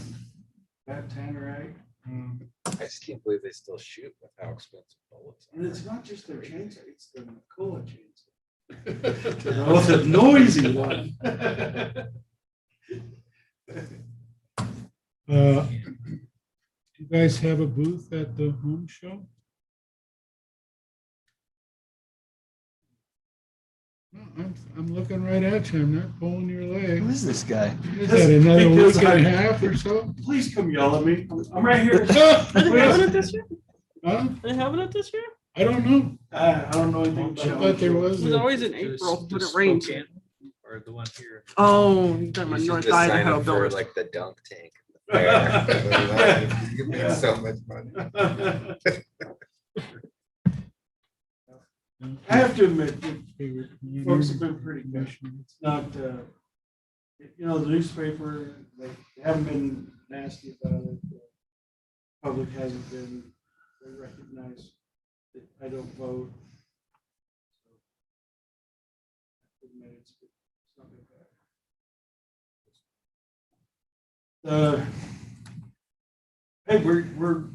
[SPEAKER 3] That tannerite.
[SPEAKER 2] I just can't believe they still shoot with how expensive bullets are.
[SPEAKER 3] And it's not just their chainsaw, it's the Macola chainsaw. The noisy one.
[SPEAKER 1] Do you guys have a booth at the home show? No, I'm looking right at you. I'm not pulling your leg.
[SPEAKER 17] Who is this guy?
[SPEAKER 1] Is that another week
[SPEAKER 3] Because
[SPEAKER 1] and a half or so?
[SPEAKER 3] Please come yell at me. I'm right here.
[SPEAKER 8] Are they having it this year?
[SPEAKER 1] Huh?
[SPEAKER 8] Are they having it this year?
[SPEAKER 1] I don't know.
[SPEAKER 3] I don't know anything
[SPEAKER 1] I
[SPEAKER 3] about
[SPEAKER 1] thought there
[SPEAKER 3] it.
[SPEAKER 1] was.
[SPEAKER 8] It's
[SPEAKER 1] a-
[SPEAKER 8] always in April when it rains.
[SPEAKER 6] Or the one here.
[SPEAKER 8] Oh, you're talking
[SPEAKER 2] You
[SPEAKER 8] about
[SPEAKER 2] should
[SPEAKER 8] North
[SPEAKER 2] just sign
[SPEAKER 8] Idaho
[SPEAKER 2] up for
[SPEAKER 8] builders.
[SPEAKER 2] like the dunk tank. You can make so much money.
[SPEAKER 3] I have to admit, the folks have been pretty good. It's not, the newspaper, they haven't been nasty about it. The public hasn't been, they recognize that I don't vote. So, I admit it's not been bad. Hey, we're,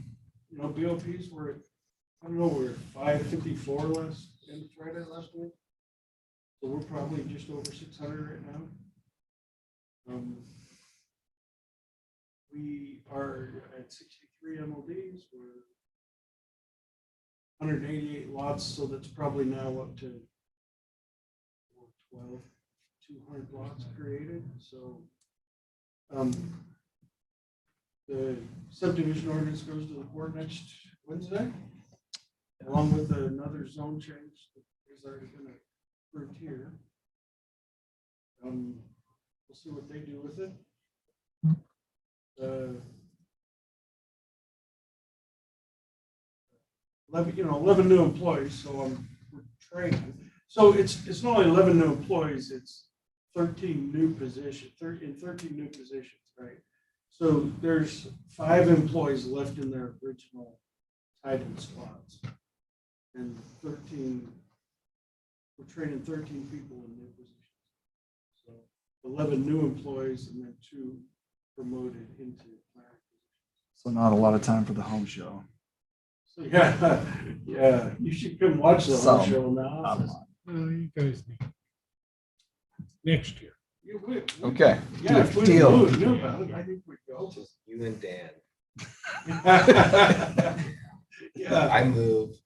[SPEAKER 3] BOPs, we're at I don't know, we're at 554 in Friday last week. So we're probably just over 600 right now. We are at 63 MODs. We're 188 lots, so that's probably now up to 200 lots created. So the subdivision ordinance goes to the board next Wednesday, along with another zone change that is already been approved here. We'll see what they do with it. 11 new employees, so we're training. So it's not only 11 new employees, it's 13 new positions, 13 new positions, right? So there's 5 employees left in their original title spots. And 13, we're training 13 people in new positions. So 11 new employees and then 2 promoted into planner positions.
[SPEAKER 17] So not a lot of time for the home show.
[SPEAKER 3] So yeah, you should come watch the home show now.
[SPEAKER 1] You guys need next year.
[SPEAKER 17] Okay.
[SPEAKER 3] Yeah, if we
[SPEAKER 17] Deal.
[SPEAKER 3] knew about it, I think we'd go.
[SPEAKER 2] Just you and Dan.
[SPEAKER 3] Yeah.
[SPEAKER 2] I moved.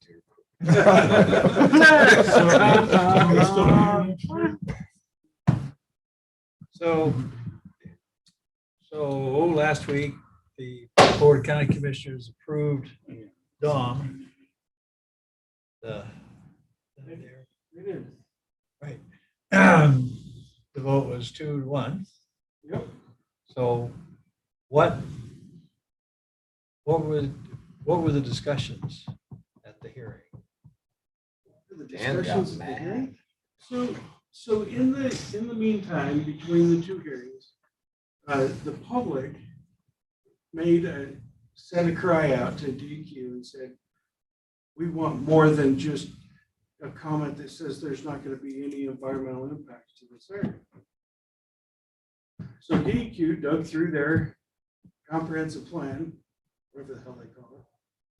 [SPEAKER 6] So last week, the Board of County Commissioners approved DOM. Right. The vote was 2-1.
[SPEAKER 3] Yep.
[SPEAKER 6] So what were the discussions at the hearing?
[SPEAKER 3] The
[SPEAKER 2] Dan got
[SPEAKER 3] discussions at the hearing. So in the meantime, between the 2 hearings, the public sent a cry out to DEQ and said, we want more than just a comment that says there's not going to be any environmental impacts to this area. So DEQ dug through their comprehensive plan, whatever the hell they call it,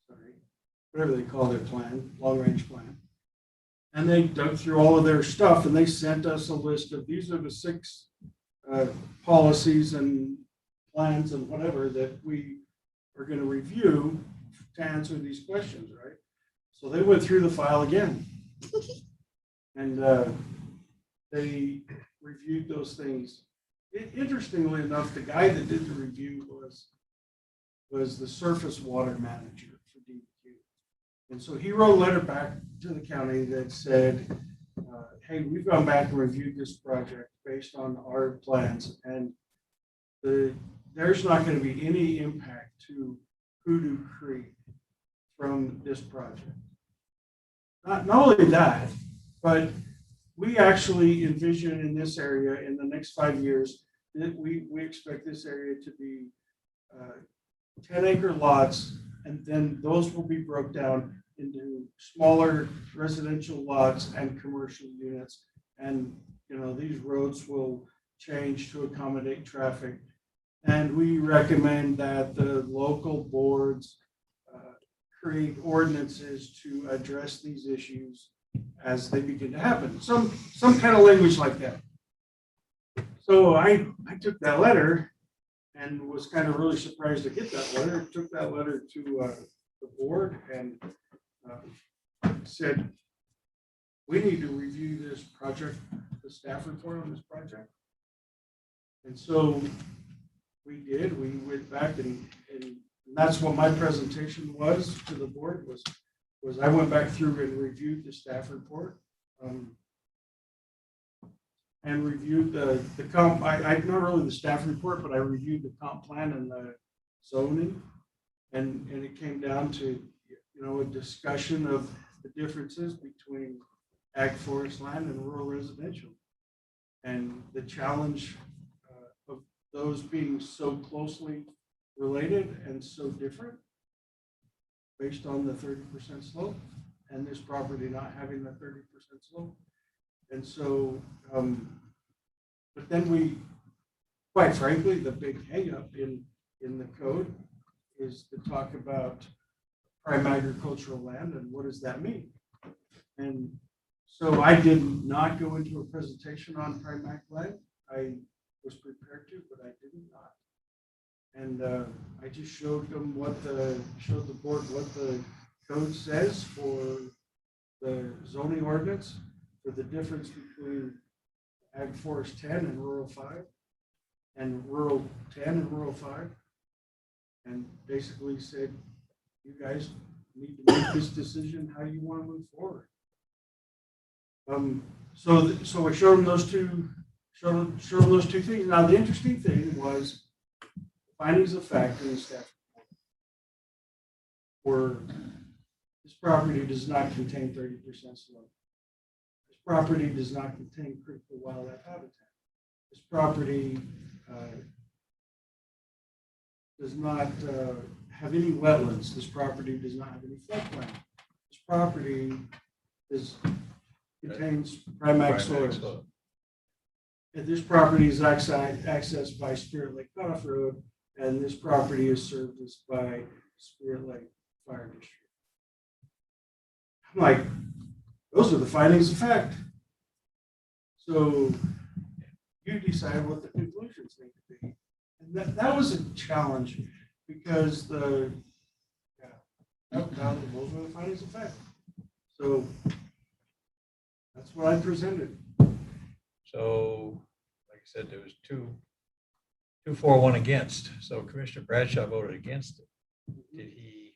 [SPEAKER 3] sorry, whatever they call their plan, long-range plan. And they dug through all of their stuff and they sent us a list of, these are the 6 policies and plans and whatever that we are going to review to answer these questions, right? So they went through the file again. And they reviewed those things. Interestingly enough, the guy that did the review was the surface water manager for DEQ. And so he wrote a letter back to the county that said, hey, we've gone back and reviewed this project based on our plans, and there's not going to be any impact to Hoodoo Creek from this project. Not only that, but we actually envision in this area in the next 5 years that we expect this area to be 10-acre lots, and then those will be broke down into smaller residential lots and commercial units. And these roads will change to accommodate traffic. And we recommend that the local boards create ordinances to address these issues as they begin to happen. Some kind of language like that. So I took that letter and was kind of really surprised to get that letter. Took that letter to the board and said, we need to review this project, the staff report on this project. And so we did. We went back and that's what my presentation was to the board was I went back through and reviewed the staff report and reviewed the comp. I not really the staff report, but I reviewed the comp plan and the zoning, and it came down to a discussion of the differences between ag forest land and rural residential, and the challenge of those being so closely related and so different based on the 30% slope and this property not having the 30% slope. And so, but then quite frankly, the big hang up in the code is to talk about prime agricultural land, and what does that mean? And so I did not go into a presentation on prime ag land. I was prepared to, but I did not. And I just showed the board what the code says for the zoning ordinance, for the difference between Ag Forest 10 and Rural 5, and Rural 10 and Rural 5, and basically said, you guys need to make this decision how you want to move forward. So I showed them those two, showed them those two things. Now the interesting thing was findings of fact in the staff report were this property does not contain 30% slope. This property does not contain critical wildlife habitat. This property does not have any wetlands. This property does not have any floodplain. This property contains prime ag soils. And this property is accessed by Spirit Lake Cutoff Road, and this property is serviced by Spirit Lake Fire District. I'm like, those are the findings of fact. So you decide what the conclusions need to be. And that was a challenge because those were the findings of fact. So that's what I presented.
[SPEAKER 6] So, like I said, there was two for, one against. So Commissioner Bradshaw voted against it. Did he,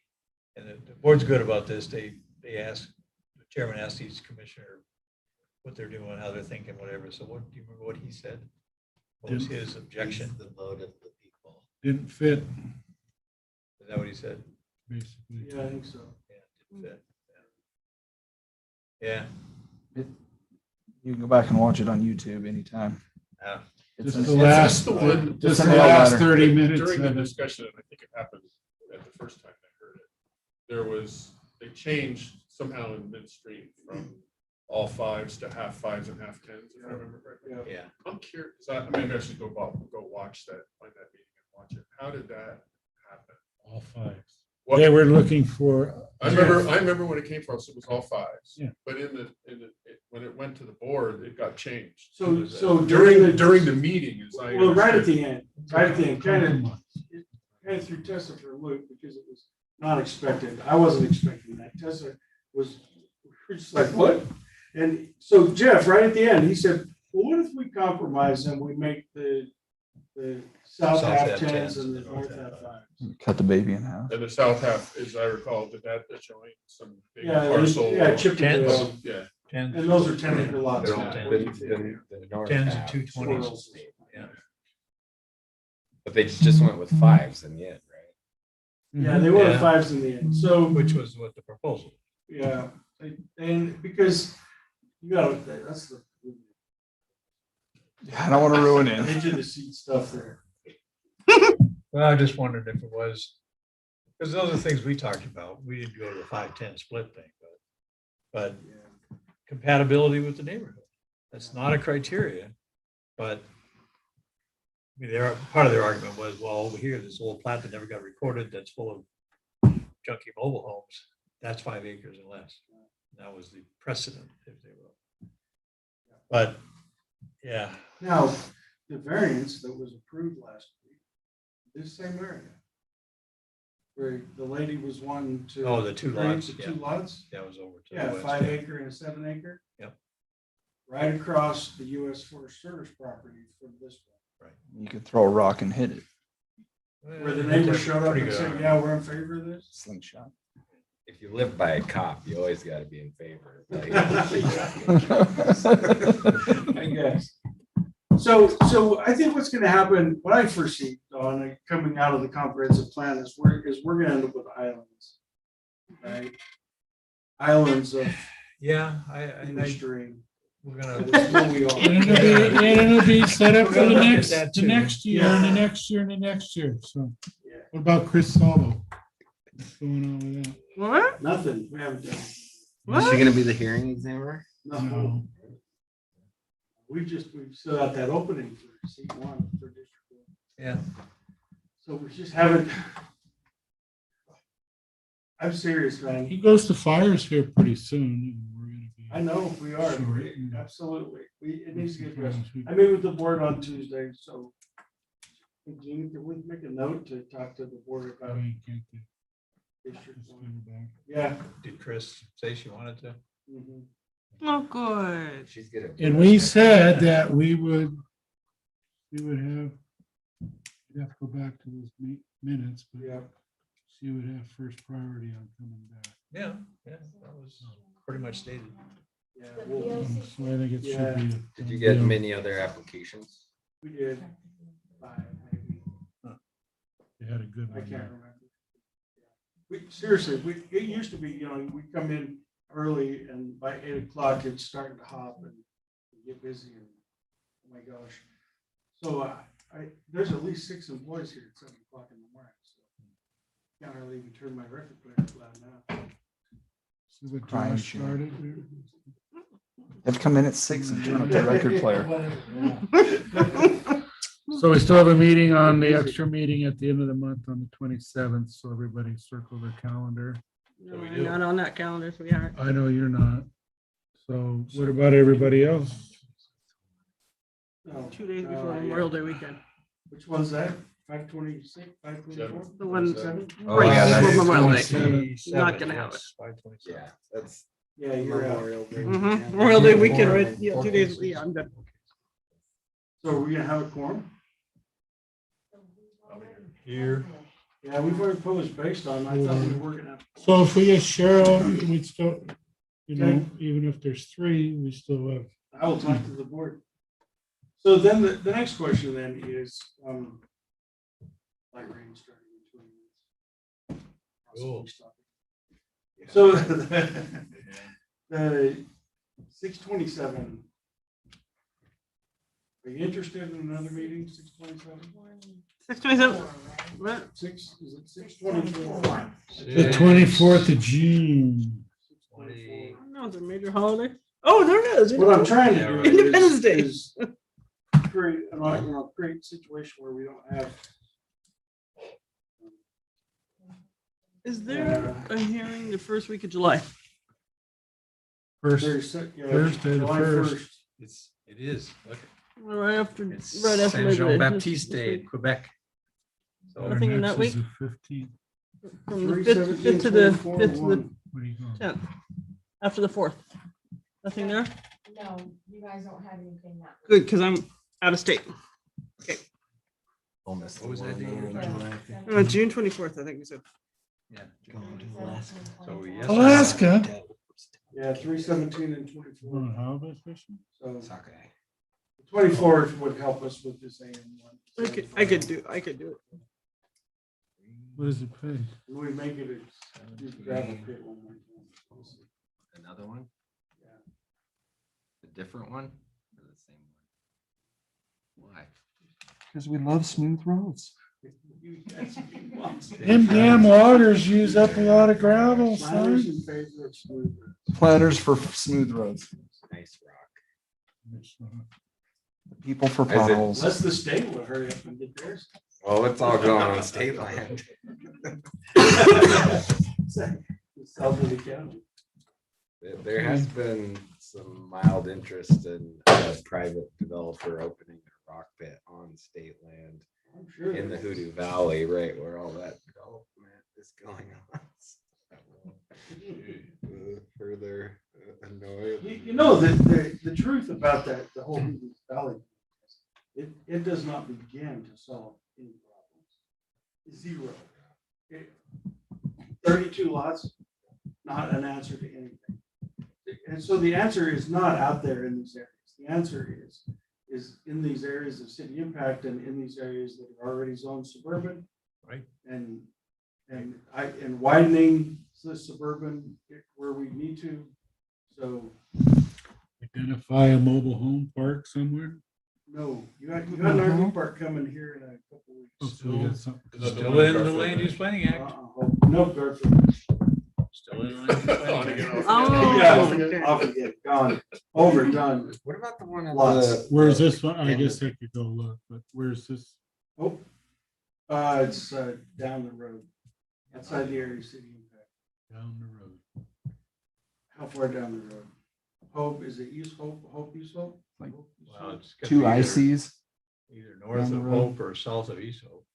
[SPEAKER 6] and the board's good about this, they asked, the chairman asked each commissioner what they're doing, how they're thinking, whatever. So what, do you remember what he said? What was his objection?
[SPEAKER 2] The vote of the people.
[SPEAKER 1] Didn't fit,
[SPEAKER 6] Is that what he said?
[SPEAKER 1] basically.
[SPEAKER 3] Yeah, I think so.
[SPEAKER 6] Yeah, didn't fit. Yeah.
[SPEAKER 17] You can go back and watch it on YouTube anytime.
[SPEAKER 6] Yeah.
[SPEAKER 17] It's
[SPEAKER 1] Just
[SPEAKER 17] a-
[SPEAKER 1] the
[SPEAKER 17] it's a-
[SPEAKER 1] last,
[SPEAKER 9] one-
[SPEAKER 1] just
[SPEAKER 17] a
[SPEAKER 1] the
[SPEAKER 17] nail
[SPEAKER 1] last
[SPEAKER 17] biter.
[SPEAKER 1] 30 minutes.
[SPEAKER 9] During the
[SPEAKER 1] of it.
[SPEAKER 9] discussion, and I think it happened at the first time I heard it, they changed somehow in midstream from all fives to half fives and half tens, if I remember correctly.
[SPEAKER 6] Yeah.
[SPEAKER 9] I'm curious, maybe I should go watch that, find that meeting and watch it. How did that happen?
[SPEAKER 1] All fives.
[SPEAKER 9] What-
[SPEAKER 1] They were looking for.
[SPEAKER 9] I remember when it came from, so it was all fives.
[SPEAKER 1] Yeah.
[SPEAKER 9] But when it went to the board, it got changed.
[SPEAKER 3] So
[SPEAKER 9] During the meeting, as I
[SPEAKER 3] well, right at
[SPEAKER 9] understood.
[SPEAKER 3] the end, kind of threw Tessa for a loop because it was not expected. I wasn't expecting that. Tessa was just like, what? And so Jeff, right at the end, he said, well, what if we compromise and we make the south half tens and the north half fives?
[SPEAKER 17] Cut the baby in half.
[SPEAKER 9] And the south half, as I recall, did that adjoin some big
[SPEAKER 3] Yeah,
[SPEAKER 9] parcel?
[SPEAKER 3] yeah, chipped
[SPEAKER 6] Tens.
[SPEAKER 3] away.
[SPEAKER 9] Yeah.
[SPEAKER 6] Tens.
[SPEAKER 3] And those are 10-acre lots.
[SPEAKER 6] They're all
[SPEAKER 3] now.
[SPEAKER 6] tens.
[SPEAKER 3] What do you think?
[SPEAKER 6] Tens and 220s. Yeah.
[SPEAKER 2] But they just went with fives in the end, right?
[SPEAKER 3] Yeah, they were
[SPEAKER 6] Yeah.
[SPEAKER 3] fives in the end. So,
[SPEAKER 6] Which was what the proposal.
[SPEAKER 3] yeah, and because you got that's the
[SPEAKER 17] I don't want to ruin it.
[SPEAKER 3] edge of the seat stuff there.
[SPEAKER 6] Well, I just wondered if it was, because those are things we talked about. We didn't go to the 5-10 split thing, but compatibility with the neighborhood. That's not a criteria, but I mean, part of their argument was, well, over here, this old plat that never got recorded, that's full of junky mobile homes. That's 5 acres and less. That was the precedent, if they will. But, yeah.
[SPEAKER 3] Now, the variance that was approved last week, this same area, where the lady was wanting to.
[SPEAKER 6] Oh, the two
[SPEAKER 3] create
[SPEAKER 6] lots,
[SPEAKER 3] the
[SPEAKER 6] yeah.
[SPEAKER 3] two lots.
[SPEAKER 6] That was over to the
[SPEAKER 3] Yeah,
[SPEAKER 6] west.
[SPEAKER 3] 5 acre and a 7 acre.
[SPEAKER 6] Yep.
[SPEAKER 3] Right across the U.S. Forest Service property from this one.
[SPEAKER 17] You could throw a rock and hit it.
[SPEAKER 3] Where the neighbor showed up and said, yeah, we're in favor of this.
[SPEAKER 17] Slingshot.
[SPEAKER 2] If you live by a cop, you always got to be in favor.
[SPEAKER 3] I guess. So I think what's going to happen, what I foresee on coming out of the comprehensive plan is we're going to end up with islands, right? Islands of
[SPEAKER 6] Yeah,
[SPEAKER 3] industry.
[SPEAKER 6] we're gonna.
[SPEAKER 3] That's what we are.
[SPEAKER 1] And it'll be set up for the
[SPEAKER 6] We're gonna look at
[SPEAKER 1] next,
[SPEAKER 6] that
[SPEAKER 1] the
[SPEAKER 6] too.
[SPEAKER 1] next year and the next year and the next year. So what about Chris Salvo? What's going on with that?
[SPEAKER 8] What?
[SPEAKER 3] Nothing. We haven't done.
[SPEAKER 2] Is she gonna be the hearing examiner?
[SPEAKER 3] No. We still got that opening for seat 1 for district 1.
[SPEAKER 6] Yeah.
[SPEAKER 3] So we just haven't. I'm serious, man.
[SPEAKER 1] He goes to fires here pretty soon. And we're gonna be
[SPEAKER 3] I know we are.
[SPEAKER 1] Sure.
[SPEAKER 3] Absolutely. It needs to get addressed. I meet with the board on Tuesday, so. Jean, can we make a note to talk to the board about
[SPEAKER 1] I can't get
[SPEAKER 3] district
[SPEAKER 1] this
[SPEAKER 3] one?
[SPEAKER 1] one back.
[SPEAKER 3] Yeah.
[SPEAKER 6] Did Chris say she wanted to?
[SPEAKER 3] Mhm.
[SPEAKER 8] Oh, good.
[SPEAKER 2] She's good at.
[SPEAKER 1] And we said that we would have, we'd have to go back to those minutes, but
[SPEAKER 3] Yeah.
[SPEAKER 1] she would have first priority on coming back.
[SPEAKER 6] Yeah, that was pretty much stated.
[SPEAKER 3] Yeah. Well,
[SPEAKER 1] So I think it should
[SPEAKER 3] Yeah.
[SPEAKER 1] be.
[SPEAKER 2] Did you get many other applications?
[SPEAKER 3] we did. 5, maybe.
[SPEAKER 1] They had a good
[SPEAKER 3] I
[SPEAKER 1] one.
[SPEAKER 3] can't remember. Seriously, it used to be, we come in early and by 8 o'clock, it's starting to hop and get busy and, oh my gosh. So there's at least 6 employees here at 7 o'clock in the morning, so can't hardly even turn my record player flat now.
[SPEAKER 1] See what
[SPEAKER 17] Trying
[SPEAKER 1] Josh
[SPEAKER 17] to.
[SPEAKER 1] started?
[SPEAKER 17] They've come in at 6 and turn up the record player.
[SPEAKER 1] So we still have a meeting on the extra meeting at the end of the month on the 27th, so everybody circle their calendar.
[SPEAKER 8] No, I'm not on that calendar, so we are.
[SPEAKER 1] I know you're not. So what about everybody else?
[SPEAKER 3] No,
[SPEAKER 8] 2 days before
[SPEAKER 3] yeah.
[SPEAKER 8] Memorial Day weekend.
[SPEAKER 3] Which one's that? 526, 524?
[SPEAKER 8] The one
[SPEAKER 2] Oh,
[SPEAKER 8] right
[SPEAKER 2] yeah,
[SPEAKER 8] before
[SPEAKER 2] that's
[SPEAKER 8] Memorial Day.
[SPEAKER 6] 27,
[SPEAKER 8] Not gonna have it.
[SPEAKER 6] yes, 527.
[SPEAKER 2] Yeah, that's
[SPEAKER 3] Yeah, you're out.
[SPEAKER 2] Memorial Day.
[SPEAKER 8] Mhm. Memorial Day weekend, right? Yeah, 2 days. Yeah, I'm good.
[SPEAKER 3] So are we gonna have a quorum?
[SPEAKER 6] Here.
[SPEAKER 3] Yeah, we've already posed based on, I thought we were working out.
[SPEAKER 1] So if we get Cheryl, we'd still, even if there's 3, we still have.
[SPEAKER 3] I will talk to the board. So then the next question then is, light rain starting in 20 minutes.
[SPEAKER 6] Cool.
[SPEAKER 3] So the 627. Are you interested in another meeting, 627?
[SPEAKER 8] 627. What?
[SPEAKER 3] Is it 624?
[SPEAKER 1] The 24th of June.
[SPEAKER 8] No, it's a major holiday. Oh, there it is.
[SPEAKER 3] What I'm trying to do
[SPEAKER 8] Independence Day.
[SPEAKER 3] is create a situation where we don't have.
[SPEAKER 8] Is there a hearing the first week of July?
[SPEAKER 1] Thursday, the
[SPEAKER 3] July
[SPEAKER 1] 1st.
[SPEAKER 6] It is. Look.
[SPEAKER 8] Right after,
[SPEAKER 12] It's
[SPEAKER 8] right after.
[SPEAKER 12] Saint
[SPEAKER 8] Labor Day.
[SPEAKER 12] Jean-Baptiste Day, Quebec.
[SPEAKER 1] Our
[SPEAKER 8] Nothing in
[SPEAKER 1] next
[SPEAKER 8] that
[SPEAKER 1] is
[SPEAKER 8] week?
[SPEAKER 1] the 15th.
[SPEAKER 8] From the 5th to the 5th to the
[SPEAKER 1] What are you going?
[SPEAKER 8] 10th, after the 4th. Nothing there?
[SPEAKER 11] No, you guys don't have anything that.
[SPEAKER 8] Good, because I'm out of state.
[SPEAKER 12] Almost.
[SPEAKER 6] What was that date?
[SPEAKER 8] June 24th, I think we said.
[SPEAKER 6] Yeah.
[SPEAKER 12] Going to Alaska.
[SPEAKER 6] So yes.
[SPEAKER 1] Alaska?
[SPEAKER 3] Yeah, 317 and
[SPEAKER 1] You
[SPEAKER 3] 24.
[SPEAKER 1] want to halibut fishing?
[SPEAKER 3] So
[SPEAKER 12] It's okay.
[SPEAKER 3] 24th would help us with this AM one.
[SPEAKER 8] I could do it.
[SPEAKER 1] What does it pay?
[SPEAKER 3] We make it a gravel pit one more time. We'll see.
[SPEAKER 12] Another one?
[SPEAKER 3] Yeah.
[SPEAKER 12] A different one? Or the same one? Why?
[SPEAKER 17] Because we love smooth roads.
[SPEAKER 3] You guys be monsters.
[SPEAKER 1] Them damn waters use up a lot of gravel,
[SPEAKER 3] Flowers
[SPEAKER 1] son.
[SPEAKER 3] in favor of smooth.
[SPEAKER 17] Planners for smooth roads.
[SPEAKER 2] Nice rock.
[SPEAKER 17] The people for
[SPEAKER 2] Is it-
[SPEAKER 17] potholes.
[SPEAKER 3] Unless the state will hurry up and get theirs.
[SPEAKER 2] Well, it's all going on state land.
[SPEAKER 3] South of the county.
[SPEAKER 2] There has been some mild interest in a private developer opening a rock pit on state land
[SPEAKER 3] I'm sure.
[SPEAKER 2] in the Hoodoo Valley, right where all that development is going on. Further annoyed.
[SPEAKER 3] You know, the truth about that, the whole Hoosier Valley, it does not begin to solve any problems. Zero. 32 lots, not an answer to anything. And so the answer is not out there in these areas. The answer is in these areas of city impact and in these areas that are already zoned suburban.
[SPEAKER 6] Right.
[SPEAKER 3] And widening the suburban where we need to. So
[SPEAKER 1] Identify a mobile home park somewhere.
[SPEAKER 3] no, you got an RV park coming here in a couple weeks.
[SPEAKER 1] Hopefully we got something.
[SPEAKER 6] Still in the land use planning act.
[SPEAKER 3] No, Garfield.
[SPEAKER 6] Still in the land use planning act.
[SPEAKER 8] Oh,
[SPEAKER 3] Yeah, off again, gone, overdone.
[SPEAKER 2] What about the one at
[SPEAKER 3] Lots.
[SPEAKER 1] Where's this one? I guess I could go look, but where's this?
[SPEAKER 3] Oh, it's down the road, outside the area of city impact.
[SPEAKER 6] Down the road.
[SPEAKER 3] How far down the road? Hope, is it East Hope, East Hope?
[SPEAKER 17] Like
[SPEAKER 6] Well, it's gonna
[SPEAKER 17] two
[SPEAKER 6] be either-
[SPEAKER 17] ICs.
[SPEAKER 6] Either north
[SPEAKER 17] down the
[SPEAKER 6] of
[SPEAKER 17] road.
[SPEAKER 6] Hope or south of East Hope.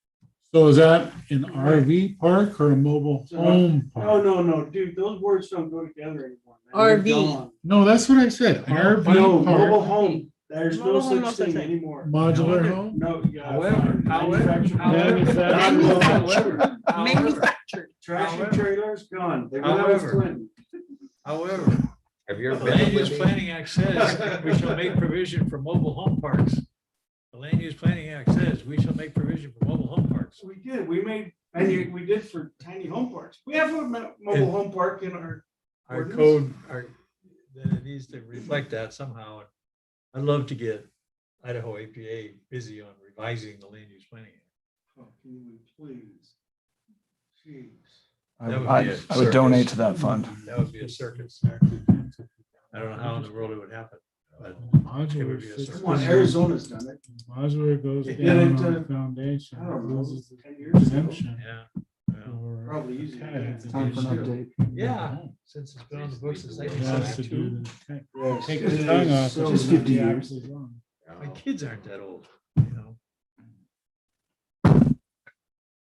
[SPEAKER 1] So is that an RV park or a mobile home
[SPEAKER 3] No,
[SPEAKER 1] park?
[SPEAKER 3] no, dude, those words don't go together anymore. man. They're
[SPEAKER 8] RV.
[SPEAKER 3] gone.
[SPEAKER 1] No, that's what I said. RV
[SPEAKER 3] No, mobile
[SPEAKER 1] park,
[SPEAKER 3] home. There's no
[SPEAKER 8] Mobile home, no
[SPEAKER 3] such
[SPEAKER 8] such
[SPEAKER 3] thing
[SPEAKER 8] thing.
[SPEAKER 3] anymore.
[SPEAKER 1] modular home.
[SPEAKER 3] No, yeah.
[SPEAKER 6] However,
[SPEAKER 3] manufactured-
[SPEAKER 6] However,
[SPEAKER 8] Manufactured.
[SPEAKER 3] Tractor trailers, gone. They're gone
[SPEAKER 6] However.
[SPEAKER 3] Clinton.
[SPEAKER 6] however,
[SPEAKER 12] Have you ever
[SPEAKER 6] the
[SPEAKER 12] been
[SPEAKER 6] land
[SPEAKER 12] to
[SPEAKER 6] use
[SPEAKER 12] Libby?
[SPEAKER 6] planning act says we shall make provision for mobile home parks. The land use planning act says we shall make provision for mobile home parks.
[SPEAKER 3] We did, we did for tiny home parks. We have a mobile home park in our.
[SPEAKER 6] Our
[SPEAKER 3] ordinance.
[SPEAKER 6] code, then it needs to reflect that somehow. I'd love to get Idaho APA busy on revising the land use planning act.
[SPEAKER 3] Oh, can you please? Jeez.
[SPEAKER 6] That would
[SPEAKER 17] I
[SPEAKER 6] be a
[SPEAKER 17] would donate
[SPEAKER 6] circus.
[SPEAKER 17] to that fund.
[SPEAKER 6] That would be a circus. I don't know how in the world it would happen, but it would
[SPEAKER 1] Modular
[SPEAKER 6] be a
[SPEAKER 1] system.
[SPEAKER 3] Come on, Arizona's done it.
[SPEAKER 1] Modular goes
[SPEAKER 3] They did
[SPEAKER 1] down
[SPEAKER 3] it,
[SPEAKER 1] on foundation.
[SPEAKER 3] I don't know,
[SPEAKER 1] loses the
[SPEAKER 3] 10 years ago.
[SPEAKER 1] exemption
[SPEAKER 6] yeah.
[SPEAKER 1] for
[SPEAKER 3] Probably easy.
[SPEAKER 1] tax.
[SPEAKER 17] Time for an update.
[SPEAKER 6] Yeah, since it's been on the books since
[SPEAKER 1] It has to
[SPEAKER 6] 1972.
[SPEAKER 1] do the tax.
[SPEAKER 3] Yes,
[SPEAKER 1] Take
[SPEAKER 3] it
[SPEAKER 1] the tongue
[SPEAKER 3] is
[SPEAKER 1] off.
[SPEAKER 3] so
[SPEAKER 1] it,
[SPEAKER 3] Just
[SPEAKER 1] the
[SPEAKER 3] 50 years.
[SPEAKER 1] tax is on.
[SPEAKER 6] My kids aren't that old, you know.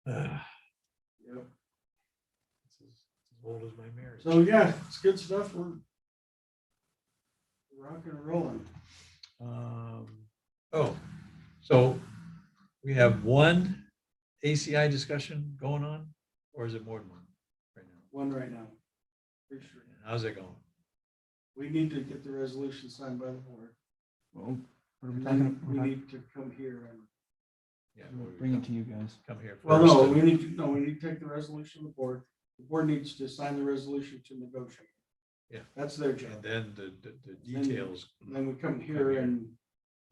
[SPEAKER 3] Yep.
[SPEAKER 6] It's as old as my marriage.
[SPEAKER 3] So yeah, it's good stuff. We're rocking and rolling.
[SPEAKER 6] Oh, so we have one ACI discussion going on, or is it more than one right now?
[SPEAKER 3] One right now. Pretty sure.
[SPEAKER 6] And how's it going?
[SPEAKER 3] We need to get the resolution signed by the board.
[SPEAKER 17] Well, what are we
[SPEAKER 3] And
[SPEAKER 17] talking
[SPEAKER 3] then we
[SPEAKER 17] about?
[SPEAKER 3] need to come here and,
[SPEAKER 6] Yeah,
[SPEAKER 17] We'll
[SPEAKER 6] we
[SPEAKER 17] bring it to you guys.
[SPEAKER 6] come here first.
[SPEAKER 3] well, no,
[SPEAKER 6] and-
[SPEAKER 3] we need to take the resolution to the board. The board needs to sign the resolution to negotiate.
[SPEAKER 6] Yeah.
[SPEAKER 3] That's their
[SPEAKER 6] And
[SPEAKER 3] job.
[SPEAKER 6] then the details.
[SPEAKER 3] And then we come here and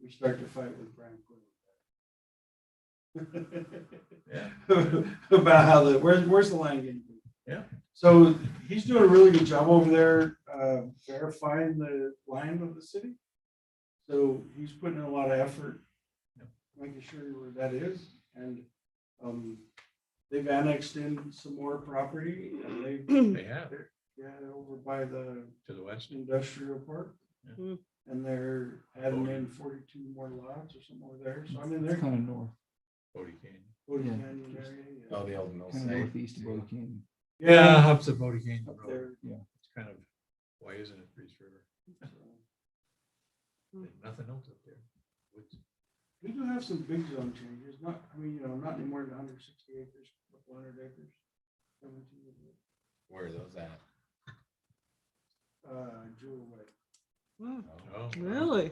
[SPEAKER 3] we start to fight with Brian Quinn.
[SPEAKER 6] Yeah.
[SPEAKER 3] About how where's the line getting?
[SPEAKER 6] Yeah.
[SPEAKER 3] So he's doing a really good job over there, verifying the line of the city. So he's putting in a lot of effort, making sure where that is. And they've annexed in some more property and
[SPEAKER 6] They have
[SPEAKER 3] yeah, over by the
[SPEAKER 6] to the west.
[SPEAKER 3] industrial park.
[SPEAKER 6] Yeah.
[SPEAKER 3] And they're adding in 42 more lots or somewhere there. So I mean, they're
[SPEAKER 17] Kind of north,
[SPEAKER 6] Bodie Canyon.
[SPEAKER 3] Bodie
[SPEAKER 17] Yeah.
[SPEAKER 3] Canyon area. Yeah.
[SPEAKER 12] Oh, the old mill
[SPEAKER 17] kind of
[SPEAKER 12] site.
[SPEAKER 17] northeast of Bodie Canyon.
[SPEAKER 6] Yeah, up to Bodie Canyon
[SPEAKER 3] Up
[SPEAKER 6] Road.
[SPEAKER 3] there.
[SPEAKER 17] Yeah.
[SPEAKER 6] It's kind of, why isn't it Priest River? There's nothing else up there. Woods.
[SPEAKER 3] We do have some big zone changes, not, I mean, not any more than 160 acres, a couple hundred acres. 17 of it.
[SPEAKER 12] Where are those at?
[SPEAKER 3] Jewel Way.
[SPEAKER 8] Wow,
[SPEAKER 6] Oh,
[SPEAKER 8] really?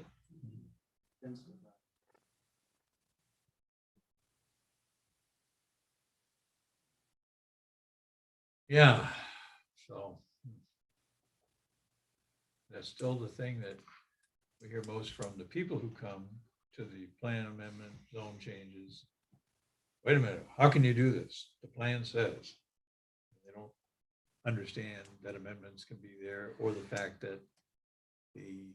[SPEAKER 3] Tends to that.
[SPEAKER 6] yeah, so. That's still the thing that we hear most from the people who come to the plan amendment, zone changes. Wait a minute, how can you do this? The plan says. They don't understand that amendments can be there, or the fact that the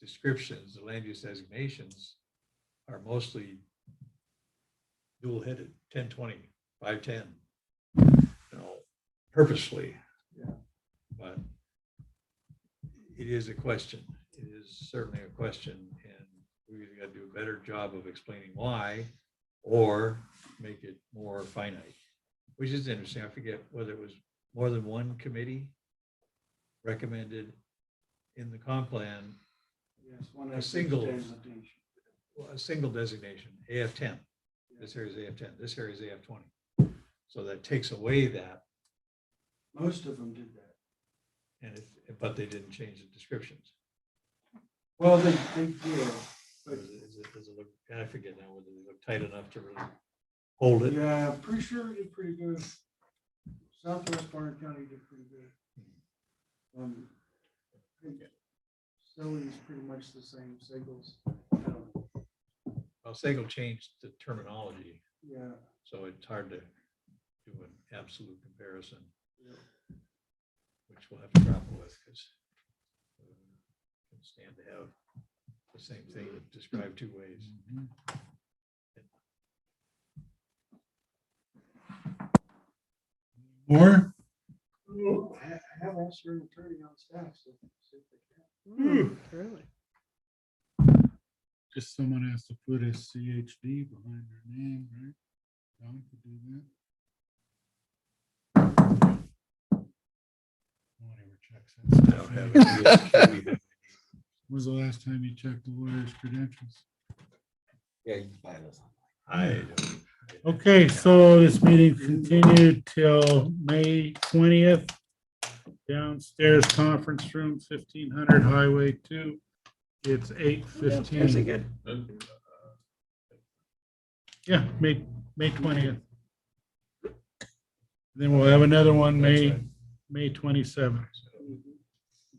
[SPEAKER 6] descriptions, the land use designations are mostly dual-headed, 10-20, 5-10, purposefully.
[SPEAKER 3] Yeah.
[SPEAKER 6] But it is a question. It is certainly a question, and we either got to do a better job of explaining why, or make it more finite, which is interesting. I forget whether it was more than one committee recommended in the comp plan
[SPEAKER 3] Yes, one
[SPEAKER 6] a
[SPEAKER 3] acre
[SPEAKER 6] single,
[SPEAKER 3] designation.
[SPEAKER 6] a single designation, AF10. This area is AF10, this area is AF20. So that takes away that,
[SPEAKER 3] Most of them did that.
[SPEAKER 6] and but they didn't change the descriptions.
[SPEAKER 3] Well, they did,
[SPEAKER 6] Or does it look, I forget now whether they look tight enough to really hold it.
[SPEAKER 3] yeah, pretty sure they did pretty good. Southwest Barn County did pretty good. I think Sully's pretty much the same, Sagel's.
[SPEAKER 6] Well, Sagal changed the terminology,
[SPEAKER 3] Yeah.
[SPEAKER 6] so it's hard to do an absolute comparison, which we'll have to grapple with, because can stand to have the same thing described two ways.
[SPEAKER 1] More?
[SPEAKER 3] ask your attorney on staff. So see if they can.
[SPEAKER 8] Really?
[SPEAKER 1] Just someone has to put a CHD behind their name, right? Don could do that. No one ever checks that stuff. When's the last time you checked the lawyer's credentials?
[SPEAKER 12] Yeah, you can buy those.
[SPEAKER 1] Okay, so this meeting continued till May 20th. Downstairs conference room, 1500 Highway 2. It's 8:15.
[SPEAKER 8] Good.
[SPEAKER 1] Yeah, May 20th. Then we'll have another one, May 27th.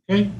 [SPEAKER 1] Okay,